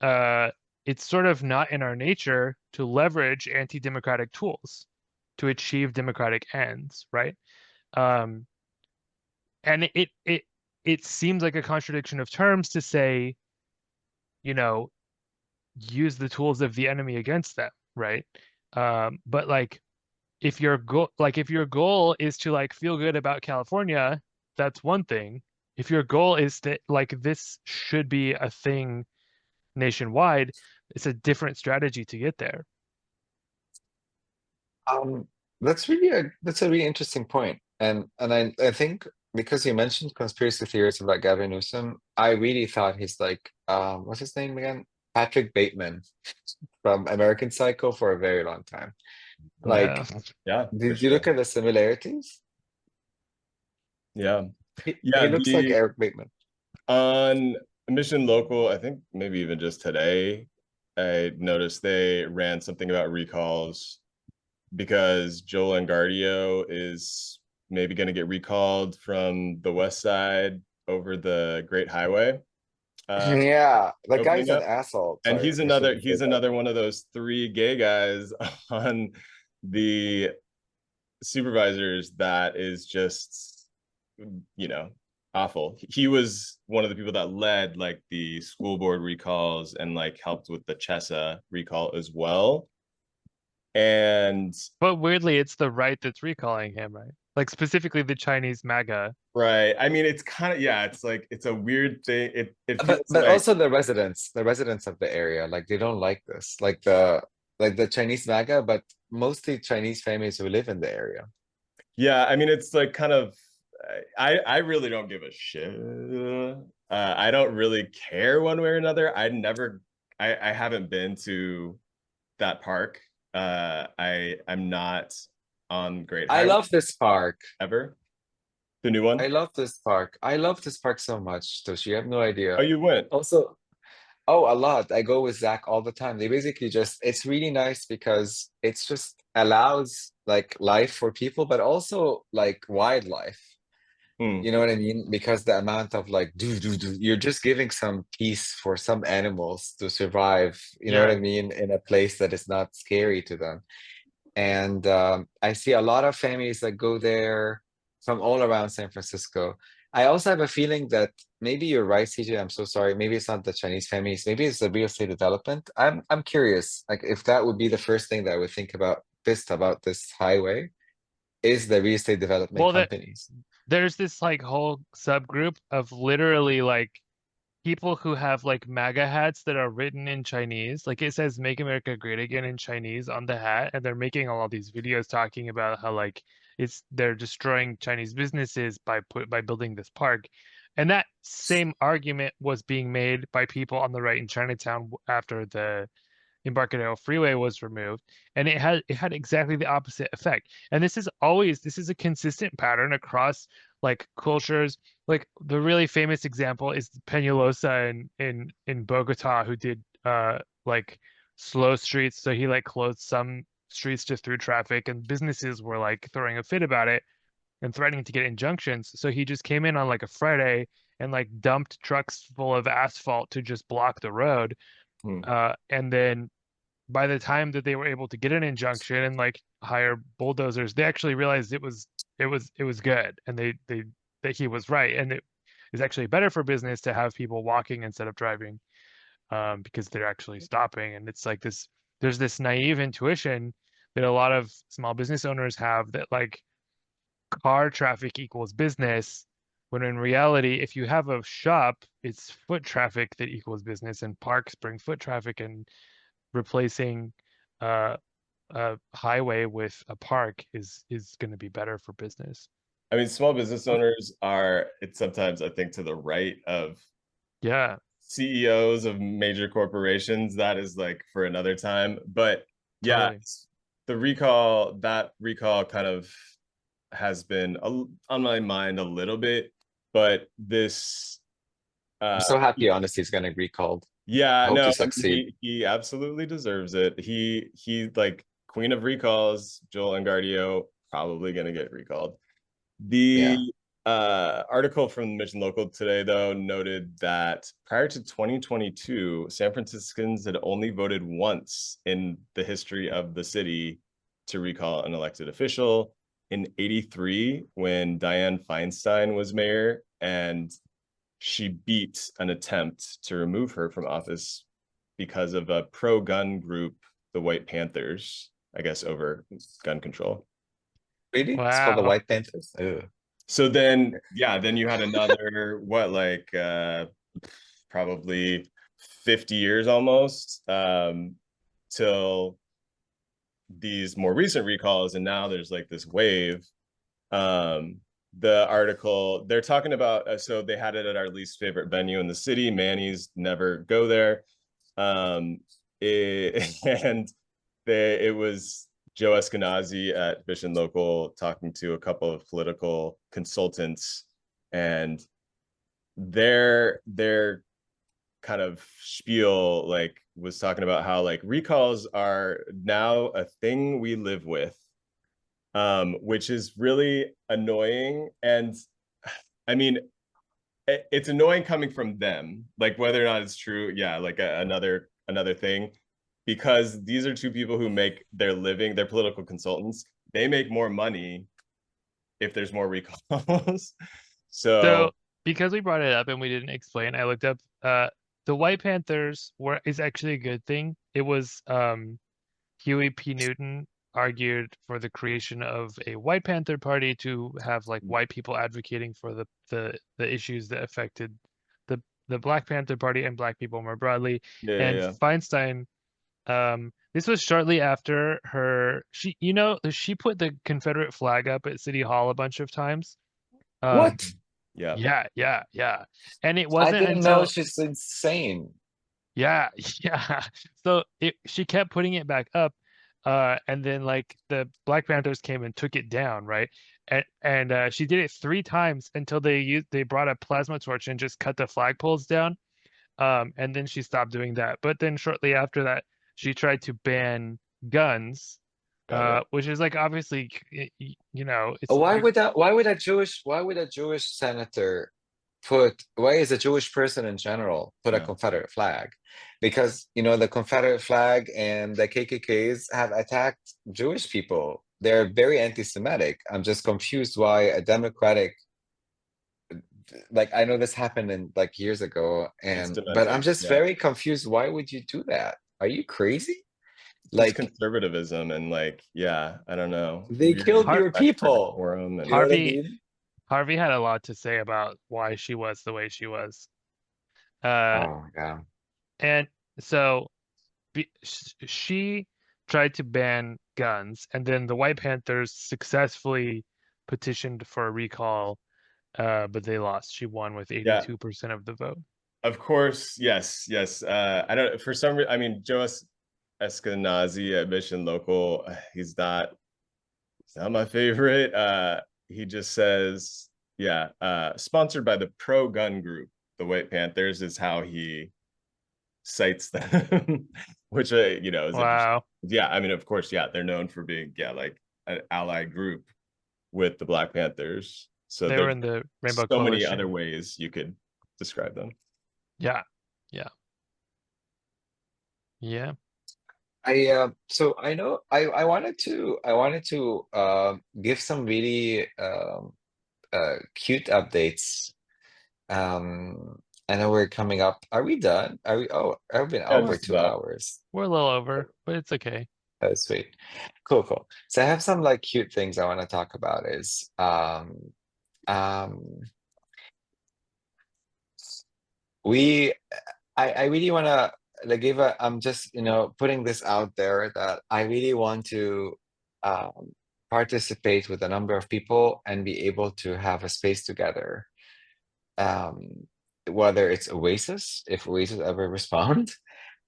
C: uh, it's sort of not in our nature to leverage anti-democratic tools to achieve democratic ends, right? Um, and it seems like a contradiction of terms to say, you know, use the tools of the enemy against them, right? But like if your goal is to like feel good about California, that's one thing. If your goal is that like this should be a thing nationwide, it's a different strategy to get there.
A: Um, that's a really interesting point. And I think because you mentioned conspiracy theories about Gavin Newsom, I really thought he's like what's his name again? Patrick Bateman from American Psycho for a very long time.
C: Yeah.
A: Like,
B: Yeah, for
A: did you look
B: sure.
A: at the similarities?
B: Yeah.
A: He
B: Yeah,
A: looks like
B: the
A: Eric Bateman.
B: on Mission Local, I think maybe even just today, I noticed they ran something about recalls because Joel Engardio is maybe going to get recalled from the West Side over the Great Highway
A: Yeah, the guy's
B: opening
A: an
B: up.
A: asshole.
B: And
A: Sorry, I shouldn't say
B: he's
A: that.
B: another one of those three gay guys on the supervisors that is just, you know, awful. He was one of the people that led like the school board recalls and like helped with the Chesa recall as well. And
C: But weirdly, it's the right that's recalling him, right? Like specifically the Chinese MAGA.
B: right, I mean, it's kind of, yeah, it's like it's a weird thing. It
A: But
B: feels
A: but
B: like,
A: also the residents of the area, like they don't like this. Like the Chinese MAGA, but mostly Chinese families who live in the area.
B: yeah, I mean, it's like kind of, I really don't give a shit. I don't really care one way or another. I haven't been to that park I'm not on Great
A: I
B: Highway
A: love this park.
B: ever. The new one.
A: I love this park. I love this park so much, Toshi. You have no
B: Oh,
A: idea.
B: you went.
A: Also, oh, a lot. I go with Zach all the time. They basically just, it's really nice because it's just allows like life for people, but also like wildlife.
B: Hmm.
A: You know what I mean? Because the amount of like, you're just giving some peace for some animals to survive. You know what
C: Yeah.
A: I mean? In a place that is not scary to them. And I see a lot of families that go there from all around San Francisco. I also have a feeling that maybe you're right, CJ. I'm so sorry. Maybe it's not the Chinese families. Maybe it's the real estate development. I'm curious, like if that would be the first thing that I would think about this highway is the real estate development
C: Well, that
A: companies.
C: there's this like whole subgroup of literally like people who have like MAGA hats that are written in Chinese. Like it says "Make America Great Again" in Chinese on the hat, and they're making all these videos talking about how like they're destroying Chinese businesses by building this park. And that same argument was being made by people on the right in Chinatown after the Embarcadero Freeway was removed, and it had exactly the opposite effect. And this is a consistent pattern across like cultures. Like the really famous example is Peñalosa in Bogota, who did like slow streets. So he like closed some streets to through traffic, and businesses were like throwing a fit about it and threatening to get injunctions. So he just came in on like a Friday and like dumped trucks full of asphalt to just block the road.
B: Hmm.
C: And then by the time that they were able to get an injunction and like hire bulldozers, they actually realized it was good, and they that he was right, and it is actually better for business to have people walking instead of driving, because they're actually stopping. And it's like this, there's this naive intuition that a lot of small business owners have that like car traffic equals business, when in reality, if you have a shop, it's foot traffic that equals business, and parks bring foot traffic, and replacing uh, a highway with a park is going to be better for business.
B: I mean, small business owners are, it's sometimes, I think, to the right of
C: Yeah,
B: CEOs of major corporations. That is like for another time. But yeah,
C: totally.
B: that recall kind of has been on my mind a little bit. But this,
A: I'm
B: uh,
A: so happy, honestly, he's gonna be recalled. I
B: yeah,
A: hope
B: no,
A: to succeed.
B: he absolutely deserves it. He like queen of recalls, Joel Engardio, probably gonna get recalled. The
A: Yeah.
B: article from the Mission Local today, though, noted that prior to 2022, San Franciscans had only voted once in the history of the city to recall an elected official in '83 when Dianne Feinstein was mayor, and she beat an attempt to remove her from office because of a pro-gun group, the White Panthers, I guess, over gun control.
A: Really? It's called the
C: Wow.
A: White Panthers? Ugh.
B: So then, yeah, then you had another, what, like probably 50 years almost, till these more recent recalls, and now there's like this wave. Um, the article they're talking about, so they had it at our least favorite venue in the city, Manny's. Never go there. Um, and it was Joe Eskenazi at Mission Local talking to a couple of political consultants, and their kind of spiel like was talking about how like recalls are now a thing we live with, which is really annoying. And I mean, it's annoying coming from them, like whether or not it's true. Yeah, like another thing, because these are two people who make their living, they're political consultants. They make more money if there's more recalls.
C: So
B: So
C: because we brought it up and we didn't explain, I looked up the White Panthers were is actually a good thing. It was Huey P. Newton argued for the creation of a White Panther Party to have like white people advocating for the issues that affected the Black Panther Party and Black people more broadly.
B: yeah,
C: And
B: yeah,
C: Feinstein, this was shortly after she put the Confederate flag up at City Hall a bunch of times.
A: What?
B: yeah.
C: Yeah. And it
A: I
C: wasn't
A: didn't know
C: until
A: she's insane.
C: yeah, yeah. So she kept putting it back up. and then like the Black Panthers came and took it down, right? And she did it 3 times until they brought a plasma torch and just cut the flagpoles down. And then she stopped doing that. But then shortly after that, she tried to ban guns,
B: Got it.
C: which is like obviously, it's
A: Why would a Jewish senator why is a Jewish person in general put a
B: Yeah.
A: Confederate flag? Because, the Confederate flag and the KKKs have attacked Jewish people. They're very anti-Semitic. I'm just confused why a Democratic, like, I know this happened in like years ago,
B: It's
A: but I'm
B: demented.
A: just
B: Yeah.
A: very confused. Why would you do that? Are you crazy?
B: Just
A: Like,
B: conservatism and like, yeah, I don't know.
A: they
B: Weird
A: killed
C: Har
A: your
B: respect for
A: people.
B: decorum
A: You
B: and
A: know what I
C: Harvey
A: mean?
C: Harvey had a lot to say about why she was the way she was. Uh,
A: Oh, yeah.
C: and so she tried to ban guns, and then the White Panthers successfully petitioned for a recall, but they lost. She won with
B: yeah,
C: 82% of the vote.
B: of course, yes, yes. I don't for some reason. I mean, Joe Eskenazi at Mission Local, he's not my favorite. He just says, yeah, sponsored by the pro-gun group, the White Panthers, is how he cites them, which is interesting.
C: Wow.
B: Yeah, I mean, of course, yeah, they're known for being like an ally group with the Black Panthers. So
C: They were
B: there's
C: in the Rainbow
B: so many other
C: Coalition.
B: ways you could describe them.
C: Yeah. Yeah. Yeah.
A: So I know I wanted to give some really cute updates. I know we're coming up. Are we done? I've been
B: Yeah,
A: over
B: just
A: two
B: about.
A: hours.
C: We're a little over, but it's okay.
A: That's sweet. Cool, cool. So I have some like cute things I want to talk about is um we I really want to like give a I'm just putting this out there that I really want to participate with a number of people and be able to have a space together, um whether it's Oasis, if Oasis ever respond,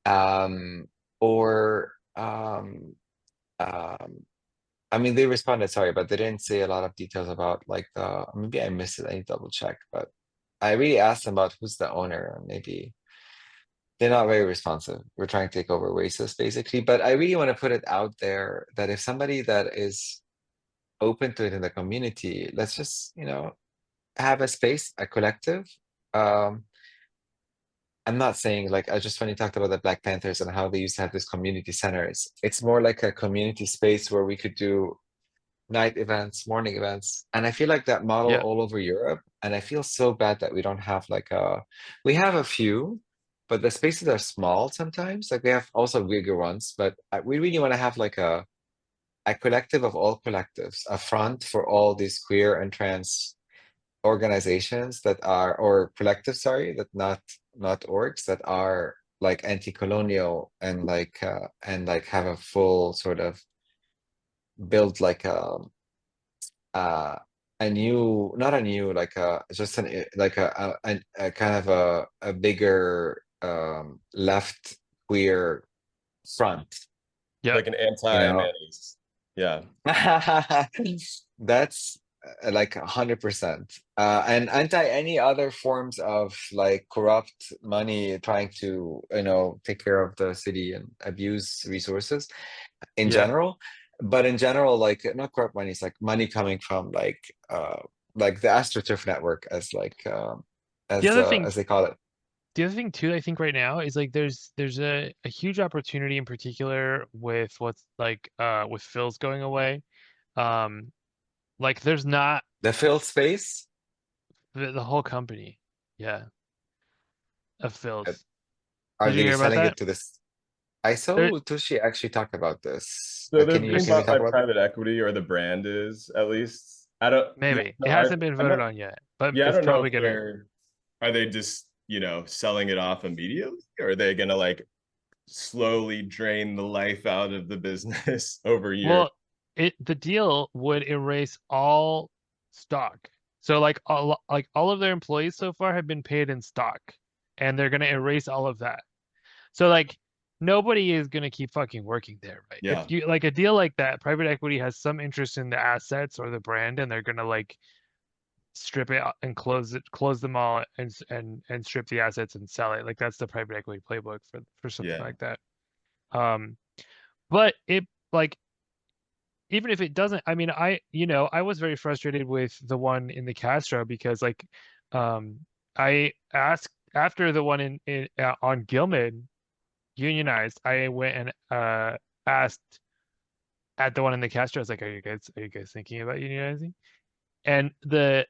A: um or um I mean they responded, sorry, but they didn't say a lot of details about like the maybe I missed it, I need to double check, but I really asked them about who's the owner, and maybe they're not very responsive. We're trying to take over Oasis basically, but I really want to put it out there that if somebody that is open to it in the community, let's just, have a space, a collective. Um, I'm not saying like I just when you talked about the Black Panthers and how they used to have this community centers, it's more like a community space where we could do night events, morning events. And I feel like that model
C: Yeah.
A: all over Europe. And I feel so bad that we don't have we have a few, but the spaces are small sometimes. Like we have also bigger ones, but we really want to have like a collective of all collectives, a front for all these queer and trans organizations that are, or collectives, sorry, that not orgs, that are like anti-colonial and like have a full sort of build like uh a new, not a new, like just like a kind of a bigger left queer front,
C: Yeah.
B: Like an
A: you know.
B: anti-mayonnaise. Yeah.
A: That's like 100%. And anti any other forms of like corrupt money trying to, take care of the city and abuse resources in
C: Yeah.
A: general. But in general, like not corrupt money, it's like money coming from like the AstroTurf network,
C: The other thing
A: as they call it.
C: the other thing too, I think right now is like there's a huge opportunity in particular with what's like with Phil's going away. Um like there's not
A: The Phil space.
C: the whole company, yeah, of
A: uh,
C: Phil's.
A: Are
C: Did you
A: they
C: hear about
A: selling
C: that?
A: it to this? I
C: There
A: saw Tushi actually talk about this.
B: So they're
A: Can you
B: being
A: can we
C: there's
B: bought
A: talk
B: by
A: about that?
B: private equity, or the brand is at least. I don't. Yeah,
C: maybe.
B: no,
C: It hasn't been
B: I'm
C: voted
B: not.
C: on yet, but
B: Yeah, I
C: it's
B: don't know
C: probably
B: if
C: gonna.
B: are they just selling it off immediately, or are they gonna like slowly drain the life out of the business over years?
C: Well, the deal would erase all stock. So like all of their employees so far have been paid in stock, and they're gonna erase all of that. So like nobody is going to keep fucking working there, right? If
B: Yeah.
C: you like a deal like that, private equity has some interest in the assets or the brand, and they're going to like strip it and close them all, and strip the assets and sell it. Like that's the private equity playbook for something
B: Yeah.
C: like that. Um, but it like even if it doesn't, I mean, I was very frustrated with the one in the Castro because like, um, I asked after the one on Gilman unionized, I went and asked at the one in the Castro, I was like, are you guys thinking about unionizing? And the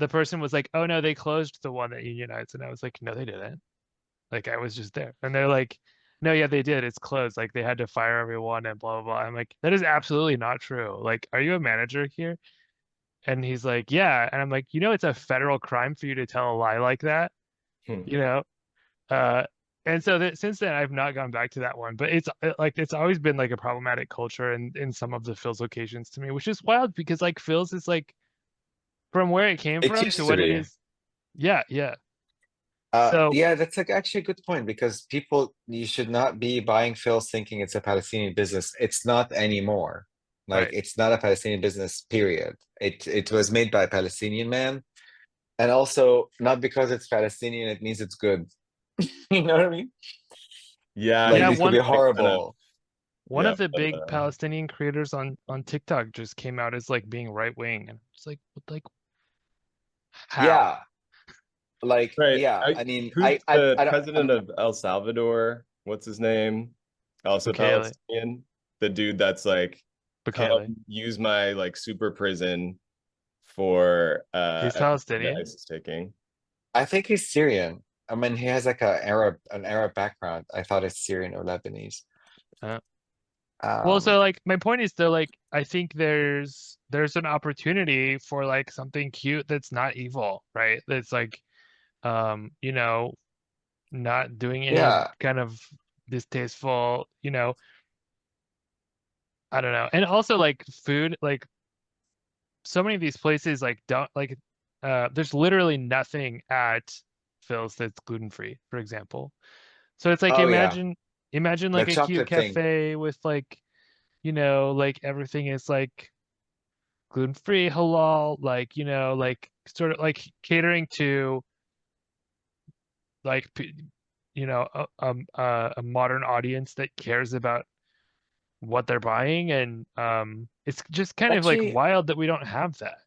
C: person was like, oh no, they closed the one that unionized, and I was like, no, they didn't. Like I was just there, and they're like, no, yeah, they did. It's closed. Like they had to fire everyone and blah blah blah. I'm like, that is absolutely not true. Like, are you a manager here? And he's like, yeah. And I'm like, it's a federal crime for you to tell a lie like that,
B: Hmm.
C: you know? Uh, and so that since then, I've not gone back to that one. But it's always been like a problematic culture in some of the Phil's locations to me, which is wild because like Phil's is like from where it came
A: It
C: from to
A: used to
C: what it
A: be.
C: is. Yeah, yeah. So
A: Yeah, that's like actually a good point because people, you should not be buying fills thinking it's a Palestinian business. It's not anymore. Like
C: right.
A: it's not a Palestinian business, period. It was made by a Palestinian man. And also not because it's Palestinian, it means it's good. You know what I mean?
B: Yeah,
A: Like
C: Yeah,
A: these could be
C: one
B: like kind of
A: horrible.
C: one
B: yeah.
C: of the big Palestinian creators on TikTok just came out as like being right wing, and it's like, what, like how?
A: Yeah, like
B: Right.
A: yeah. I mean,
B: Who's the
A: I don't.
B: president of El Salvador? What's his name? Also
C: Bukele,
B: Palestinian. The dude that's like, come
C: Bukele.
B: use my like super prison for
C: He's
B: everything that
C: Palestinian.
B: ICE is taking.
A: I think he's Syrian. I mean, he has like an Arab background. I thought it's Syrian or Lebanese.
C: Uh, well,
A: Um,
C: so like my point is though, like I think there's an opportunity for like something cute that's not evil, right? That's like not doing any
A: yeah,
C: kind of distasteful, I don't know. And also like food, like so many of these places like don't like there's literally nothing at Phil's that's gluten free, for example. So it's like
A: oh yeah,
C: imagine
A: the
C: like a cute
A: chocolate thing.
C: cafe with like, like everything is like gluten free, halal, like, like sort of like catering to like a modern audience that cares about what they're buying, and it's just kind of like
A: Actually,
C: wild that we don't have that.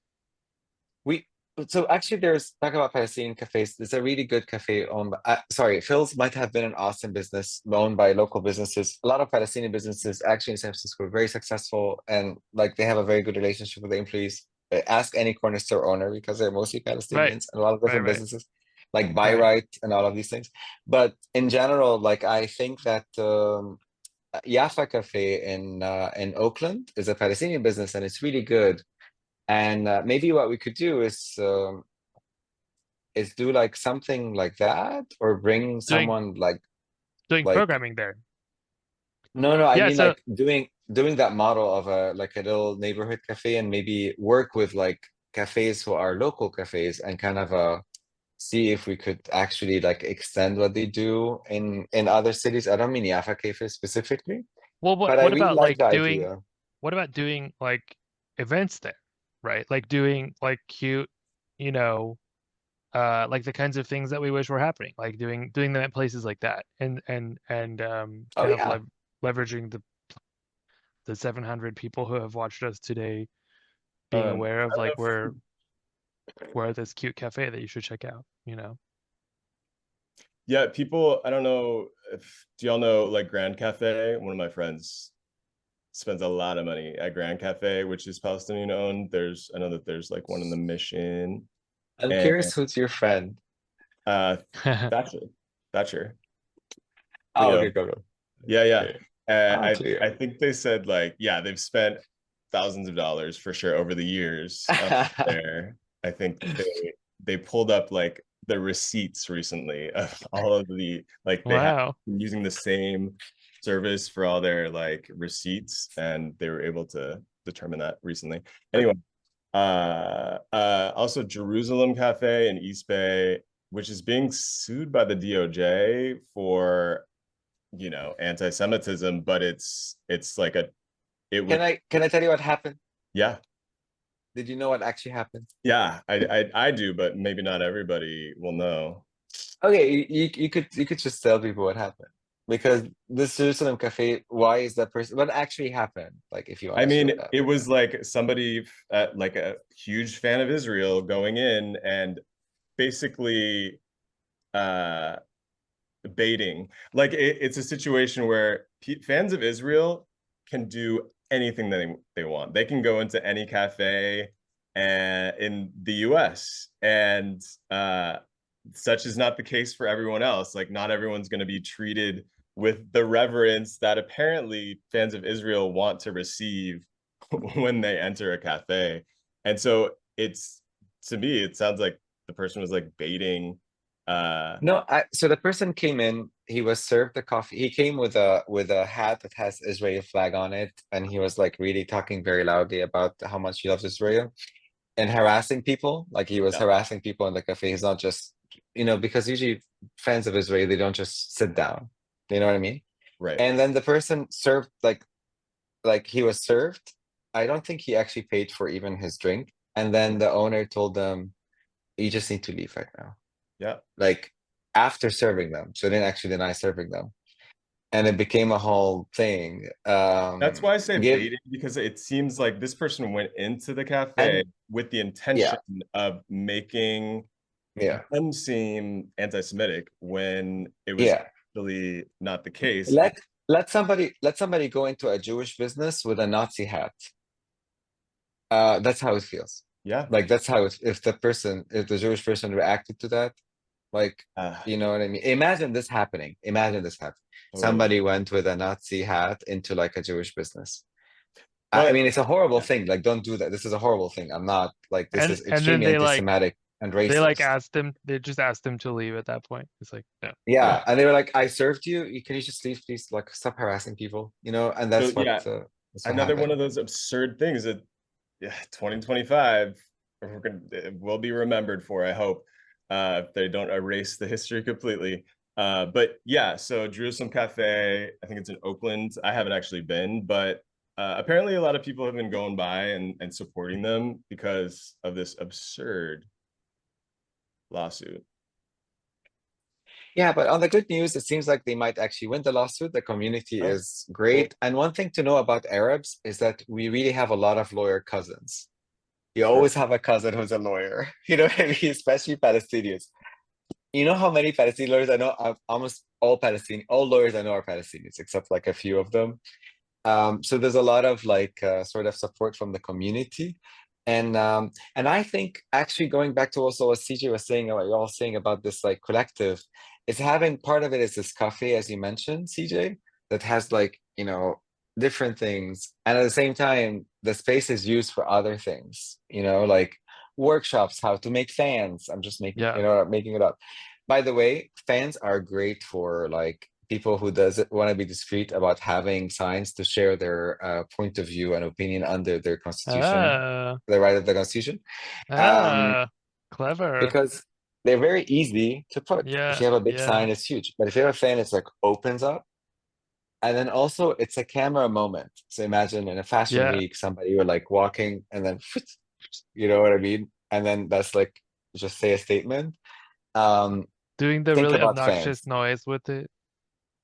A: we so actually there's talk about Palestinian cafes. There's a really good cafe owned by, sorry, Phil's might have been an awesome business owned by local businesses. A lot of Palestinian businesses actually in San Francisco are very successful and like they have a very good relationship with the employees. Ask any corner store owner because they're mostly
C: Right,
A: Palestinians and a lot of
C: right,
A: different
C: right,
A: businesses like Buy
C: right.
A: Right and all of these things. But in general, like I think that Yafa Cafe in Oakland is a Palestinian business and it's really good. And maybe what we could do is do like something like that, or bring
C: Doing
A: someone like
C: doing
A: like
C: programming there.
A: no, I
C: Yeah,
A: mean
C: so
A: like doing that model of a like a little neighborhood cafe, and maybe work with like cafes who are local cafes and kind of see if we could actually like extend what they do in other cities. I don't mean Yafa Cafe specifically,
C: well,
A: but I
C: what
A: really
C: about
A: like
C: like
A: the
C: doing
A: idea.
C: what about doing like events there, right? Like doing like cute, you know, like the kinds of things that we wish were happening, like doing them at places like that, and
A: Oh
C: kind of
A: yeah.
C: leveraging the 700 people who have watched us today, being
B: Um,
C: aware of
B: I don't
C: like
B: know
C: where this cute cafe that you should check out.
B: yeah, people, I don't know if do y'all know like Grand Cafe? One of my friends spends a lot of money at Grand Cafe, which is Palestinian owned. I know that there's like one in the Mission
A: I'm
B: and
A: curious who's your friend.
B: uh Thatcher. Thatcher.
A: Oh,
B: Leo.
A: okay, go.
B: Yeah, yeah.
A: Okay. Oh,
B: I
A: Cleo.
B: think they said like, yeah, they've spent thousands of dollars for sure over the years there. I think they pulled up like the receipts recently of all of the like they have
C: Wow.
B: using the same service for all their like receipts, and they were able to determine that recently. Anyway, also Jerusalem Cafe in East Bay. which is being sued by the DOJ for, anti-Semitism, but it's like it was,
A: Can I tell you what happened?
B: yeah.
A: Did you know what actually happened?
B: Yeah, I do, but maybe not everybody will know.
A: Okay, you could just tell people what happened because this Jerusalem cafe. Why is that person? What actually happened? Like, if you want
B: I
A: to share
B: mean,
A: that.
B: it was like somebody like a huge fan of Israel going in and basically uh baiting. Like it's a situation where fans of Israel can do anything that they want. They can go into any cafe in the US, and such is not the case for everyone else. Like not everyone's going to be treated with the reverence that apparently fans of Israel want to receive when they enter a cafe. And so it's, to me, it sounds like the person was like baiting.
A: No, so the person came in. He was served the coffee. He came with a hat that has Israeli flag on it, and he was like really talking very loudly about how much he loves Israel and harassing people. Like he was
B: Yeah,
A: harassing people in the cafe. He's not just, because usually fans of Israel, they don't just sit down. You know what I mean?
B: right.
A: And then the person served like he was served. I don't think he actually paid for even his drink. And then the owner told them, "You just need to leave right now."
B: Yeah.
A: Like after serving them, so they didn't actually deny serving them, and it became a whole thing.
B: That's why I say
A: Give
B: baiting, because it seems like this person went into the cafe
A: and
B: with the
A: yeah,
B: intention of making
A: yeah,
B: them seem anti-Semitic when it was
A: yeah.
B: really not the case.
A: Let somebody go into a Jewish business with a Nazi hat. That's how it feels.
B: Yeah.
A: Like that's how if the Jewish person reacted to that, like,
B: Uh,
A: you know what I mean? Imagine this happening. Imagine this happening.
B: totally.
A: Somebody went with a Nazi hat into like a Jewish business. I
B: But
A: mean, it's a horrible
B: yeah.
A: thing. Like, don't do that. This is a horrible thing. I'm not like this
C: And
A: is
C: then
A: extremely anti-Semitic and racist.
C: they just asked him to leave at that point. It's like, no.
A: Yeah, and they were like, "I served you. Can you just leave, please? Like, stop harassing people." And
B: So
A: that's what
B: yeah,
A: that's what
B: another one
A: happened.
B: of those absurd things that, yeah, 2025 it will be remembered for, I hope, if they don't erase the history completely. But yeah, so Jerusalem Cafe, I think it's in Oakland. I haven't actually been, but apparently a lot of people have been going by and supporting them because of this absurd lawsuit.
A: Yeah, but on the good news, it seems like they might actually win the lawsuit. The community
B: Oh,
A: is
B: cool.
A: great. And one thing to know about Arabs is that we really have a lot of lawyer cousins. You
B: Sure.
A: always have a cousin who's a lawyer. You know what I mean? Especially Palestinians. You know how many Palestinian lawyers I know? Almost all lawyers I know are Palestinians, except like a few of them. So there's a lot of like sort of support from the community. And I think actually going back to also what CJ was saying, what you're all saying about this like collective, is having part of it is this cafe, as you mentioned, CJ, that has like, different things. And at the same time, the space is used for other things, like workshops, how to make fans. I'm just making,
C: Yeah.
A: making it up. By the way, fans are great for like people who doesn't want to be discreet about having signs to share their point of view and opinion under their constitution,
C: Ah,
A: the right of the constitution, um,
C: ah, clever.
A: because they're very easy to put. If
C: Yeah,
A: you have a big
C: yeah,
A: sign, it's huge. But if you have a fan, it's like opens up. And then also it's a camera moment. So imagine in a fashion
C: yeah.
A: week, somebody were like walking and then, you know what I mean? And then that's like just say a statement. Um,
C: Doing the
A: think
C: really
A: about
C: obnoxious
A: fans.
C: noise with it.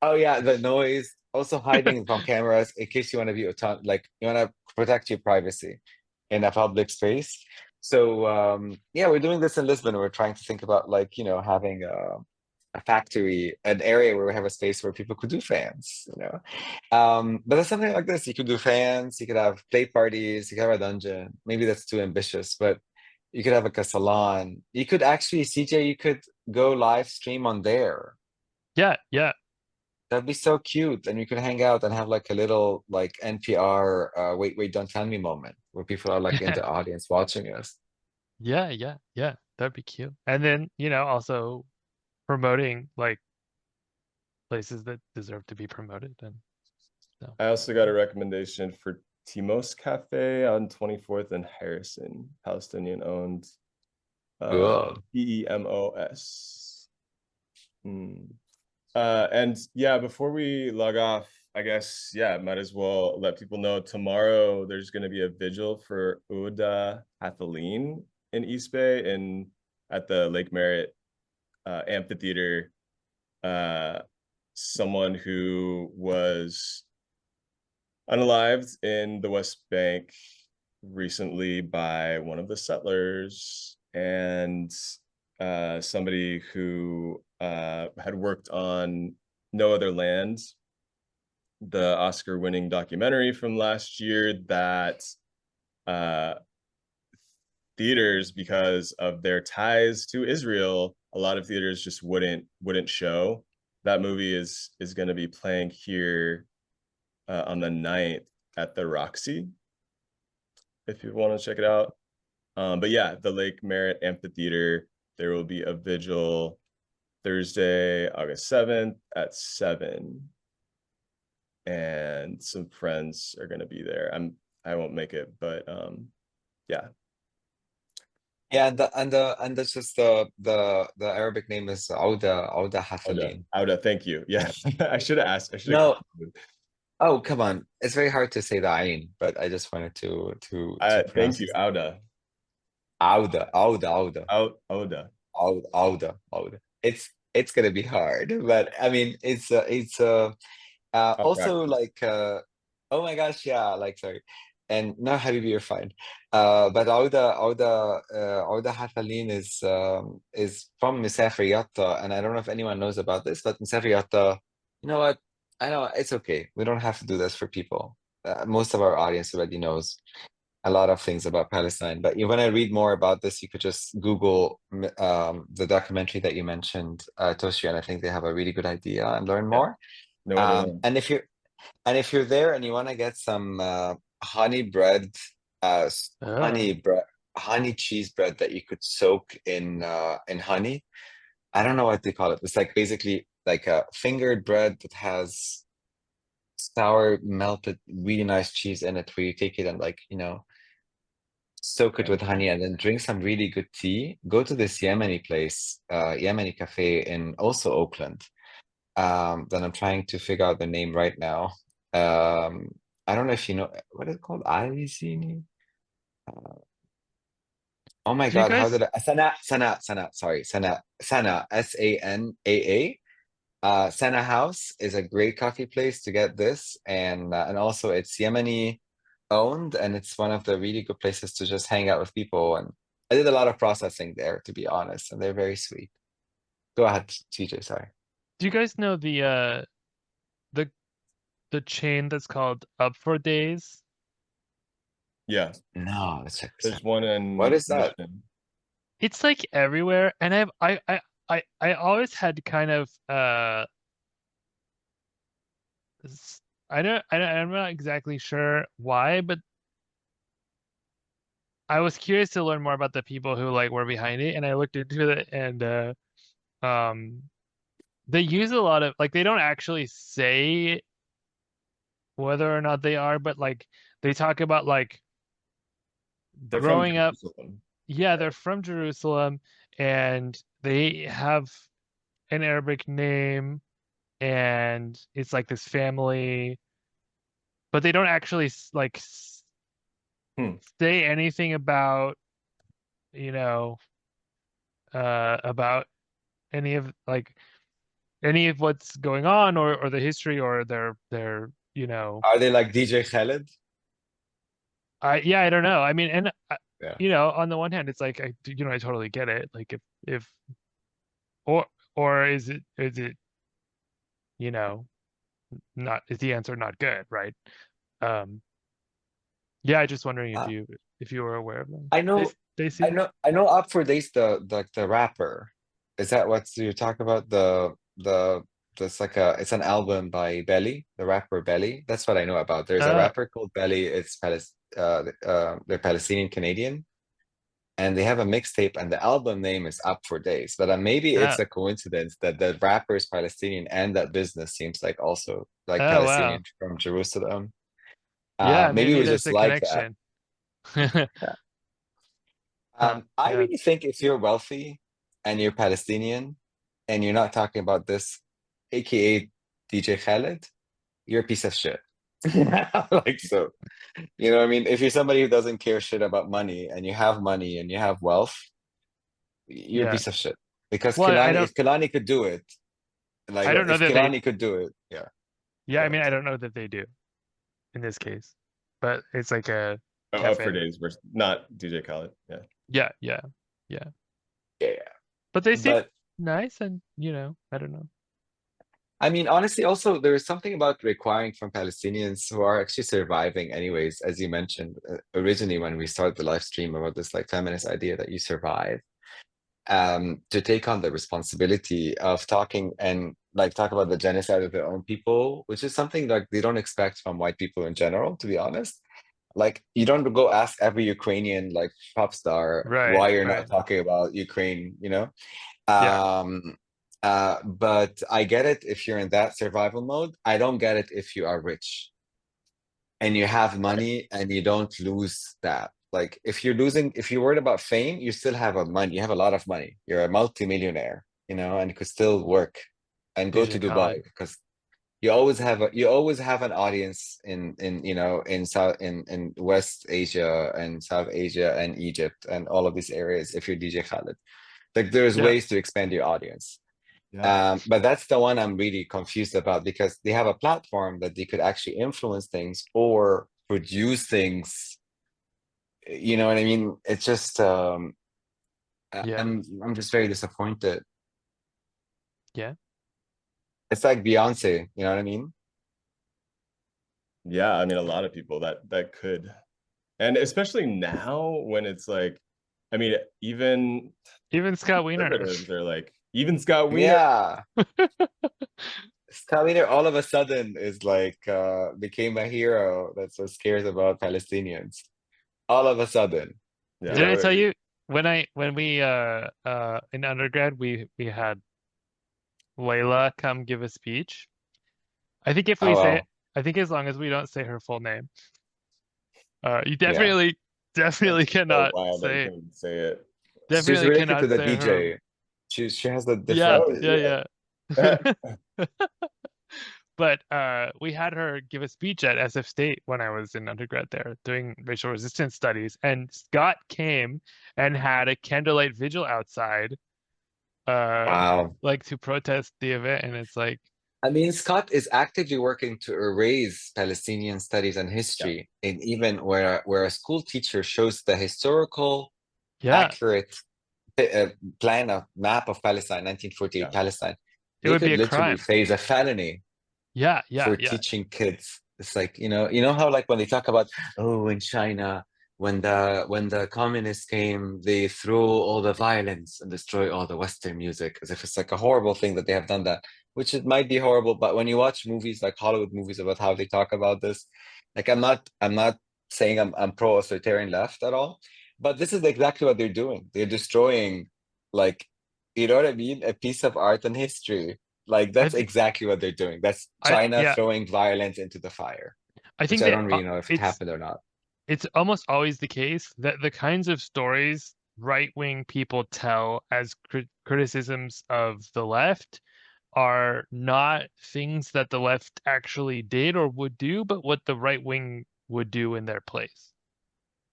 A: Oh yeah, the noise. Also hiding from cameras in case you want to be like you want to protect your privacy in a public space. So yeah, we're doing this in Lisbon. We're trying to think about like having a factory, an area where we have a space where people could do fans. But there's something like this. You could do fans. You could have play parties. You could have a dungeon. Maybe that's too ambitious, but you could have like a salon. You could actually, CJ, you could go live stream on there.
C: Yeah, yeah,
A: That'd be so cute. And we could hang out and have like a little like NPR wait, wait, don't tell me moment where people are like in the audience watching us.
C: yeah, yeah, yeah. That'd be cute. And then, also promoting like places that deserve to be promoted. And so,
B: I also got a recommendation for Timos Cafe on 24th and Harrison, Palestinian owned.
A: Cool.
B: Pemos. Hmm. And yeah, before we log off, I guess, yeah, might as well let people know tomorrow there's going to be a vigil for Uda Hathaleen in East Bay and at the Lake Merritt amphitheater. Someone who was unalived in the West Bank recently by one of the settlers, and somebody who had worked on No Other Land, the Oscar-winning documentary from last year that uh, theaters, because of their ties to Israel, a lot of theaters just wouldn't show. That movie is going to be playing here on the 9th at the Roxy, if you want to check it out. But yeah, the Lake Merritt Amphitheater, there will be a vigil Thursday, August 7th at 7. And some friends are going to be there. I won't make it, but yeah.
A: Yeah, and that's just the Arabic name is Auda Hathaleen.
B: Auda, thank you. Yeah, I should have asked. I should have.
A: No, oh come on, it's very hard to say the ayn, but I just wanted to
B: Thank
A: pronounce
B: you,
A: it.
B: Auda.
A: Auda.
B: Auda.
A: Auda. It's gonna be hard, but I mean it's
B: I'll
A: also
B: practice.
A: like oh my gosh, yeah, like sorry. And no, Habibi, you're fine. But Auda Hathaleen is from Misafir Yatta, and I don't know if anyone knows about this, but Misafir Yatta, you know what? I know it's okay. We don't have to do this for people. Most of our audience already knows a lot of things about Palestine. But when I read more about this, you could just Google the documentary that you mentioned, Toshi, and I think they have a really good idea and learn
B: Yeah,
A: more.
B: no other land.
A: And if you're there and you want to get some honey bread,
C: Oh,
A: honey cheese bread that you could soak in honey. I don't know what they call it. It's like basically like a fingered bread that has sour melted really nice cheese in it, where you take it and like soak it with honey and then drink some really good tea. Go to this Yemeni place, Yemeni cafe in also Oakland. That I'm trying to figure out the name right now. I don't know if you know what is it called? Alizini? Oh my
C: do you
A: God, how
C: guys
A: did I sorry, Sana, Sanaa. Sana House is a great coffee place to get this, and also it's Yemeni owned, and it's one of the really good places to just hang out with people. And I did a lot of processing there, to be honest, and they're very sweet. Go ahead, TJ. Sorry.
C: do you guys know the the chain that's called Up for Days?
B: Yeah,
A: No, let's check this out.
B: there's one
A: What
B: in
A: is that?
B: Mission.
C: It's like everywhere, and I always had kind of I'm not exactly sure why, but I was curious to learn more about the people who like were behind it, and I looked into it, and um they use a lot of like they don't actually say whether or not they are, but like they talk about like
B: They're from
C: growing up.
B: Jerusalem.
C: Yeah, they're
B: Right.
C: from Jerusalem, and they have an Arabic name, and it's like this family, but they don't actually
B: Hmm.
C: say anything about, you know, about any of like any of what's going on or the history or their
A: Are they like DJ Khaled?
C: I don't know. I mean, and
A: Yeah.
C: on the one hand, it's like I totally get it. Like if or or is it you know not is the answer not good, right? Um, yeah, just wondering
A: Uh,
C: if you were aware of them.
A: I know,
C: Stacy?
A: I know. Up for Days, the rapper. Is that what you talk about? The It's like it's an album by Belly, the rapper Belly. That's what I know about. There's a
C: Uh,
A: rapper called Belly. They're Palestinian Canadian, and they have a mixtape, and the album name is Up for Days. But maybe it's
C: oh,
A: a coincidence that the rapper is Palestinian and that business seems like also like
C: oh wow.
A: Palestinian from Jerusalem.
C: Yeah,
A: Maybe
C: maybe
A: we
C: there's
A: just
C: a
A: like that.
C: connection.
A: Yeah.
C: Huh.
A: I
C: Yeah.
A: really think if you're wealthy and you're Palestinian and you're not talking about this, aka DJ Khaled, you're a piece of shit. Like so, you know what I mean? If you're somebody who doesn't care shit about money and you have wealth, you're a
C: Yeah.
A: piece of shit. Because
C: Well, I
A: Kilani,
C: don't
A: if Kilani could do it,
C: I
A: like
C: don't
B: Sure.
C: know
A: if
C: that they
A: Kilani could do it, yeah,
C: yeah,
A: go
C: I
A: ahead.
C: mean I don't know that they do in this case. But it's like a
B: For
C: cafe.
B: days versus not DJ Khaled. Yeah.
C: Yeah, yeah. Yeah.
A: Yeah, yeah.
C: But they seem
A: But
C: nice and I don't know.
A: I mean, honestly, also there is something about requiring from Palestinians who are actually surviving, anyways, as you mentioned originally when we started the live stream about this like feminist idea that you survive, to take on the responsibility of talking and like talk about the genocide of their own people, which is something like they don't expect from white people in general, to be honest. Like you don't go ask every Ukrainian like pop star
C: Right,
A: why you're not
C: right.
A: talking about Ukraine, you know?
C: Yeah,
A: Um, but I get it if you're in that survival mode. I don't get it if you are rich and you have
B: Right.
A: money and you don't lose that. Like if you're worried about fame, you still have a money. You have a lot of money. You're a multimillionaire, you know, and you could still work and go to
C: DJ
A: Dubai
C: Khaled.
A: because you always have an audience in in South in West Asia and South Asia and Egypt and all of these areas if you're DJ Khaled. Like there's
C: Yeah.
A: ways to expand your audience.
B: Yeah.
A: But that's the one I'm really confused about because they have a platform that they could actually influence things or produce things. You know what I mean? It's just
C: Yeah.
A: I'm just very disappointed.
C: Yeah.
A: It's like Beyonce, you know what I mean?
B: Yeah. I mean, a lot of people that could, and especially now when it's like, I mean, even
C: Even Scott Wiener.
B: conservatives are like, even Scott Wiener.
A: Yeah. Scalia all of a sudden is like became a hero that so cares about Palestinians. All of a sudden, you
B: Yeah.
C: Did I
A: know?
C: tell you when we in undergrad we had Layla come give a speech? I think if
A: Oh
C: we say
A: well,
C: I think as long as we don't say her full name, you
A: yeah.
C: definitely
B: That's so
C: cannot
B: wild that you
C: say
B: can say it.
A: She's
C: definitely
A: related to
C: cannot
A: the
C: say her.
A: DJ. She has a
C: Yeah,
A: different.
B: Oh
C: yeah,
B: yeah.
C: yeah. But we had her give a speech at SF State when I was in undergrad there doing racial resistance studies, and Scott came and had a candlelight vigil outside, uh,
A: Wow.
C: like to protest the event, and it's like,
A: I mean, Scott is actively working to erase Palestinian studies and
B: Yeah.
A: history, and even where a school teacher shows the historical
C: yeah,
A: accurate plan of map of Palestine, 1948
B: Yeah.
A: Palestine,
C: it
A: they
C: would be
A: could
C: a
A: literally
C: crime.
A: face a felony
C: Yeah, yeah,
A: for
C: yeah,
A: teaching kids. It's like, you know how like when they talk about, oh, in China, when the communists came, they threw all the violence and destroy all the Western music, as if it's like a horrible thing that they have done that, which it might be horrible, but when you watch movies like Hollywood movies about how they talk about this, like I'm not saying I'm pro-authoritarian left at all, but this is exactly what they're doing. They're destroying like, you know what I mean? A piece of art and history like
C: I
A: that's
C: think
A: exactly what they're doing. That's China
C: yeah,
A: throwing violence into the fire,
C: I
A: which
C: think
A: I
C: that
A: don't really know if it
C: it's
A: happened or not.
C: it's almost always the case that the kinds of stories right-wing people tell as criticisms of the left are not things that the left actually did or would do, but what the right wing would do in their place.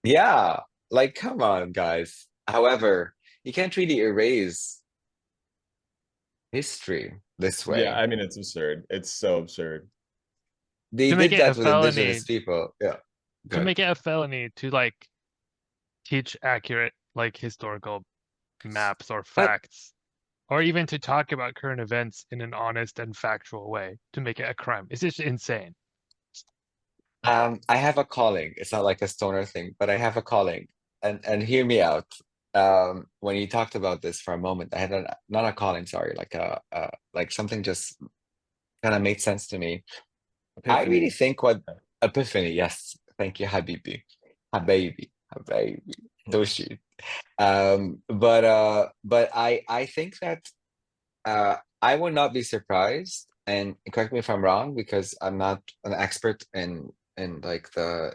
A: Yeah, like come on, guys. However, you can't really erase history this
B: Yeah.
A: way.
B: I mean, it's absurd. It's so absurd.
A: They
C: To make
A: did
C: it a
A: that with indigenous
C: felony,
A: people. Yeah,
C: to
A: good.
C: make it a felony to like teach accurate like historical maps or
A: But
C: facts, or even to talk about current events in an honest and factual way, to make it a crime. It's just insane.
A: I have a calling. It's not like a stoner thing, but I have a calling. And hear me out. When you talked about this for a moment, I had not a calling, sorry, like a like something just kind of made sense to me. I really
B: Epiphany.
A: think what epiphany, yes, thank you, Habibi, Habibi, Habibi, Doshi. But I think that I would not be surprised, and correct me if I'm wrong, because I'm not an expert in in like the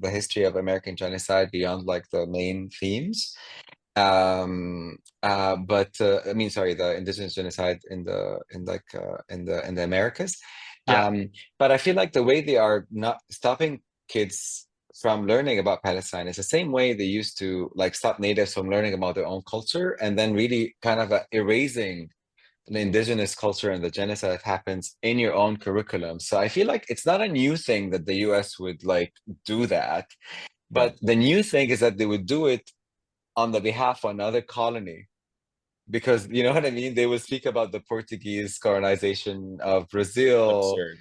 A: history of American genocide beyond like the main themes. But I mean, sorry, the indigenous genocide in the Americas.
C: Yeah.
A: But I feel like the way they are not stopping kids from learning about Palestine is the same way they used to like stop natives from learning about their own culture, and then really kind of erasing the indigenous culture and the genocide that happens in your own curriculum. So I feel like it's not a new thing that the US would like do that,
B: Yeah.
A: but the new thing is that they would do it on the behalf of another colony. Because you know what I mean? They would speak about the Portuguese colonization of Brazil,
B: Absurd.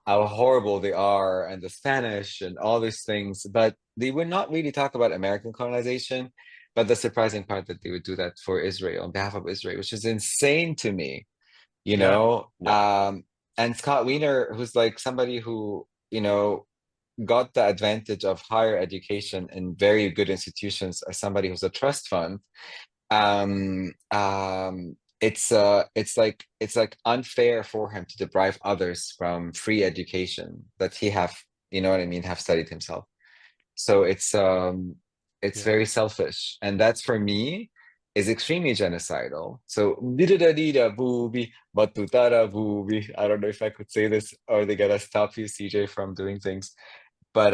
A: how horrible they are, and the Spanish and all these things, but they would not really talk about American colonization. But the surprising part that they would do that for Israel on behalf of Israel, which is insane to me, you
C: Yeah.
A: know?
B: Yeah.
A: And Scott Wiener, who's like somebody who, got the advantage of higher education in very good institutions as somebody who's a trust fund. It's like unfair for him to deprive others from free education that he have, you know what I mean, have studied himself. So it's
C: Yeah.
A: very selfish, and that's for me is extremely genocidal. So booby, batutara booby. I don't know if I could say this or they gotta stop you, CJ, from doing things. But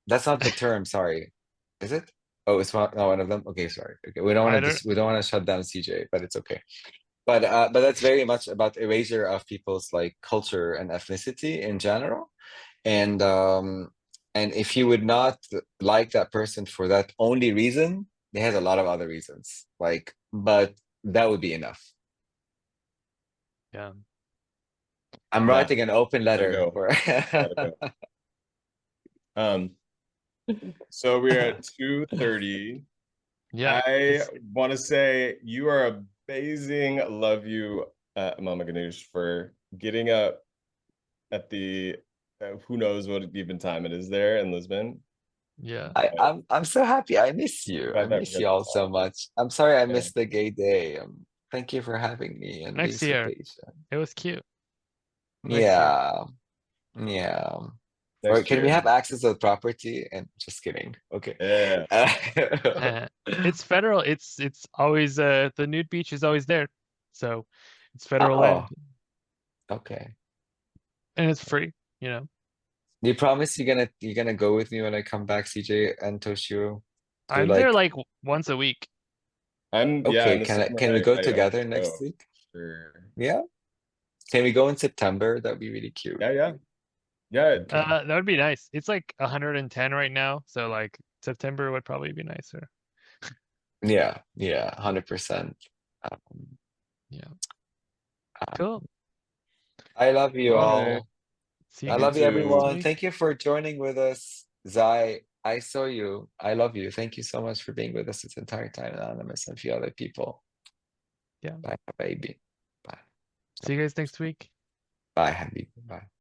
A: that's not the term, sorry. Is it? Oh, it's one of them. Okay, sorry. Okay, we don't
C: I
A: want to
C: don't.
A: we don't want to shut down CJ, but it's okay. But that's very much about erasure of people's like culture and ethnicity in general. And if you would not like that person for that only reason, they has a lot of other reasons. Like, but that would be enough.
C: Yeah.
A: I'm
B: Yeah.
A: writing an open
B: Gotta
A: letter
B: go.
A: for
B: Gotta go. So we're at 2:30.
C: Yeah.
B: I
C: It's
B: want to say you are amazing. Love you, Mama Ganuush, for getting up at the who knows what even time it is there in Lisbon.
C: yeah.
A: I,
B: But
A: I'm so happy. I miss you. I
B: 5
A: miss
B: hours
A: you all so
B: long.
A: much. I'm sorry I
B: Yeah.
A: missed the gay day. Thank you for having me and being
C: Next
A: so
C: year.
A: patient.
C: It was cute. Next year.
A: Yeah, yeah. Or
B: Next
A: can we
B: year.
A: have access to the property? And just kidding. Okay.
B: Yeah.
C: It's federal. It's always the nude beach is always there. So it's federal
A: Oh,
C: land
A: okay.
C: and it's free, you know.
A: Do you promise you're gonna go with me when I come back, CJ and Toshio, to
C: I'm there
A: like,
C: like once a week.
B: Yeah, in
A: okay,
B: the
A: can I
B: summer
A: can we go
B: I
A: together
B: should
A: next
B: go.
A: week?
B: Sure.
A: Yeah. Can we go in September? That'd be really cute.
B: Yeah, yeah. Yeah.
A: Okay.
C: That would be nice. It's like 110 right now, so like September would probably be nicer.
A: Yeah, yeah, 100%. Um,
C: Yeah. Cool.
A: um, I love you
C: Well,
B: Bye.
A: all.
C: see you
A: I
B: You
A: love you,
C: guys next
B: too.
A: everyone.
C: week.
A: Thank you for joining with us. Zai, I saw you. I love you. Thank you so much for being with us this entire time, Anonymous and a few other people.
C: Yeah.
A: Bye, baby. Bye.
C: See you guys next week.
A: Bye, Habibi. Bye.